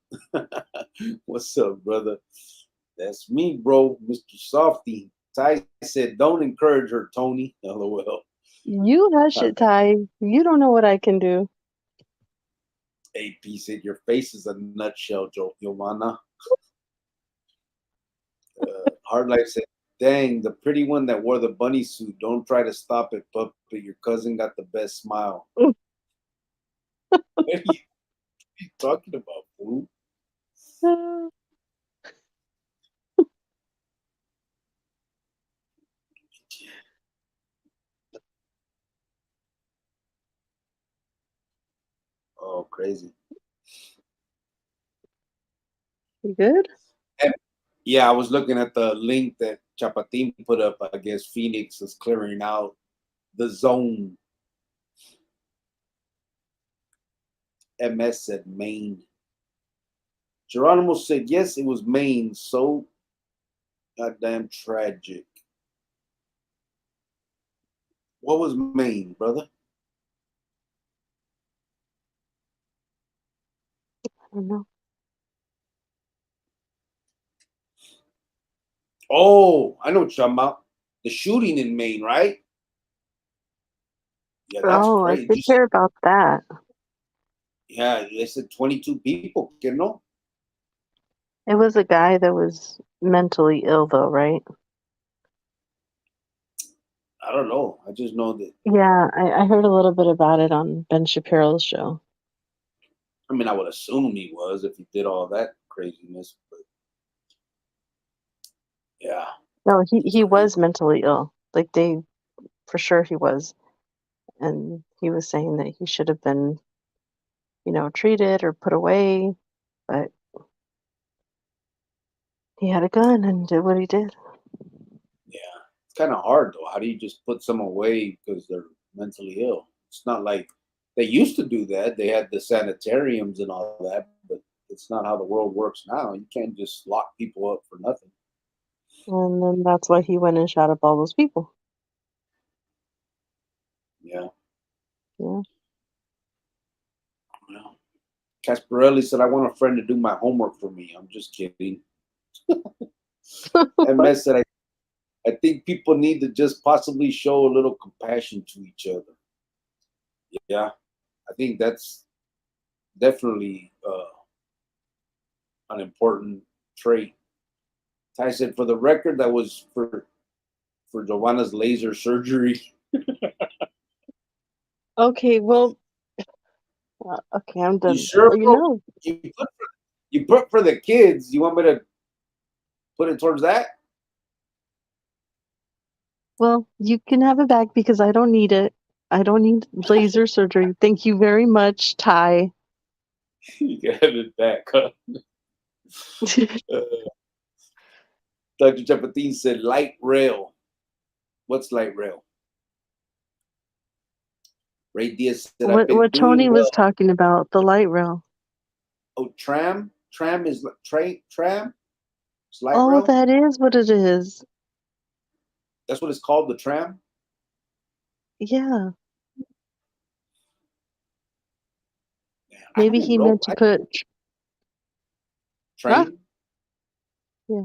What's up, brother? That's me, bro, Mr. Softy. Ty said, don't encourage her, Tony. LOL. You hush it, Ty. You don't know what I can do. AP said, your face is a nutshell, Giovanna. Hard Life said, dang, the pretty one that wore the bunny suit. Don't try to stop it, puppet. Your cousin got the best smile. What are you talking about, fool? Oh, crazy. You good? And, yeah, I was looking at the link that Chapatin put up. I guess Phoenix is clearing out the zone. MS said Maine. Geronimo said, yes, it was Maine. So goddamn tragic. What was Maine, brother? I don't know. Oh, I know what you're talking about. The shooting in Maine, right? Yeah, that's Oh, I crazy. did hear about that. Yeah, they said 22 people, you know? It was a guy that was mentally ill, though, right? I don't know. I just know that, Yeah, I heard a little bit about it on Ben Shapiro's show. I mean, I would assume he was if he did all that craziness, but yeah, No, it's he crazy. was mentally ill. Like they, for sure, he was, and he was saying that he should have been, treated or put away, but he had a gun and did what he did. Yeah, it's kind of hard though. How do you just put someone away because they're mentally ill? It's not like they used to do that. They had the sanitariums and all that, but it's not how the world works now. You can't just lock people up for nothing. And then that's why he went and shot up all those people. Yeah. Yeah. Well, Casparelli said, I want a friend to do my homework for me. I'm just kidding. MS said, I think people need to just possibly show a little compassion to each other. Yeah. I think that's definitely an important trait. Ty said, for the record, that was for Giovanna's laser surgery. Okay, well, okay, I'm You done. sure, You bro? know, You put for the kids. You want me to put it towards that? well, you can have it back because I don't need it. I don't need laser surgery. Thank you very much, Ty. You can have it back. Huh? Uh, Dr. Chapatin said, light rail. What's light rail? Ray Diaz said, I've been What Tony doing was well. talking about, the light rail. Oh, tram? Tram is tram? It's light Oh, rail? that is what it is. That's what it's called, the tram? Yeah. Man, I Maybe haven't he rode meant to put huh? train. Yeah.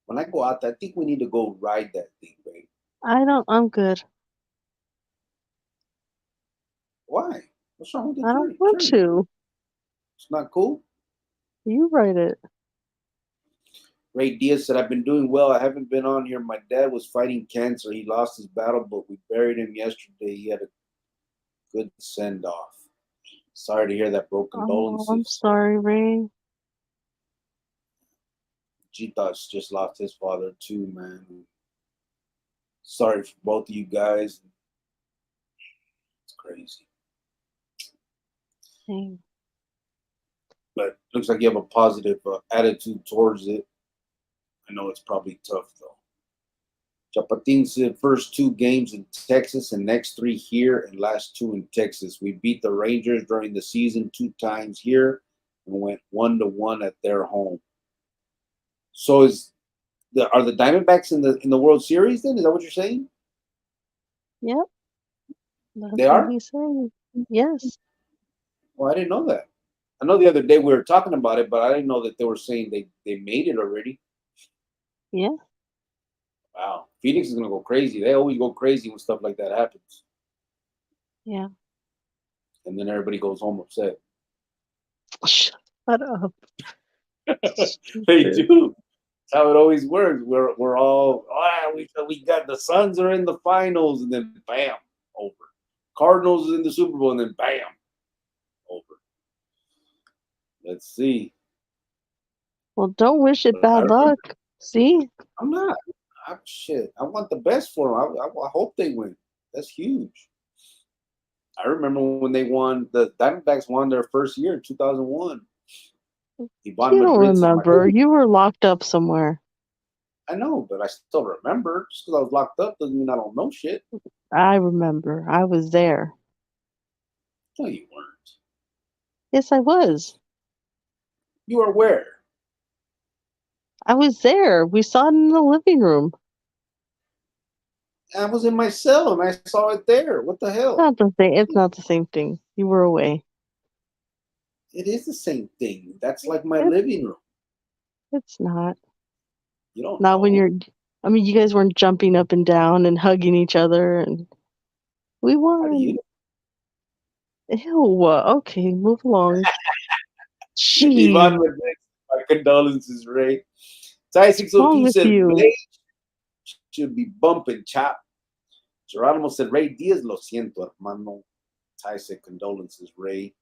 When I go out there, I think we need to go ride that thing, babe. I'm good. Why? What's wrong with the I don't train? want Train? to. It's not cool. You write it. Ray Diaz said, I've been doing well. I haven't been on here. My dad was fighting cancer. He lost his battle, but we buried him yesterday. He had a good send off. Sorry to hear that, bro. Oh, I'm Condolences. sorry, Ray. G-Thoughts just lost his father, too, man. Sorry for both of you guys. It's crazy. Dang. But looks like you have a positive attitude towards it. I know it's probably tough, though. Chapatin said first two games in Texas and next three here and last two in Texas. We beat the Rangers during the season two times here and went 1-1 at their home. So are the Diamondbacks in the World Series then? Is that what you're saying? Yep, that's They what are? he's saying. Yes. Well, I didn't know that. I know the other day we were talking about it, but I didn't know that they were saying they made it already. Yeah. Wow. Phoenix is gonna go crazy. They always go crazy when stuff like that happens. Yeah. And then everybody goes home upset. Shut up. They Stupid. do. That's how it always works. We're all we got the Suns are in the finals, and then bam, over. Cardinals is in the Super Bowl, and then bam, over. Let's see. Well, don't wish it But I bad remember, luck. See? I'm not. Shit. I want the best for them. I hope they win. That's huge. I remember when they won. The Diamondbacks won their first year in 2001. Ivan You don't Madrid says, "My remember. You were locked up somewhere. I know, but I still remember. Just because I was locked up doesn't mean I don't know shit." I remember. I was there. No, you weren't. Yes, I was. You were where? I was there. We saw it in the living room. I was in my cell and I saw it there. What the hell? Not the same. It's not the same thing. You were away. It is the same thing. That's like my It, living room. it's not. You don't Not when know. you're. I mean, you guys weren't jumping up and down and hugging each other, and we How do you won. Ew. Okay, move along. know? Yvonne Jeez, with this. My condolences, Ray. Ty what's wrong 602 with said you? Blade should be bumping chop. Geronimo said Ray Diaz, lo siento, hermano. Ty said condolences, Ray.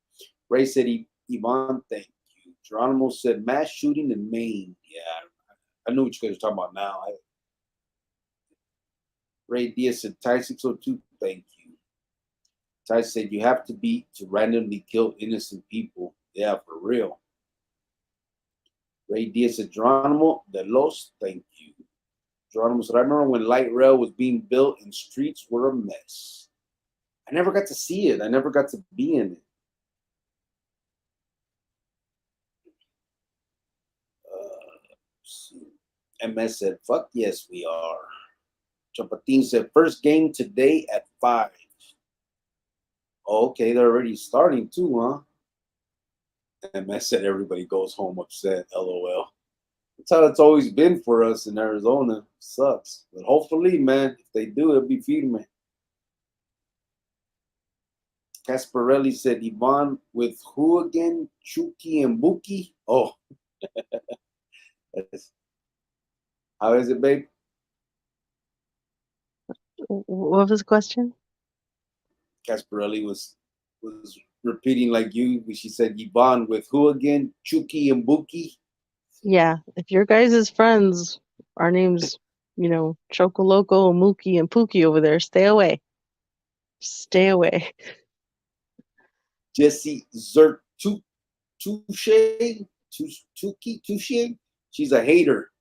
Ray said Yvonne, thank you. Geronimo said mass shooting in Maine. Yeah, I know what you guys are talking about now. Ray Diaz said Ty 602, thank you. Ty said you have to be to randomly kill innocent people. Yeah, for real. Ray Diaz said Geronimo de los, thank you. Geronimo said I remember when light rail was being built and streets were a mess. I never got to see it. I never got to be in it. MS said, fuck yes, we are. Chapatin said, first game today at 5. Oh, okay, they're already starting too, huh? MS said, everybody goes home upset, LOL. That's how it's always been for us in Arizona. Sucks. But hopefully, man, if they do, it'll be firme. Casparelli said, Ivan with who again? Chucky and Buki? Oh, how is it, babe? What was the question? Casparelli was repeating like you. She said, Ivan with who again? Chucky and Buki? Yeah, if your guys' friends, our names, Chocoloco, Mookie, and Pookie over there, stay away. Stay away. Jesse Zertuche? Touche? She's a hater.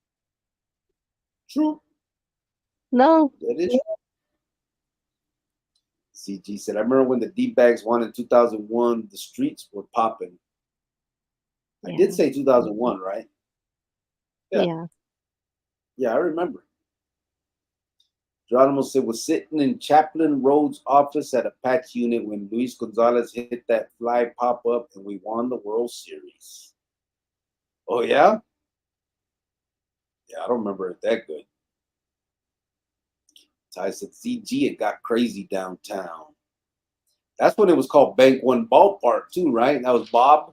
True. No, That is. CG said, I remember when the D-bags won in 2001, the streets were popping. I did yeah, say 2001, right? Yeah. yeah. Yeah, I remember. Geronimo said, was sitting in Chaplain Rhodes' office at a patch unit when Luis Gonzalez hit that fly pop-up and we won the World Series. Oh, yeah? Yeah, I don't remember it that good. Ty said, CG, it got crazy downtown. That's when it was called Bank One Ballpark, too, right? That was Bob.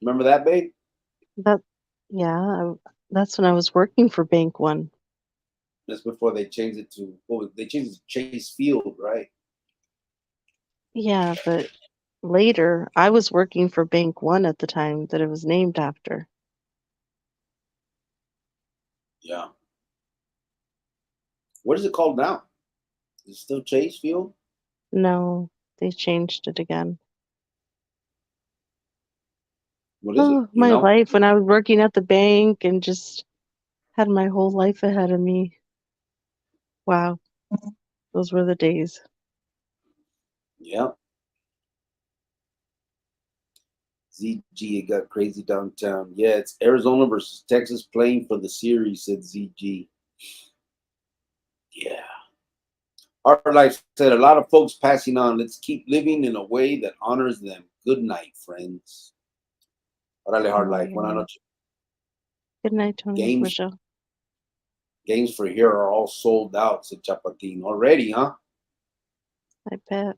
Remember that, babe? That, yeah, that's when I was working for Bank One. That's before they changed it to, they changed it to Chase Field, right? Yeah, but later, I was working for Bank One at the time that it was named after. Yeah. What is it called now? Is it still Chase Field? No, they changed it again. What is it? Oh, You my know? life when I was working at the bank and just had my whole life ahead of me. Wow, those were the days. Yeah. ZG, it got crazy downtown. Yeah, it's Arizona versus Texas playing for the series, said ZG. Yeah. Our life said a lot of folks passing on. Let's keep living in a way that honors them. Good night, friends. Órale, hard Oh, life. Buenas yeah. noches. Good night, Tony. Games, Michelle. games for here are all sold out, said Chapatin. Already, huh? I bet.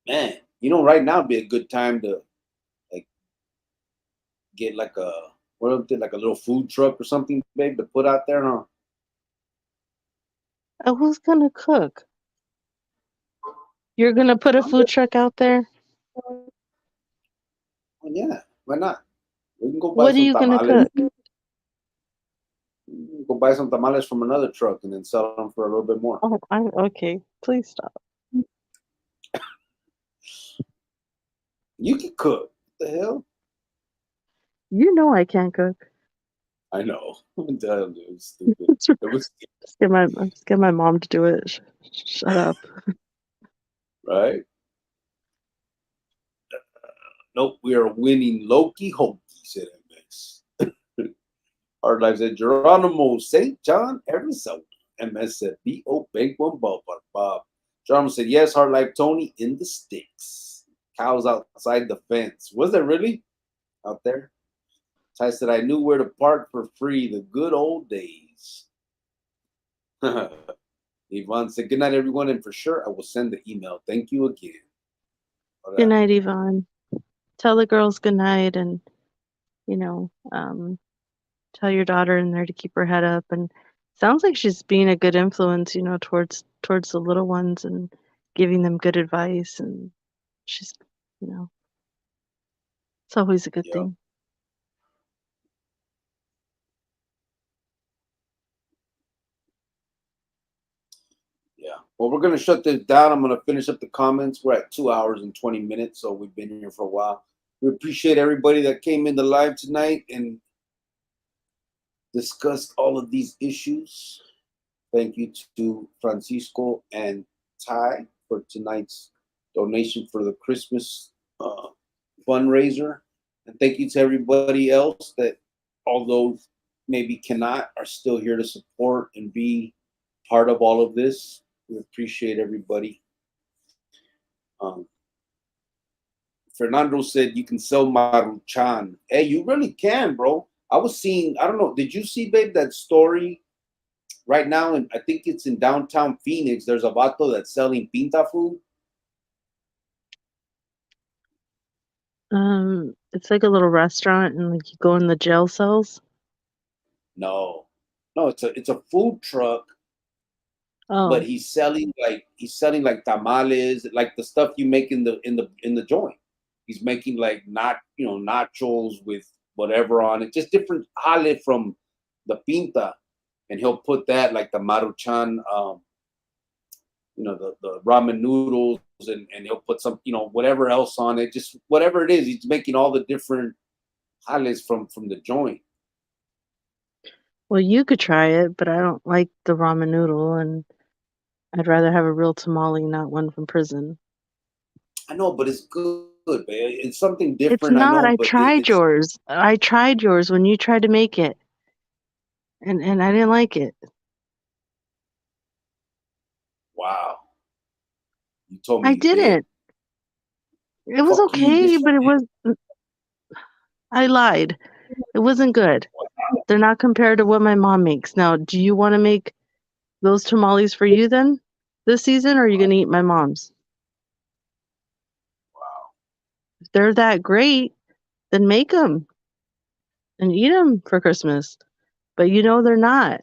Man, right now would be a good time to like get like like a little food truck or something, babe, to put out there, huh? Oh, who's gonna cook? You're gonna put a food truck out there? Well, yeah, why not? We can go buy What are some you gonna tamales. cook? Go buy some tamales from another truck and then sell them for a little bit more. Oh, I'm okay. Please stop. You can cook. What the hell? You know I can't cook. I know. I'm telling you, it was stupid. It was Just get my mom to do it. Shut up. right. Nope, we are winning Loki Hokey, said MS. Hard Life said Geronimo St. John, Arizona. MS said B.O. Big One Bob. Geronimo said yes. Hard Life Tony in the sticks. Cows outside the fence. Was there really out there? Ty said I knew where to park for free. The good old days. Yvonne said good night, everyone, and for sure I will send the email. Thank you again. Good night, Yvonne. Tell the girls good night, and tell your daughter in there to keep her head up. And sounds like she's being a good influence, towards the little ones and giving them good advice. And she's, it's always a good thing. Yeah. Well, we're going to shut this down. I'm going to finish up the comments. We're at 2 hours and 20 minutes, so we've been here for a while. We appreciate everybody that came into live tonight and discussed all of these issues. Thank you to Francisco and Ty for tonight's donation for the Christmas fundraiser. And thank you to everybody else that, although maybe cannot, are still here to support and be part of all of this. We appreciate everybody. Fernando said you can sell Maruchan. Hey, you really can, bro. I was seeing, I don't know, did you see, babe, that story right now? And I think it's in downtown Phoenix. There's a vato that's selling pinta food. It's like a little restaurant, and like you go in the jail cells. No, it's a food truck. Oh. But he's selling like tamales, like the stuff you make in the joint. He's making like nachos with whatever on it, just different jale from the pinta, and he'll put that like the Maruchan, the ramen noodles, and he'll put some whatever else on it, just whatever it is. He's making all the different jales from the joint. Well, you could try it, but I don't like the ramen noodle, and I'd rather have a real tamale, not one from prison. I know, but it's good, man. It's something different. It's not. I know, I tried yours. I tried yours when you tried to make it, and I didn't like it. Wow. You told me I didn't. It was okay, but it was. I lied. It wasn't good. They're not compared to what my mom makes. Now, do you want to make those tamales for you then this season, or are you going to eat my mom's? Wow. If they're that great, then make them and eat them for Christmas. But they're not.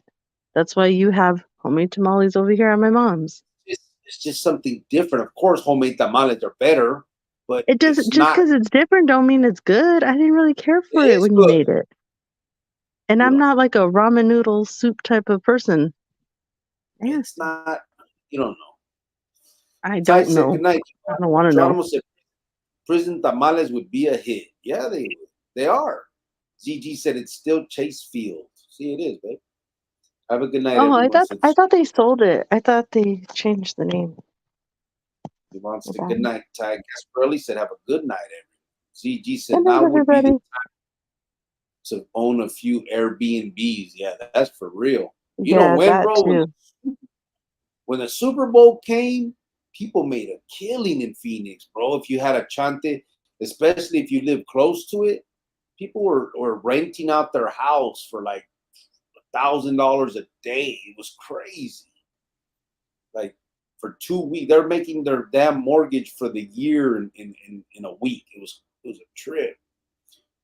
That's why you have homemade tamales over here at my mom's. It's just something different. Of course, homemade tamales are better, but it doesn't. Just because it's different, don't mean it's good. I didn't really care for it when you made it. And I'm not like a ramen noodle soup type of person. It's not. You don't know. I don't know. Good night. I don't want to know. Said prison tamales would be a hit. Yeah, they are. ZG said it's still Chase Field. See, it is, babe. Have a good night. Oh, I thought they sold it. I thought they changed the name. He wants to good night. Ty Gasparelli said, "Have a good night, everyone." ZG said, "Now would be the time to own a few Airbnbs." Yeah, that's for real. You know when, bro? When the Super Bowl came, people made a killing in Phoenix, bro. If you had a chante, especially if you live close to it, people were renting out their house for like $1,000 a day. It was crazy. Like for 2 weeks, they're making their damn mortgage for the year in a week. It was a trip.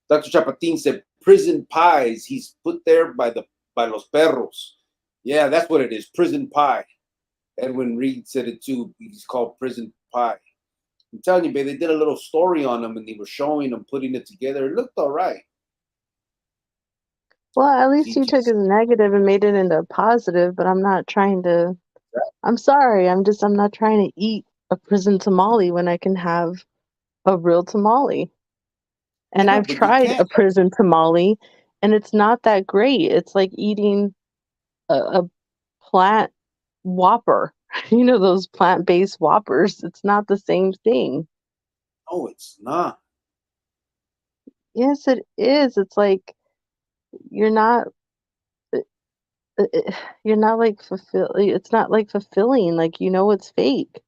Dr. Chapatin said prison pies. He's put there by los perros. Yeah, that's what it is. Prison pie. Edwin Reed said it too. He's called Prison Pie. I'm telling you, babe, they did a little story on him and they were showing him putting it together. It looked all right. Well, at least you took a negative and made it into a positive, but I'm not trying to. I'm sorry. I'm not trying to eat a prison tamale when I can have a real tamale. And I've tried a prison tamale, and it's not that great. It's like eating a plant Whopper. Those plant-based Whoppers. It's not the same thing. Oh, it's not. Yes, it is. It's like you're not you're not like it's not like fulfilling. Like, it's fake.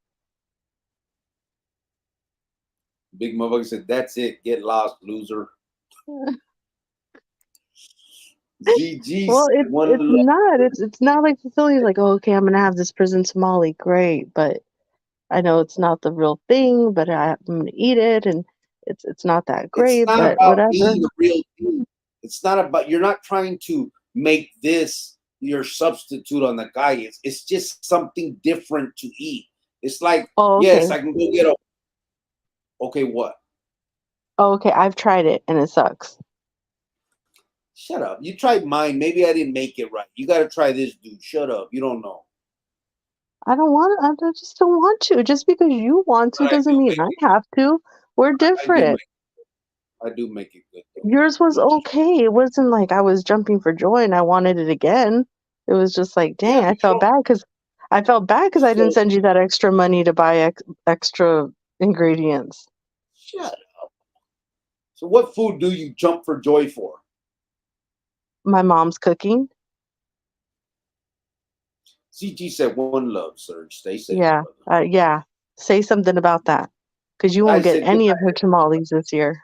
Big motherfucker said, "That's it. Get lost, loser." ZG Well, said, "One it's love." not. It's not like fulfilling. Like, oh, okay, I'm gonna have this prison tamale. Great, but I know it's not the real thing. But I'm gonna eat it, and it's not that It's great. not But about whatever. being the real thing. It's not about. You're not trying to make this your substitute on the guy. It's just something different to eat. It's like, Oh, yes, okay. I can go get a. Okay, what? Oh, okay. I've tried it, and it sucks. Shut up. You tried mine. Maybe I didn't make it right. You got to try this, dude. Shut up. You don't know. I don't want. I just don't want to. Just because you want to But I doesn't do mean make I it. have to. We're I do different. make. I do make it good though. Yours was Which, okay. It wasn't like I was jumping for joy and I wanted it again. It was just like, yeah, dang, but you don't. I felt bad because I didn't So send you that extra money to buy extra ingredients. shut up. So what food do you jump for joy for? My mom's cooking. CG said, "One love, Serge. Stay safe, Yeah. brother." Yeah. Say something about that because you I won't get said, "Good any of her night." tamales this year.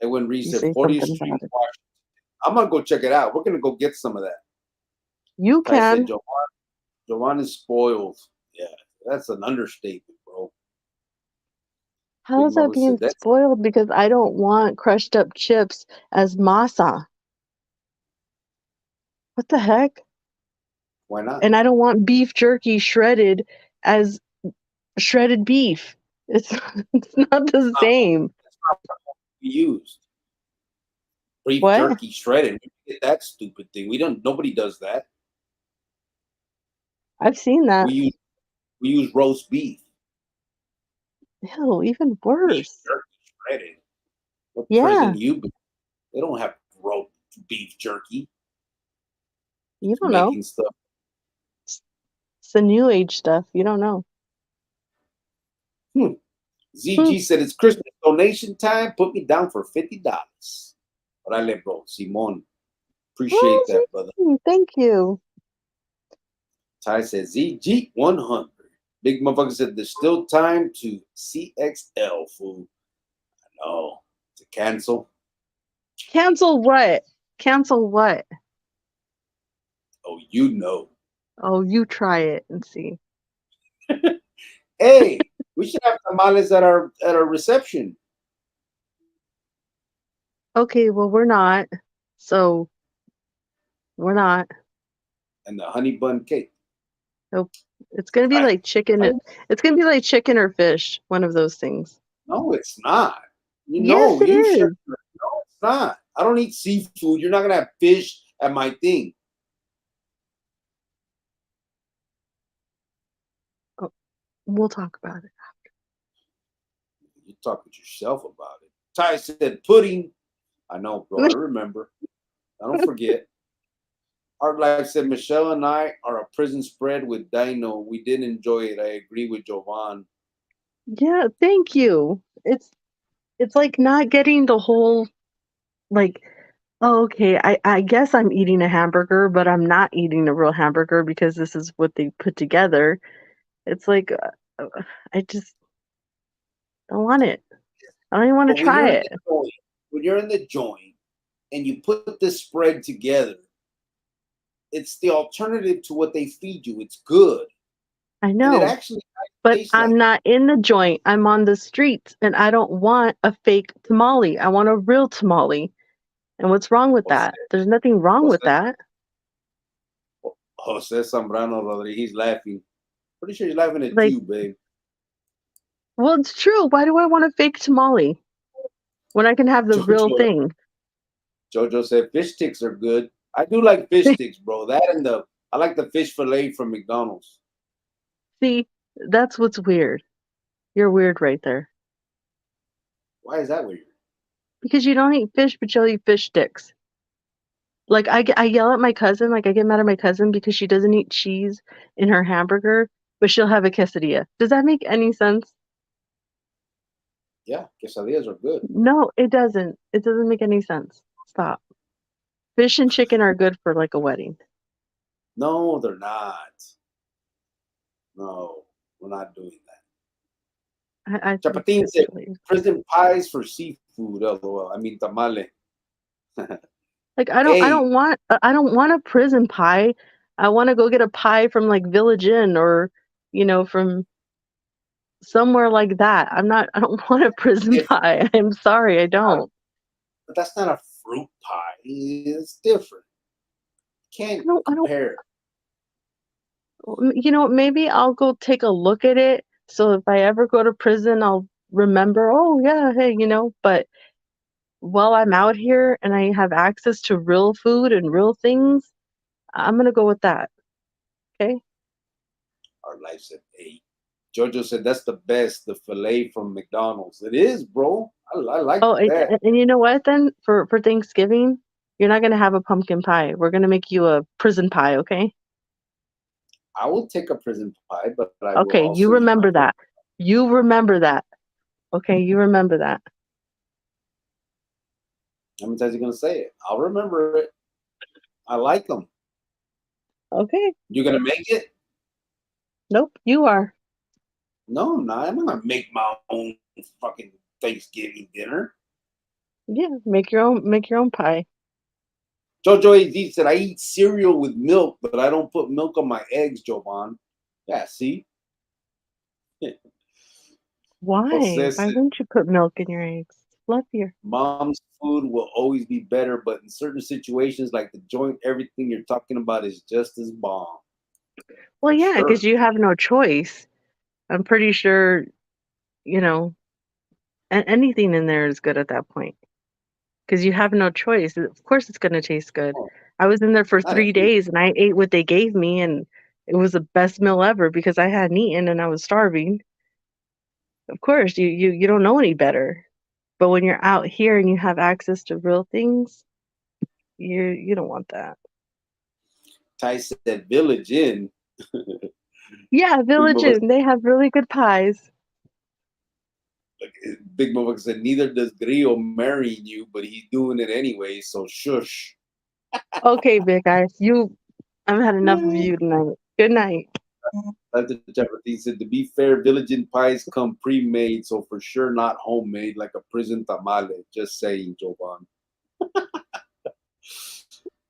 And when Reese You said say 40th something Street, about it. Washington, I'm gonna go check it out. We're gonna go get some of that. You Ty said, can. Joanne is spoiled. Yeah, that's an understatement, bro. How Big is that Mama being said, "That's spoiled? Because I don't want crushed up chips as masa. What the heck? why not?" And I don't want beef jerky shredded as shredded beef. It's it's not That's the not what same. we used. Beef What? jerky shredded. We did that stupid thing. We don't. Nobody does that. I've seen that. We use we use roast beef. Ew, even Beef worse. jerky shredded. What Yeah, prison you been? They don't have roast beef jerky. you Just don't know. making stuff. It's the new age stuff. You don't know. Hmm. Hmm. ZG said it's Christmas donation time. Put me down for $50. Orale, bro. Simon. Oh, Appreciate that, brother. thank you. Ty said ZG 100. Big motherfucker said there's still time to CXL, fool. No. To cancel. Cancel what? Cancel what? Oh, you know. Oh, you try it and see. Hey, we should have tamales at our reception. Okay, well, we're not. So we're not. And the honey bun cake. Nope. It's gonna be like chicken. It's gonna be like chicken or fish. One of those things. No, it's not. You Yes, know, it you should. is. No, it's not. I don't eat seafood. You're not gonna have fish at my thing. Oh, we'll talk about it. You talk with yourself about it. Ty said pudding. I know, bro. I remember. I don't forget. Art Life said Michelle and I are a prison spread with Dino. We did enjoy it. I agree with Jovan. Yeah, thank you. It's like not getting the whole like, oh, okay, I guess I'm eating a hamburger, but I'm not eating a real hamburger because this is what they put together. It's like I just don't want it. I don't even want to But when you're try in it. the joint, and you put this spread together, it's the alternative to what they feed you. It's good. I And it know, actually but tastes I'm like it. not in the joint. I'm on the streets and I don't want a fake tamale. I want a real tamale. And what's wrong with Jose, that? There's nothing wrong with Jose, that. Jose Zambrano Rodriguez, he's laughing. Pretty sure he's laughing at Like, you, babe. well, it's true. Why do I want a fake tamale when I can have the real Jojo, thing? Jojo said fish sticks are good. I do like fish sticks, bro. That and I like the fish fillet from McDonald's. See, that's what's weird. You're weird right there. Why is that weird? Because you don't eat fish, but you'll eat fish sticks. Like, I yell at my cousin, like, I get mad at my cousin because she doesn't eat cheese in her hamburger, but she'll have a quesadilla. Does that make any sense? Yeah, quesadillas are good. No, it doesn't. It doesn't make any sense. Stop. Fish and chicken are good for like a wedding. No, they're not. No, we're not doing that. I think Chapatin said actually, prison pies for seafood. LOL. I mean tamale. like Hey, I don't want a prison pie. I want to go get a pie from like Village Inn or from somewhere like that. I don't want a prison if pie. I'm sorry, I don't. but that's not a fruit pie. It's different. Can't I don't compare. maybe I'll go take a look at it. So if I ever go to prison, I'll remember, oh yeah, hey, but while I'm out here and I have access to real food and real things, I'm gonna go with that. Okay. Our life said, hey. Jojo said that's the best, the filet from McDonald's. It is, bro. I like Oh, that. and you know what then? For Thanksgiving, you're not gonna have a pumpkin pie. We're gonna make you a prison pie, okay? I will take a prison pie, but I will Okay, you also eat my remember pumpkin. that. You remember that. Okay, you remember that. How many times are you gonna say it? I'll remember it. I like them. Okay. You gonna make it? Nope, you are. No, I'm not. I'm not gonna make my own fucking Thanksgiving dinner. Yeah, make your own pie. Jojo AZ said I eat cereal with milk, but I don't put milk on my eggs, Jovan. Yeah, see? Why? Jose Why said wouldn't you put milk in your eggs? Fluffier. mom's food will always be better, but in certain situations like the joint, everything you're talking about is just as bomb. Well, For yeah, because sure. you have no choice. I'm pretty sure, you know, anything in there is good at that point. Because you have no choice. Of course, it's gonna taste good. Oh, I was in there for not 3 days and I ate what they gave me, and it was the best meal ever because I hadn't eaten and I was starving. Of course, you don't know any better. But when you're out here and you have access to real things, you don't want that. Ty said Village Inn. Yeah, Big Village Mother, Inn, they have really good pies. Big Mother said neither does Grillo marrying you, but he's doing it anyway. So shush. Okay, big guys, I've had enough of you tonight. Good night. Dr. Chapatin said to be fair, Village Inn pies come pre-made, so for sure not homemade like a prison tamale. Just saying, Jovan.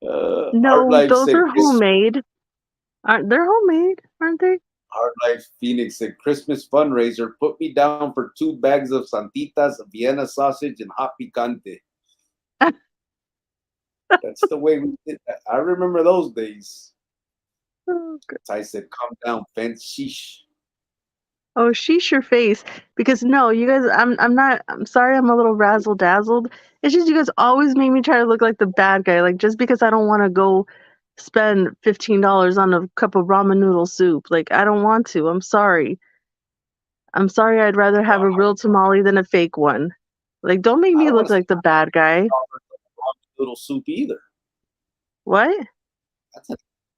Art No, Life those said are homemade. They're homemade, aren't they? Hard Life Phoenix said Christmas fundraiser. Put me down for 2 bags of Santitas, Vienna sausage, and hot picante. That's the way we did that. I remember those days. Oh, good. I said, calm down, fence. Sheesh. Oh, sheesh your face. Because no, you guys, I'm sorry I'm a little razzle dazzled. It's just you guys always make me try to look like the bad guy. Like just because I don't want to go spend $15 on a cup of ramen noodle soup. Like I don't want to. I'm sorry. I'm sorry, I'd rather Well, have a real tamale than a fake one. Like don't make I me don't want look to spend like the bad guy. little soup either. What?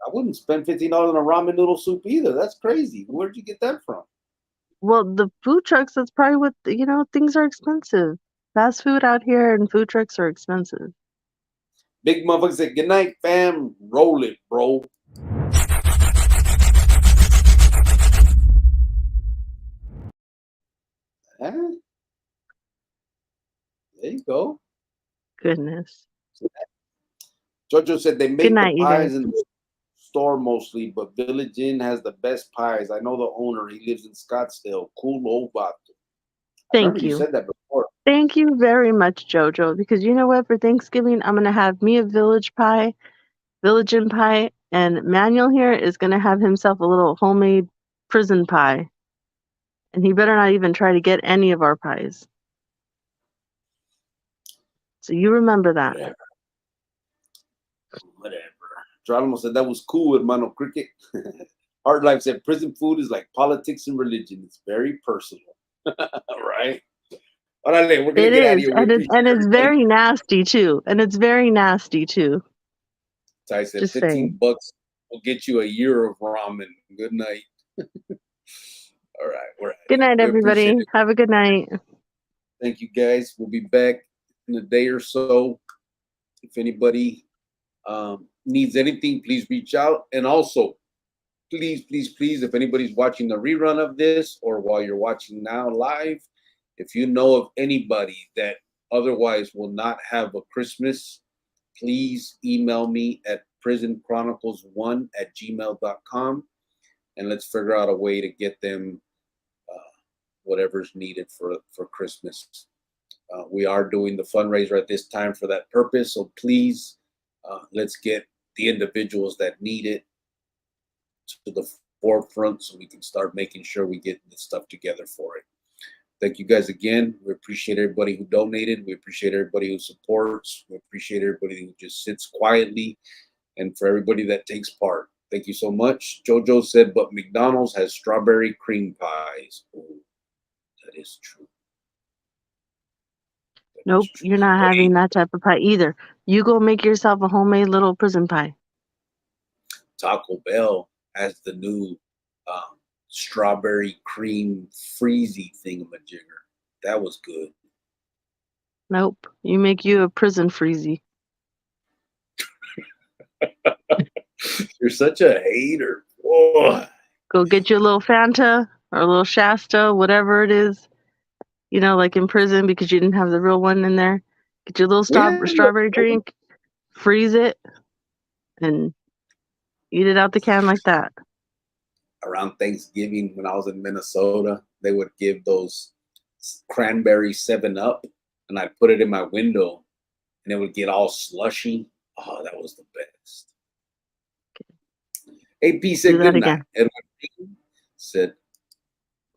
I wouldn't spend $15 on a ramen noodle soup either. That's crazy. Where'd you get that from? Well, the food trucks, that's probably what, things are expensive. Fast food out here and food trucks are expensive. Big motherfucker said, good night, fam. Roll it, bro. Huh? There you go. Goodness. Jojo said they Good make the night, you guys. pies in the store mostly, but Village Inn has the best pies. I know the owner. He lives in Scottsdale. Cool old vato. I remember Thank you you. said that before. Thank you very much, Jojo. Because you know what? For Thanksgiving, I'm going to have me a Village Inn pie, and Manuel here is going to have himself a little homemade prison pie. And he better not even try to get any of our pies. So you remember that. Whatever. Geronimo said that was cool, hermano cricket. Hard Life said prison food is like politics and religion. It's very personal. Right? Orale, we're gonna It get out of is, here. We and appreciate it's everybody. very nasty too. And it's very nasty too. I said Just 15 saying. bucks will get you a year of ramen. Good night. All right, we're out of Good here. night, We appreciate everybody. it. Have a good night. Thank you guys. We'll be back in a day or so. If anybody needs anything, please reach out. And also, please, please, please, if anybody's watching the rerun of this or while you're watching now live, if you know of anybody that otherwise will not have a Christmas, please email me at prisonchronicles1@gmail.com, and let's figure out a way to get them whatever's needed for Christmas. We are doing the fundraiser at this time for that purpose, so please, let's get the individuals that need it to the forefront so we can start making sure we get the stuff together for it. Thank you guys again. We appreciate everybody who donated. We appreciate everybody who supports. We appreciate everybody who just sits quietly, and for everybody that takes part. Thank you so much. Jojo said, but McDonald's has strawberry cream pies. Oh, that is true. Nope, you're not having that type of pie either. You go make yourself a homemade little prison pie. Taco Bell has the new strawberry cream freezy thingamajigger. That was good. Nope, you make you a prison freezy. You're such a hater. Boy. Go get your little Fanta or a little Shasta, whatever it is. You know, like in prison because you didn't have the real one in there. Get your little strawberry drink, freeze it, and eat it out the can like that. Around Thanksgiving, when I was in Minnesota, they would give those cranberry 7-Up, and I'd put it in my window, and it would get all slushy. Oh, that was the best. AP said good night. Edwin said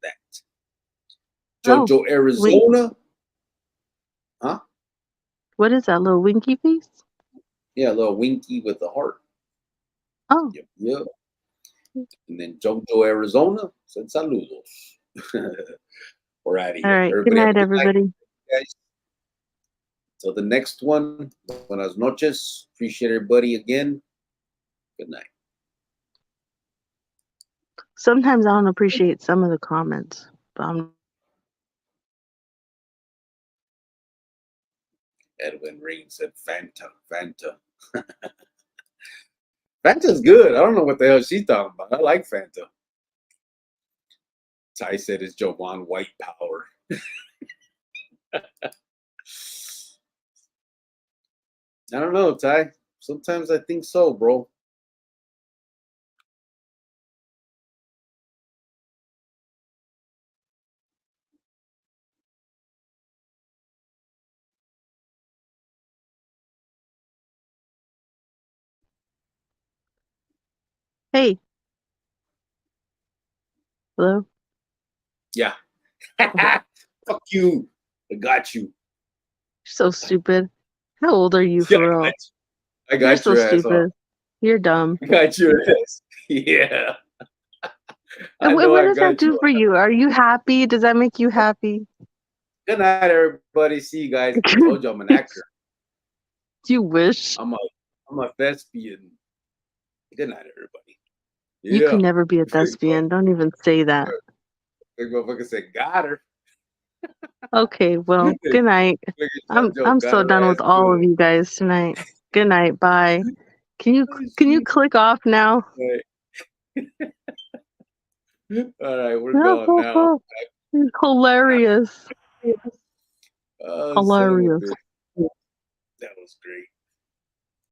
that. Jojo, Arizona. Huh? What is that, little winky face? Yeah, a little winky with a heart. Oh. Yep. And then Jojo, Arizona said saludos. We're out of here. All right. Good night, everybody. Guys. So the next one, buenas noches. Appreciate everybody again. Good night. Sometimes I don't appreciate some of the comments, but Edwin Ring said Fanta. Fanta's good. I don't know what the hell she's talking about. I like Fanta. Ty said it's Jovan White power. I don't know, Ty. Sometimes I think so, bro. Hey. Hello? Yeah. Fuck you. I got you. You're so stupid. How old are you for real? I got You're your so ass stupid. off. You're dumb. I got your ass. Yeah. What does that do for you? Are you happy? Does that make you happy? Good night, everybody. See you guys. I told you I'm an actor. You wish. I'm a thespian. Good night, everybody. Yeah. You can never be a thespian. Don't even say that. Big motherfucker said, got her. Okay, well, good night. I'm so done with all of you guys tonight. Good night. Bye. Can you click off now? All right, we're going now. Hilarious. Hilarious. That was great.